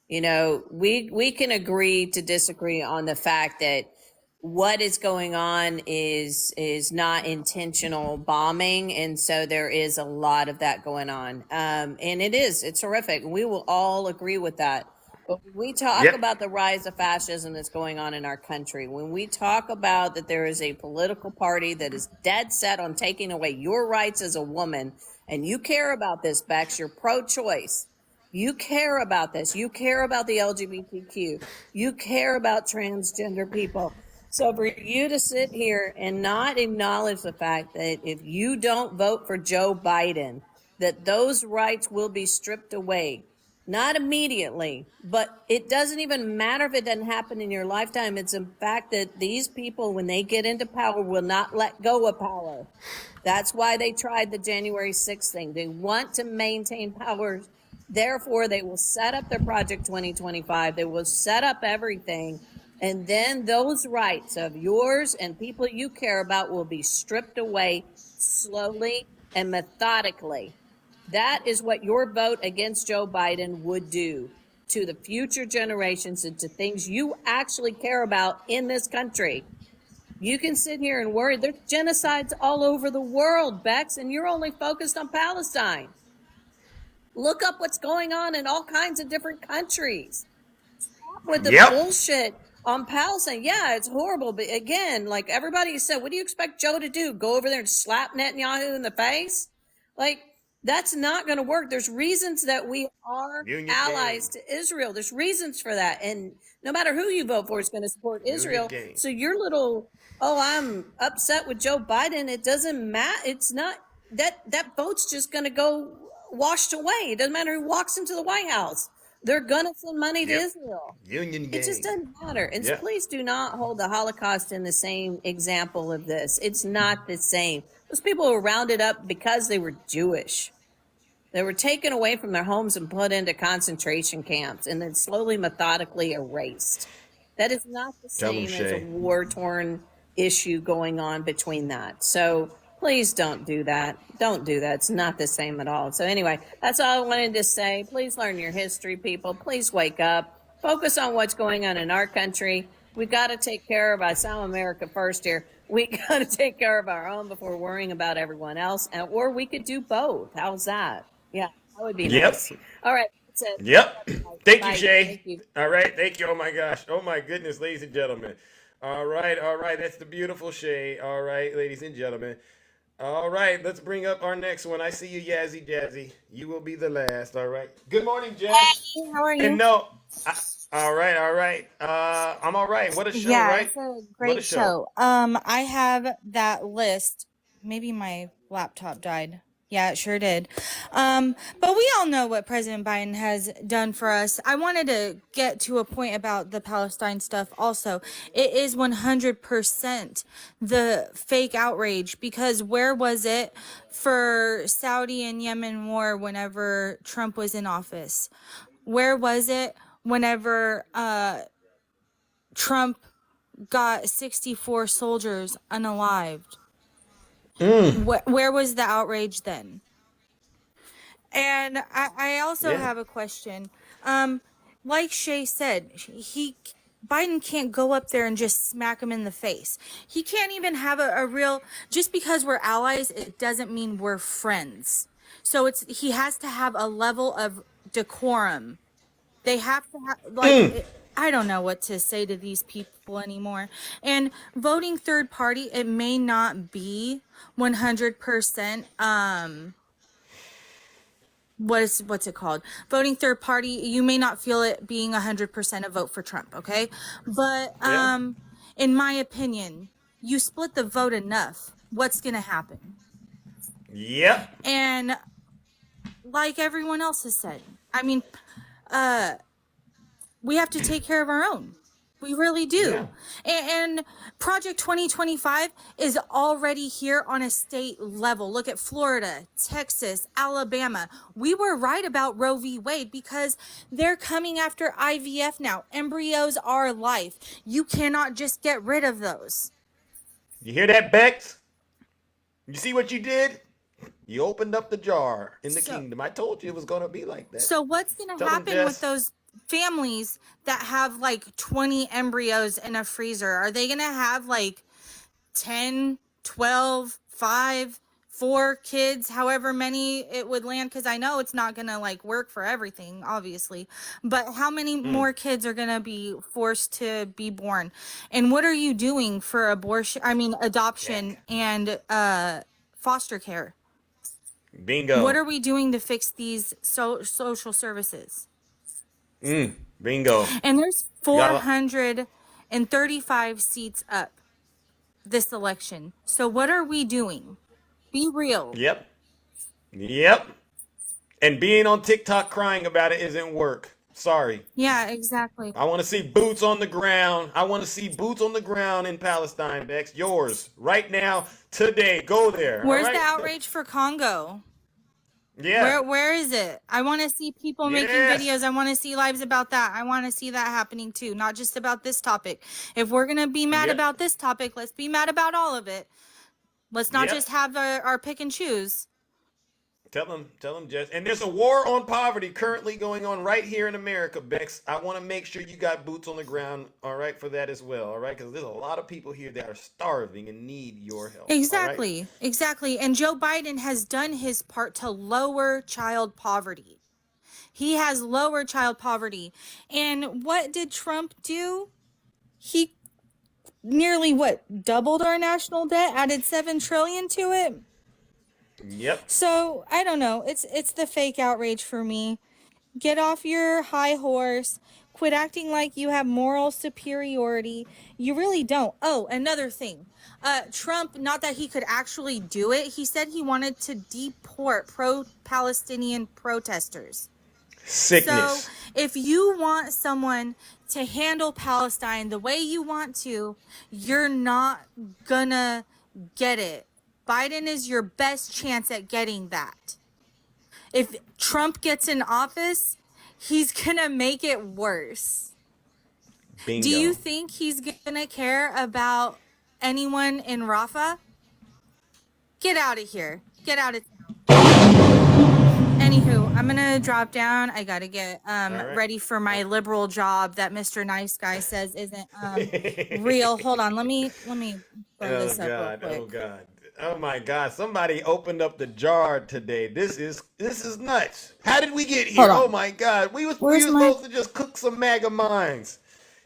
You know, we can agree to disagree on the fact that what is going on is not intentional bombing, and so there is a lot of that going on, and it's horrific. We will all agree with that. But when we talk about the rise of fascism that's going on in our country, when we talk about that there is a political party that is dead set on taking away your rights as a woman, and you care about this, Bex, you're pro-choice. You care about this. You care about the LGBTQ. You care about transgender people. So for you to sit here and not acknowledge the fact that if you don't vote for Joe Biden, that those rights will be stripped away. Not immediately, but it doesn't even matter if it doesn't happen in your lifetime. It's a fact that these people, when they get into power, will not let go of power. That's why they tried the January 6th thing. They want to maintain power. Therefore, they will set up their Project 2025. They will set up everything. And then those rights of yours and people you care about will be stripped away slowly and methodically. That is what your vote against Joe Biden would do to the future generations and to things you actually care about in this country. You can sit here and worry. There's genocides all over the world, Bex, and you're only focused on Palestine. Look up what's going on in all kinds of different countries. Stop with the bullshit on Palestine. Yeah, it's horrible. But again, like everybody said, what do you expect Joe to do? Go over there and slap Netanyahu in the face? Like, that's not going to work. There's reasons that we are allies to Israel. There's reasons for that. And no matter who you vote for is going to support Israel. So your little, I'm upset with Joe Biden. It doesn't matter. It's not that vote's just going to go washed away. It doesn't matter who walks into the White House. They're going to send money to Yep. Israel. Union gang. It just doesn't matter. And Yeah. please do not hold the Holocaust in the same example of this. It's not the same. Those people were rounded up because they were Jewish. They were taken away from their homes and put into concentration camps and then slowly, methodically erased. That is not the Tell 'em, same as a Shay. war-torn issue going on between that. So please don't do that. Don't do that. It's not the same at all. So anyway, that's all I wanted to say. Please learn your history, people. Please wake up. Focus on what's going on in our country. We got to take care of us. I'm America first here. We got to take care of our own before worrying about everyone else. Or we could do both. How's that? Yeah, that would be Yep. nice. All right. That's it. Yep. Thank Bye. you, Shay. Thank you. All right. Thank you. Oh my gosh. Oh my goodness, ladies and gentlemen. All right. All right. That's the beautiful Shay. All right, ladies and gentlemen. All right. Let's bring up our next one. I see you, Yazzie Jazzy. You will be the last. All right. Good morning, Jazz. Hey, how are you? And no. All right. All right. I'm all right. What a show, Yeah, right? it's a What a great show. show. I have that list. Maybe my laptop died. Yeah, it sure did. But we all know what President Biden has done for us. I wanted to get to a point about the Palestine stuff also. It is 100% the fake outrage, because where was it for Saudi and Yemen war whenever Trump was in office? Where was it whenever Trump got 64 soldiers unalived? Where was the outrage then? And I also have a question. Like Shay said, Biden can't go up there and just smack him in the face. He can't even have a real, just because we're allies, it doesn't mean we're friends. So he has to have a level of decorum. They have to have, I don't know what to say to these people anymore. And voting third party, it may not be 100%, what's it called? Voting third party, you may not feel it being 100% a vote for Trump, okay? But in my opinion, you split the vote enough, what's going to happen? Yep. And like everyone else has said, I mean, we have to take care of our own. We really do. And Project 2025 is already here on a state level. Look at Florida, Texas, Alabama. We were right about Roe v. Wade because they're coming after IVF now. Embryos are life. You cannot just get rid of those. You hear that, Bex? You see what you did? You opened up the jar in the kingdom. I told you it was going to be like that. So what's going to happen with those families that have like 20 embryos in a freezer? Are they going to have like 10, 12, 5, 4 kids, however many it would land? Because I know it's not going to like work for everything, obviously. But how many more kids are going to be forced to be born? And what are you doing for adoption and foster care? Bingo. What are we doing to fix these social services? Bingo. And there's 435 seats up this election. So what are we doing? Be real. Yep. And being on TikTok crying about it isn't work. Sorry. Yeah, exactly. I want to see boots on the ground. I want to see boots on the ground in Palestine, Bex. Yours. Right now, today. Go there. Where's the outrage for Congo? Yeah. Where is it? I want to see people making videos. I want to see lives about that. I want to see that happening too, not just about this topic. If we're going to be mad about this topic, let's be mad about all of it. Let's not just have our pick and choose. Tell them, Jess. And there's a war on poverty currently going on right here in America, Bex. I want to make sure you got boots on the ground, all right, for that as well, all right? Because there's a lot of people here that are starving and need your help. Exactly, right? Exactly. And Joe Biden has done his part to lower child poverty. He has lowered child poverty. And what did Trump do? He nearly, doubled our national debt, added $7 trillion to it? Yep. So I don't know. It's the fake outrage for me. Get off your high horse. Quit acting like you have moral superiority. You really don't. Oh, another thing. Trump, not that he could actually do it, he said he wanted to deport pro-Palestinian protesters. Sickness. So if you want someone to handle Palestine the way you want to, you're not gonna get it. Biden is your best chance at getting that. If Trump gets in office, he's gonna make it worse. Bingo. Do you think he's gonna care about anyone in Rafah? Get out of here. Get out of Anywho, I'm gonna drop down. I gotta get ready for my liberal job that Mr. Nice Guy says isn't real. Hold on, let me blow this up real quick. Oh God. Oh my God. Somebody opened up the jar today. This is nuts. How did we get here? Oh my God. We was supposed to just cook some MAGA minds.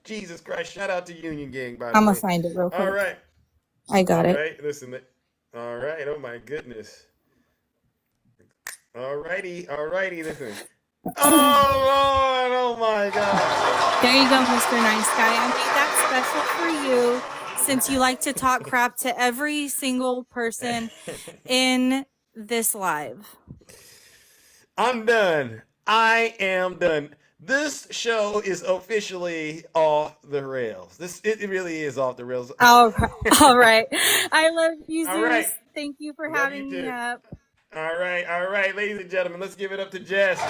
Jesus Christ. Shout out to Union Gang, by the way. I'm gonna find it real quick. All right. I got it. All right. Listen. All right. Oh my goodness. Alrighty, listen. Oh Lord, oh my God. There you go, Mr. Nice Guy. I made that special for you since you like to talk crap to every single person in this live. I'm done. I am done. This show is officially off the rails. It really is off the rails. All right. I love you, Zeus. All right. Thank you for having me up. All right, ladies and gentlemen, let's give it up to Jess.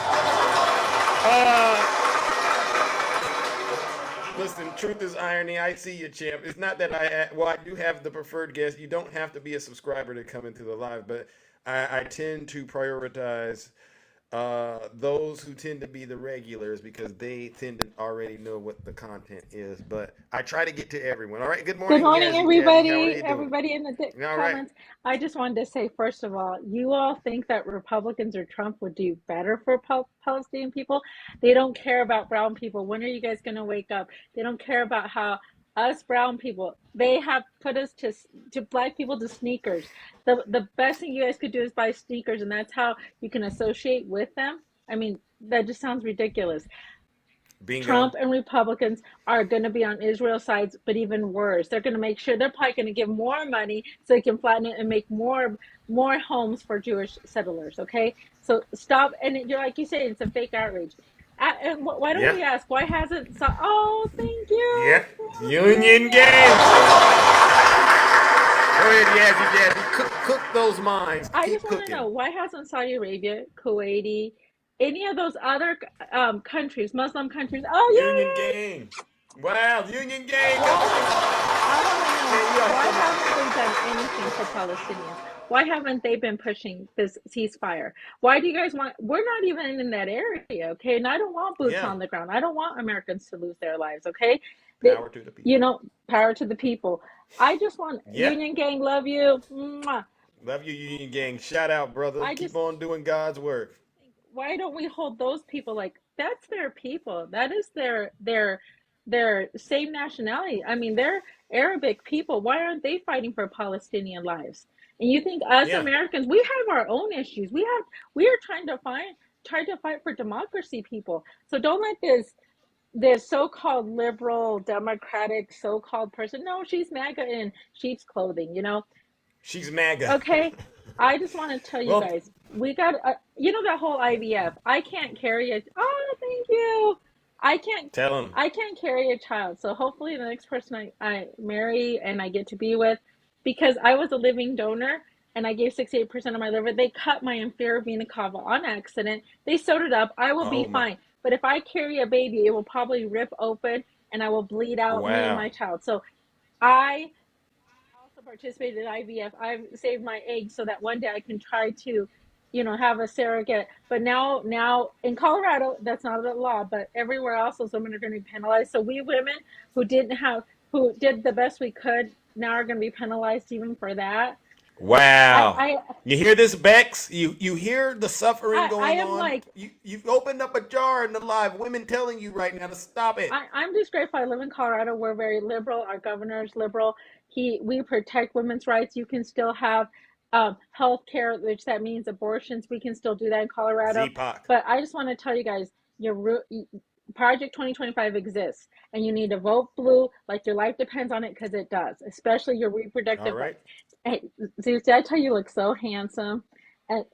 Listen, truth is irony. I see you, champ. It's not that I do have the preferred guest. You don't have to be a subscriber to come into the live, but I tend to prioritize those who tend to be the regulars because they tend to already know what the content is. But I try to get to everyone. All right. Good morning. Good morning, everybody. Everybody In the all comments. Right. I just wanted to say, first of all, you all think that Republicans or Trump would do better for Palestinian people. They don't care about brown people. When are you guys going to wake up? They don't care about how us brown people, they have put us to black people to sneakers. The best thing you guys could do is buy sneakers, and that's how you can associate with them. I mean, that just sounds ridiculous. Bingo. Trump and Republicans are going to be on Israel's sides, but even worse. They're going to make sure they're probably going to give more money so they can flatten it and make more homes for Jewish settlers. Okay, so stop. And you're like you say, it's a fake outrage. And why don't we ask? Why hasn't? Oh, thank you. Yeah, Union Gang. Go ahead, Yazzie. Cook those minds. I just want to know, why hasn't Saudi Arabia, Kuwaiti, any of those other countries, Muslim countries? Oh, yeah. Union Gang. Wow, Union Gang. I want to know, why haven't they done anything for Palestinians? Why haven't they been pushing this ceasefire? Why do you guys want? We're not even in that area, okay? And I don't want boots on the ground. I don't want Americans to lose their lives, okay? Power to the people. Power to the people. I just want Union Gang, love you. Mwah. Love you, Union Gang. Shout out, brother. Keep on doing God's work. Why don't we hold those people like that's their people? That is their same nationality. I mean, they're Arabic people. Why aren't they fighting for Palestinian lives? And you think us Americans, we have our own issues. We are trying to fight for democracy, people. So don't let this so-called liberal, democratic, so-called person. No, she's MAGA in sheep's clothing. She's MAGA. Okay. I just want to tell you guys, we got that whole IVF. I can't carry it. Oh, thank you. I can't carry a child. So hopefully the next person I marry and I get to be with, because I was a living donor and I gave 68% of my liver, they cut my inferior vena cava on accident. They sewed it up. I will be fine. But if I carry a baby, it will probably rip open and I will bleed out me and my child. So I also participated in IVF. I've saved my eggs so that one day I can try to have a surrogate. But now in Colorado, that's not a law, but everywhere else, those women are going to be penalized. So we women who did the best we could now are going to be penalized even for that. Wow. You hear this, Bex? You hear the suffering going on? Like, you've opened up a jar in the live. Women telling you right now to stop it. I'm just grateful I live in Colorado. We're very liberal. Our governor is liberal. We protect women's rights. You can still have health care, which that means abortions. We can still do that in Colorado. ZPOC. But I just want to tell you guys, Project 2025 exists, and you need to vote blue like your life depends on it, because it does, especially your reproductive. All right. Hey, Zeus, did I tell you look so handsome? And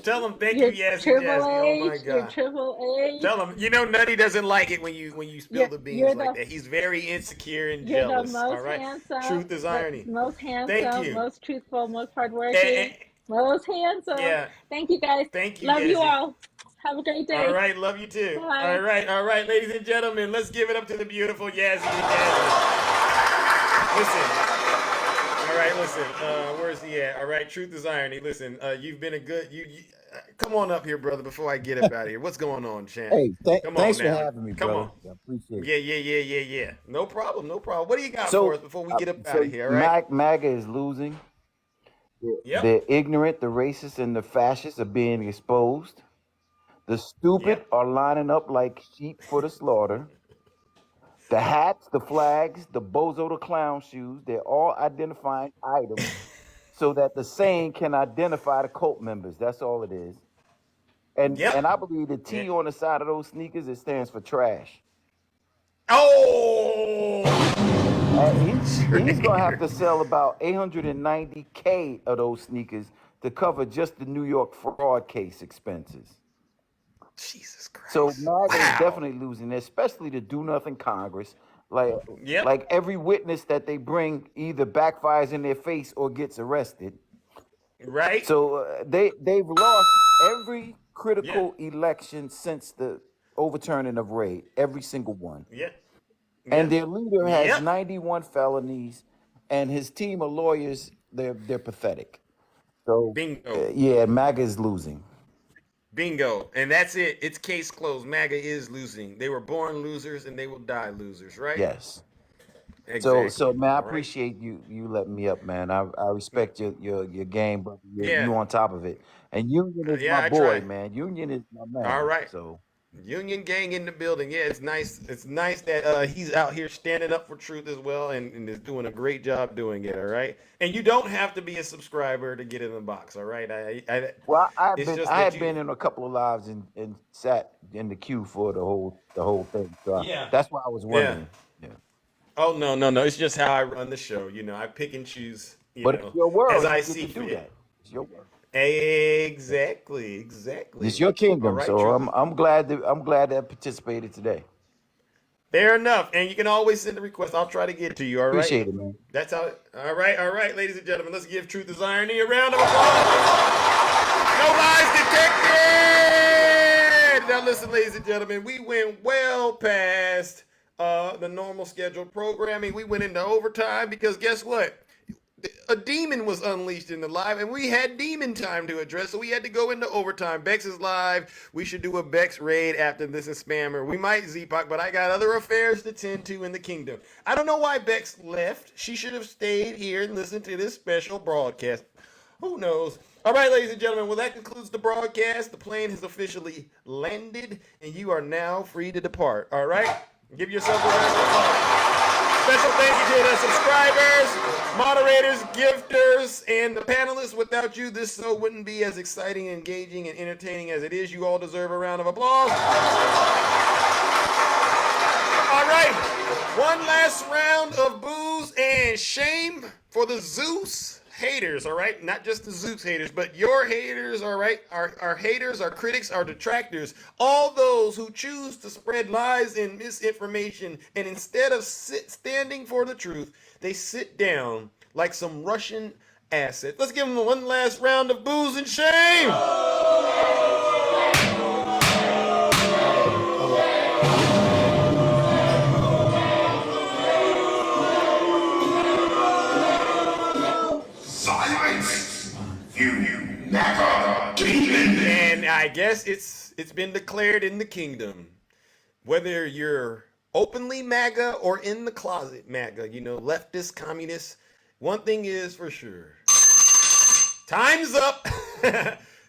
Tell them thank you, you're Yazzie Triple Jazzy. Oh my H. You're God. Triple H. Tell him, Nutty doesn't like it when you spill the beans You're like the that. He's very insecure and you're the jealous. All most right. handsome, Truth is the irony. most Thank handsome, you. most truthful, most And, hardworking, most handsome. yeah. Thank you guys. Thank you, Love you Yazzie. all. Have a great All day. right. Love you too. Bye. All right, ladies and gentlemen. Let's give it up to the beautiful Yazzie and Yazzie. Listen. All right, listen. Where's he at? All right, truth is irony. Listen, you've been a good. You come on up here, brother. Before I get up out of here, what's going on, champ? Hey, come thanks on for now. having me, Come brother. on. I appreciate it. Yeah. No problem. What do you got for us before we get up out of here? All right. MAGA is losing. Yep. The ignorant, the racist, and the fascists are being exposed. The stupid are lining up like sheep for the slaughter. The hats, the flags, the bozo the clown shoes, they're all identifying items so that the sane can identify the cult members. That's all it is. And I believe the T on the side of those sneakers, it stands for trash. Oh! He's going to have to sell about 890K of those sneakers to cover just the New York fraud case expenses. Jesus Christ. So MAGA is definitely losing, especially the Do Nothing Congress. Like every witness that they bring either backfires in their face or gets arrested. Right. So they've lost every critical election since the overturning of Raid, every single one. Yeah. And their leader has 91 felonies, and his team of lawyers, they're pathetic. So bingo. MAGA is losing. Bingo. And that's it. It's case closed. MAGA is losing. They were born losers and they will die losers, right? Yes. Exactly. So man, I appreciate you letting me up, man. I respect your game, but you on top of it. And Union is my boy, man. Union is my man. All right. So Union gang in the building. Yeah, it's nice. It's nice that he's out here standing up for truth as well, and is doing a great job doing it. All right, and you don't have to be a subscriber to get in the box. All right. I had been in a couple of lives and sat in the queue for the whole thing. So that's why I was wondering. Yeah. Oh no! It's just how I run the show. I pick and choose. But it's your world. As I you see get to do fit. that. It's your world. Exactly. It's your kingdom, right, so I'm glad that I participated today. Fair enough, and you can always send a request. I'll try to get to you. All right. Appreciate it, man. That's how. All right, ladies and gentlemen. Let's give Truth is Irony a round of applause. No lies detected. Now listen, ladies and gentlemen, we went well past the normal scheduled programming. We went into overtime because guess what? A demon was unleashed in the live, and we had demon time to address, so we had to go into overtime. Bex is live. We should do a Bex raid after this is spammer. We might Z-Pac, but I got other affairs to tend to in the kingdom. I don't know why Bex left. She should have stayed here and listened to this special broadcast. Who knows? All right, ladies and gentlemen, well, that concludes the broadcast. The plane has officially landed, and you are now free to depart. All right? Give yourself a round of applause. Special thank you to the subscribers, moderators, gifters, and the panelists. Without you, this show wouldn't be as exciting, engaging, and entertaining as it is. You all deserve a round of applause. All right, one last round of booze and shame for the Zeus haters, all right? Not just the Zeus haters, but your haters, all right? Our haters, our critics, our detractors, all those who choose to spread lies and misinformation, and instead of standing for the truth, they sit down like some Russian assets. Let's give them one last round of booze and shame. And I guess it's been declared in the kingdom. Whether you're openly MAGA or in the closet MAGA, leftist, communist, one thing is for sure. Time's up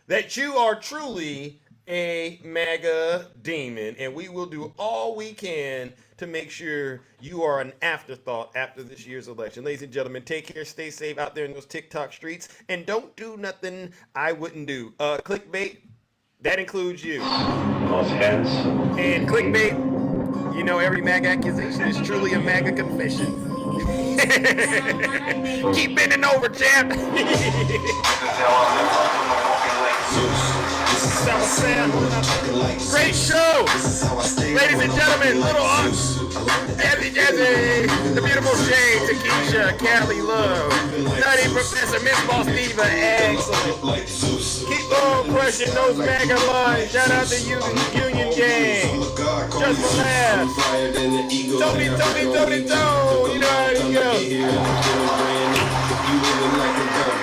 that you are truly a MAGA demon, and we will do all we can to make sure you are an afterthought after this year's election. Ladies and gentlemen, take care, stay safe out there in those TikTok streets, and don't do nothing I wouldn't do. Clickbait, that includes you. And clickbait, every MAGA accusation is truly a MAGA confession. Keep bending over, champ. Great show! Ladies and gentlemen, Little Ox, Jazzy, the beautiful Shay, Takesha, Callie Love, Nutty Professor, Miss Boss Diva, excellent. Keep on crushing those Magga lines. Shout out to Union Gang. Just for laughs. Tony, you know how to go.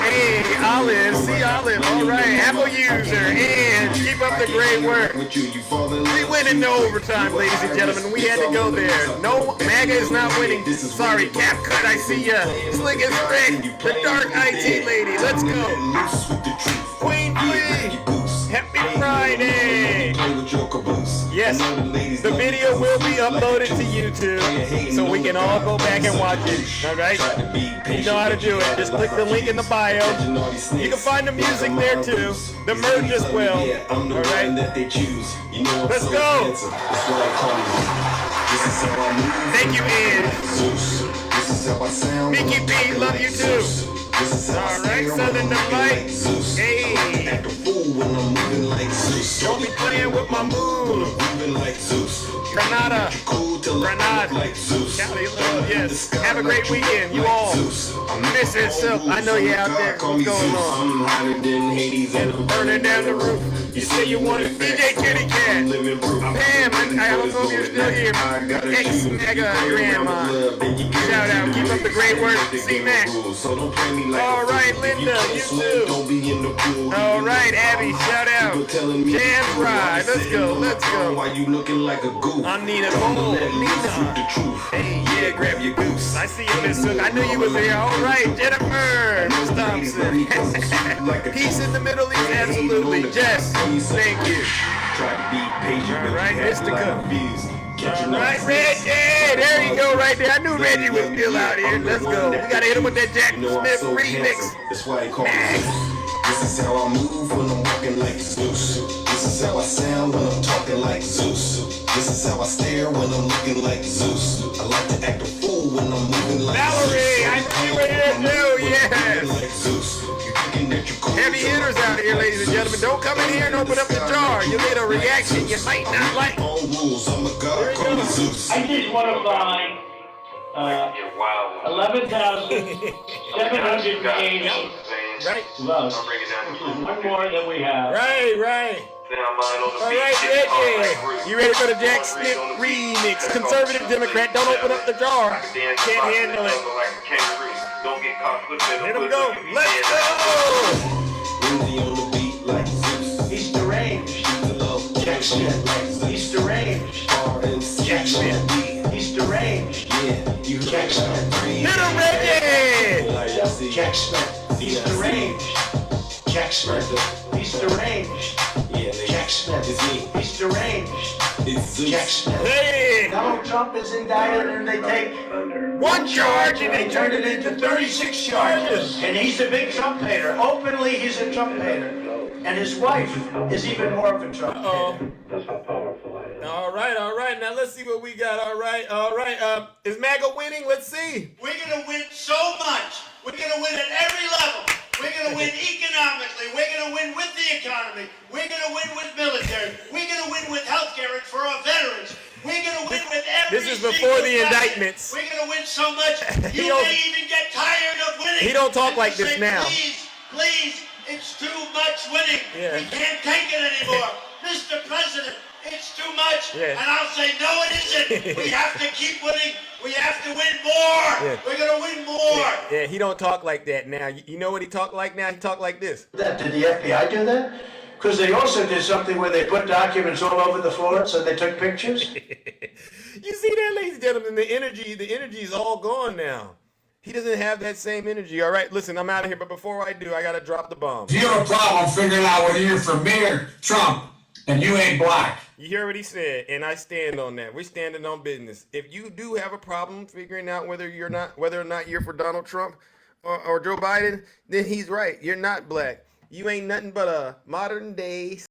Hey, Olive, see Olive, all right, Apple user, and keep up the great work. We went into overtime, ladies and gentlemen. We had to go there. No, Magga is not winning. Sorry, Cap Cut, I see ya. Slick as Rick, the dark IT lady. Let's go. Queen Queen, happy Friday. Yes, the video will be uploaded to YouTube, so we can all go back and watch it, all right? You know how to do it. Just click the link in the bio. You can find the music there, too. The merch as well, all right? Let's go. Thank you, Ed. Mickey B, love you, too. Alright, Southern Delight. Hey. Don't be playing with my moves. Granada. Cali Love, yes. Have a great weekend, you all. Mrs. Silk, I know you're out there. What's going on? And burning down the roof. You say you want a DJ Kitty Cat. Pam, I don't know if you're still here. Ex-Magga grandma. Shout out, keep up the great work. C-Mac. All right, Linda, you too. All right, Abby, shout out. Jam Ride, let's go. I'm Nina Cole. Hey, yeah, grab your goose. I see you, Miss Hook. I knew you was there. All right, Jennifer, Miss Thompson. Peace in the Middle East, absolutely. Jess, thank you. All right, Mystica. All right, Reggie, there you go, right there. I knew Reggie was still out here. Let's go. We gotta hit him with that Jack Smith remix. That's why he called me. This is how I move when I'm walking like Zeus. This is how I sound when I'm talking like Zeus. This is how I stare when I'm looking like Zeus. I like to act a fool when I'm moving like Valerie, I see you here too, yes. Heavy hitters out here, ladies and gentlemen. Don't come in here and open up the jar. You'll get a reaction you might not like. I did one of mine. 11,780 votes. One more than we have. Right. All right, Reggie. You ready for the Jack Smith remix? Conservative Democrat, don't open up the jar. Can't handle it. Let him go. Let's go. He's deranged. Jack Smith. He's deranged. Jack Smith. He's deranged. Jack Smith. Hit him, Reggie. Jack Smith. He's deranged. Jack Smith. He's deranged. Jack Smith. He's deranged. Jack Smith. Hey. Donald Trump is indicted and they take one charge and they turn it into 36 charges. And he's a big Trump hater. Openly, he's a Trump hater. And his wife is even more of a Trump hater. All right. Now let's see what we got. All right. Is Magga winning? Let's see. We're going to win so much. We're going to win at every level. We're going to win economically. We're going to win with the economy. We're going to win with military. We're going to win with healthcare and for our veterans. We're going to win with every This is before the indictments. We're going to win so much, you may even get tired of winning. He don't talk like this now. Please, it's too much winning. Yeah. We can't take it anymore. Mr. President, it's too much. Yeah. And I'll say, no, it isn't. We have to keep winning. We have to win more. Yeah. We're going to win more. Yeah, he don't talk like that now. You know what he talk like now? He talk like this. Did the FBI do that? Because they also did something where they put documents all over the floor, so they took pictures. You see that, ladies and gentlemen? The energy is all gone now. He doesn't have that same energy. All right, listen, I'm out of here. But before I do, I got to drop the bomb. You have a problem figuring out whether you're for me or Trump, and you ain't black. You hear what he said, and I stand on that. We're standing on business. If you do have a problem figuring out whether or not you're for Donald Trump or Joe Biden, then he's right. You're not black. You ain't nothing but a modern day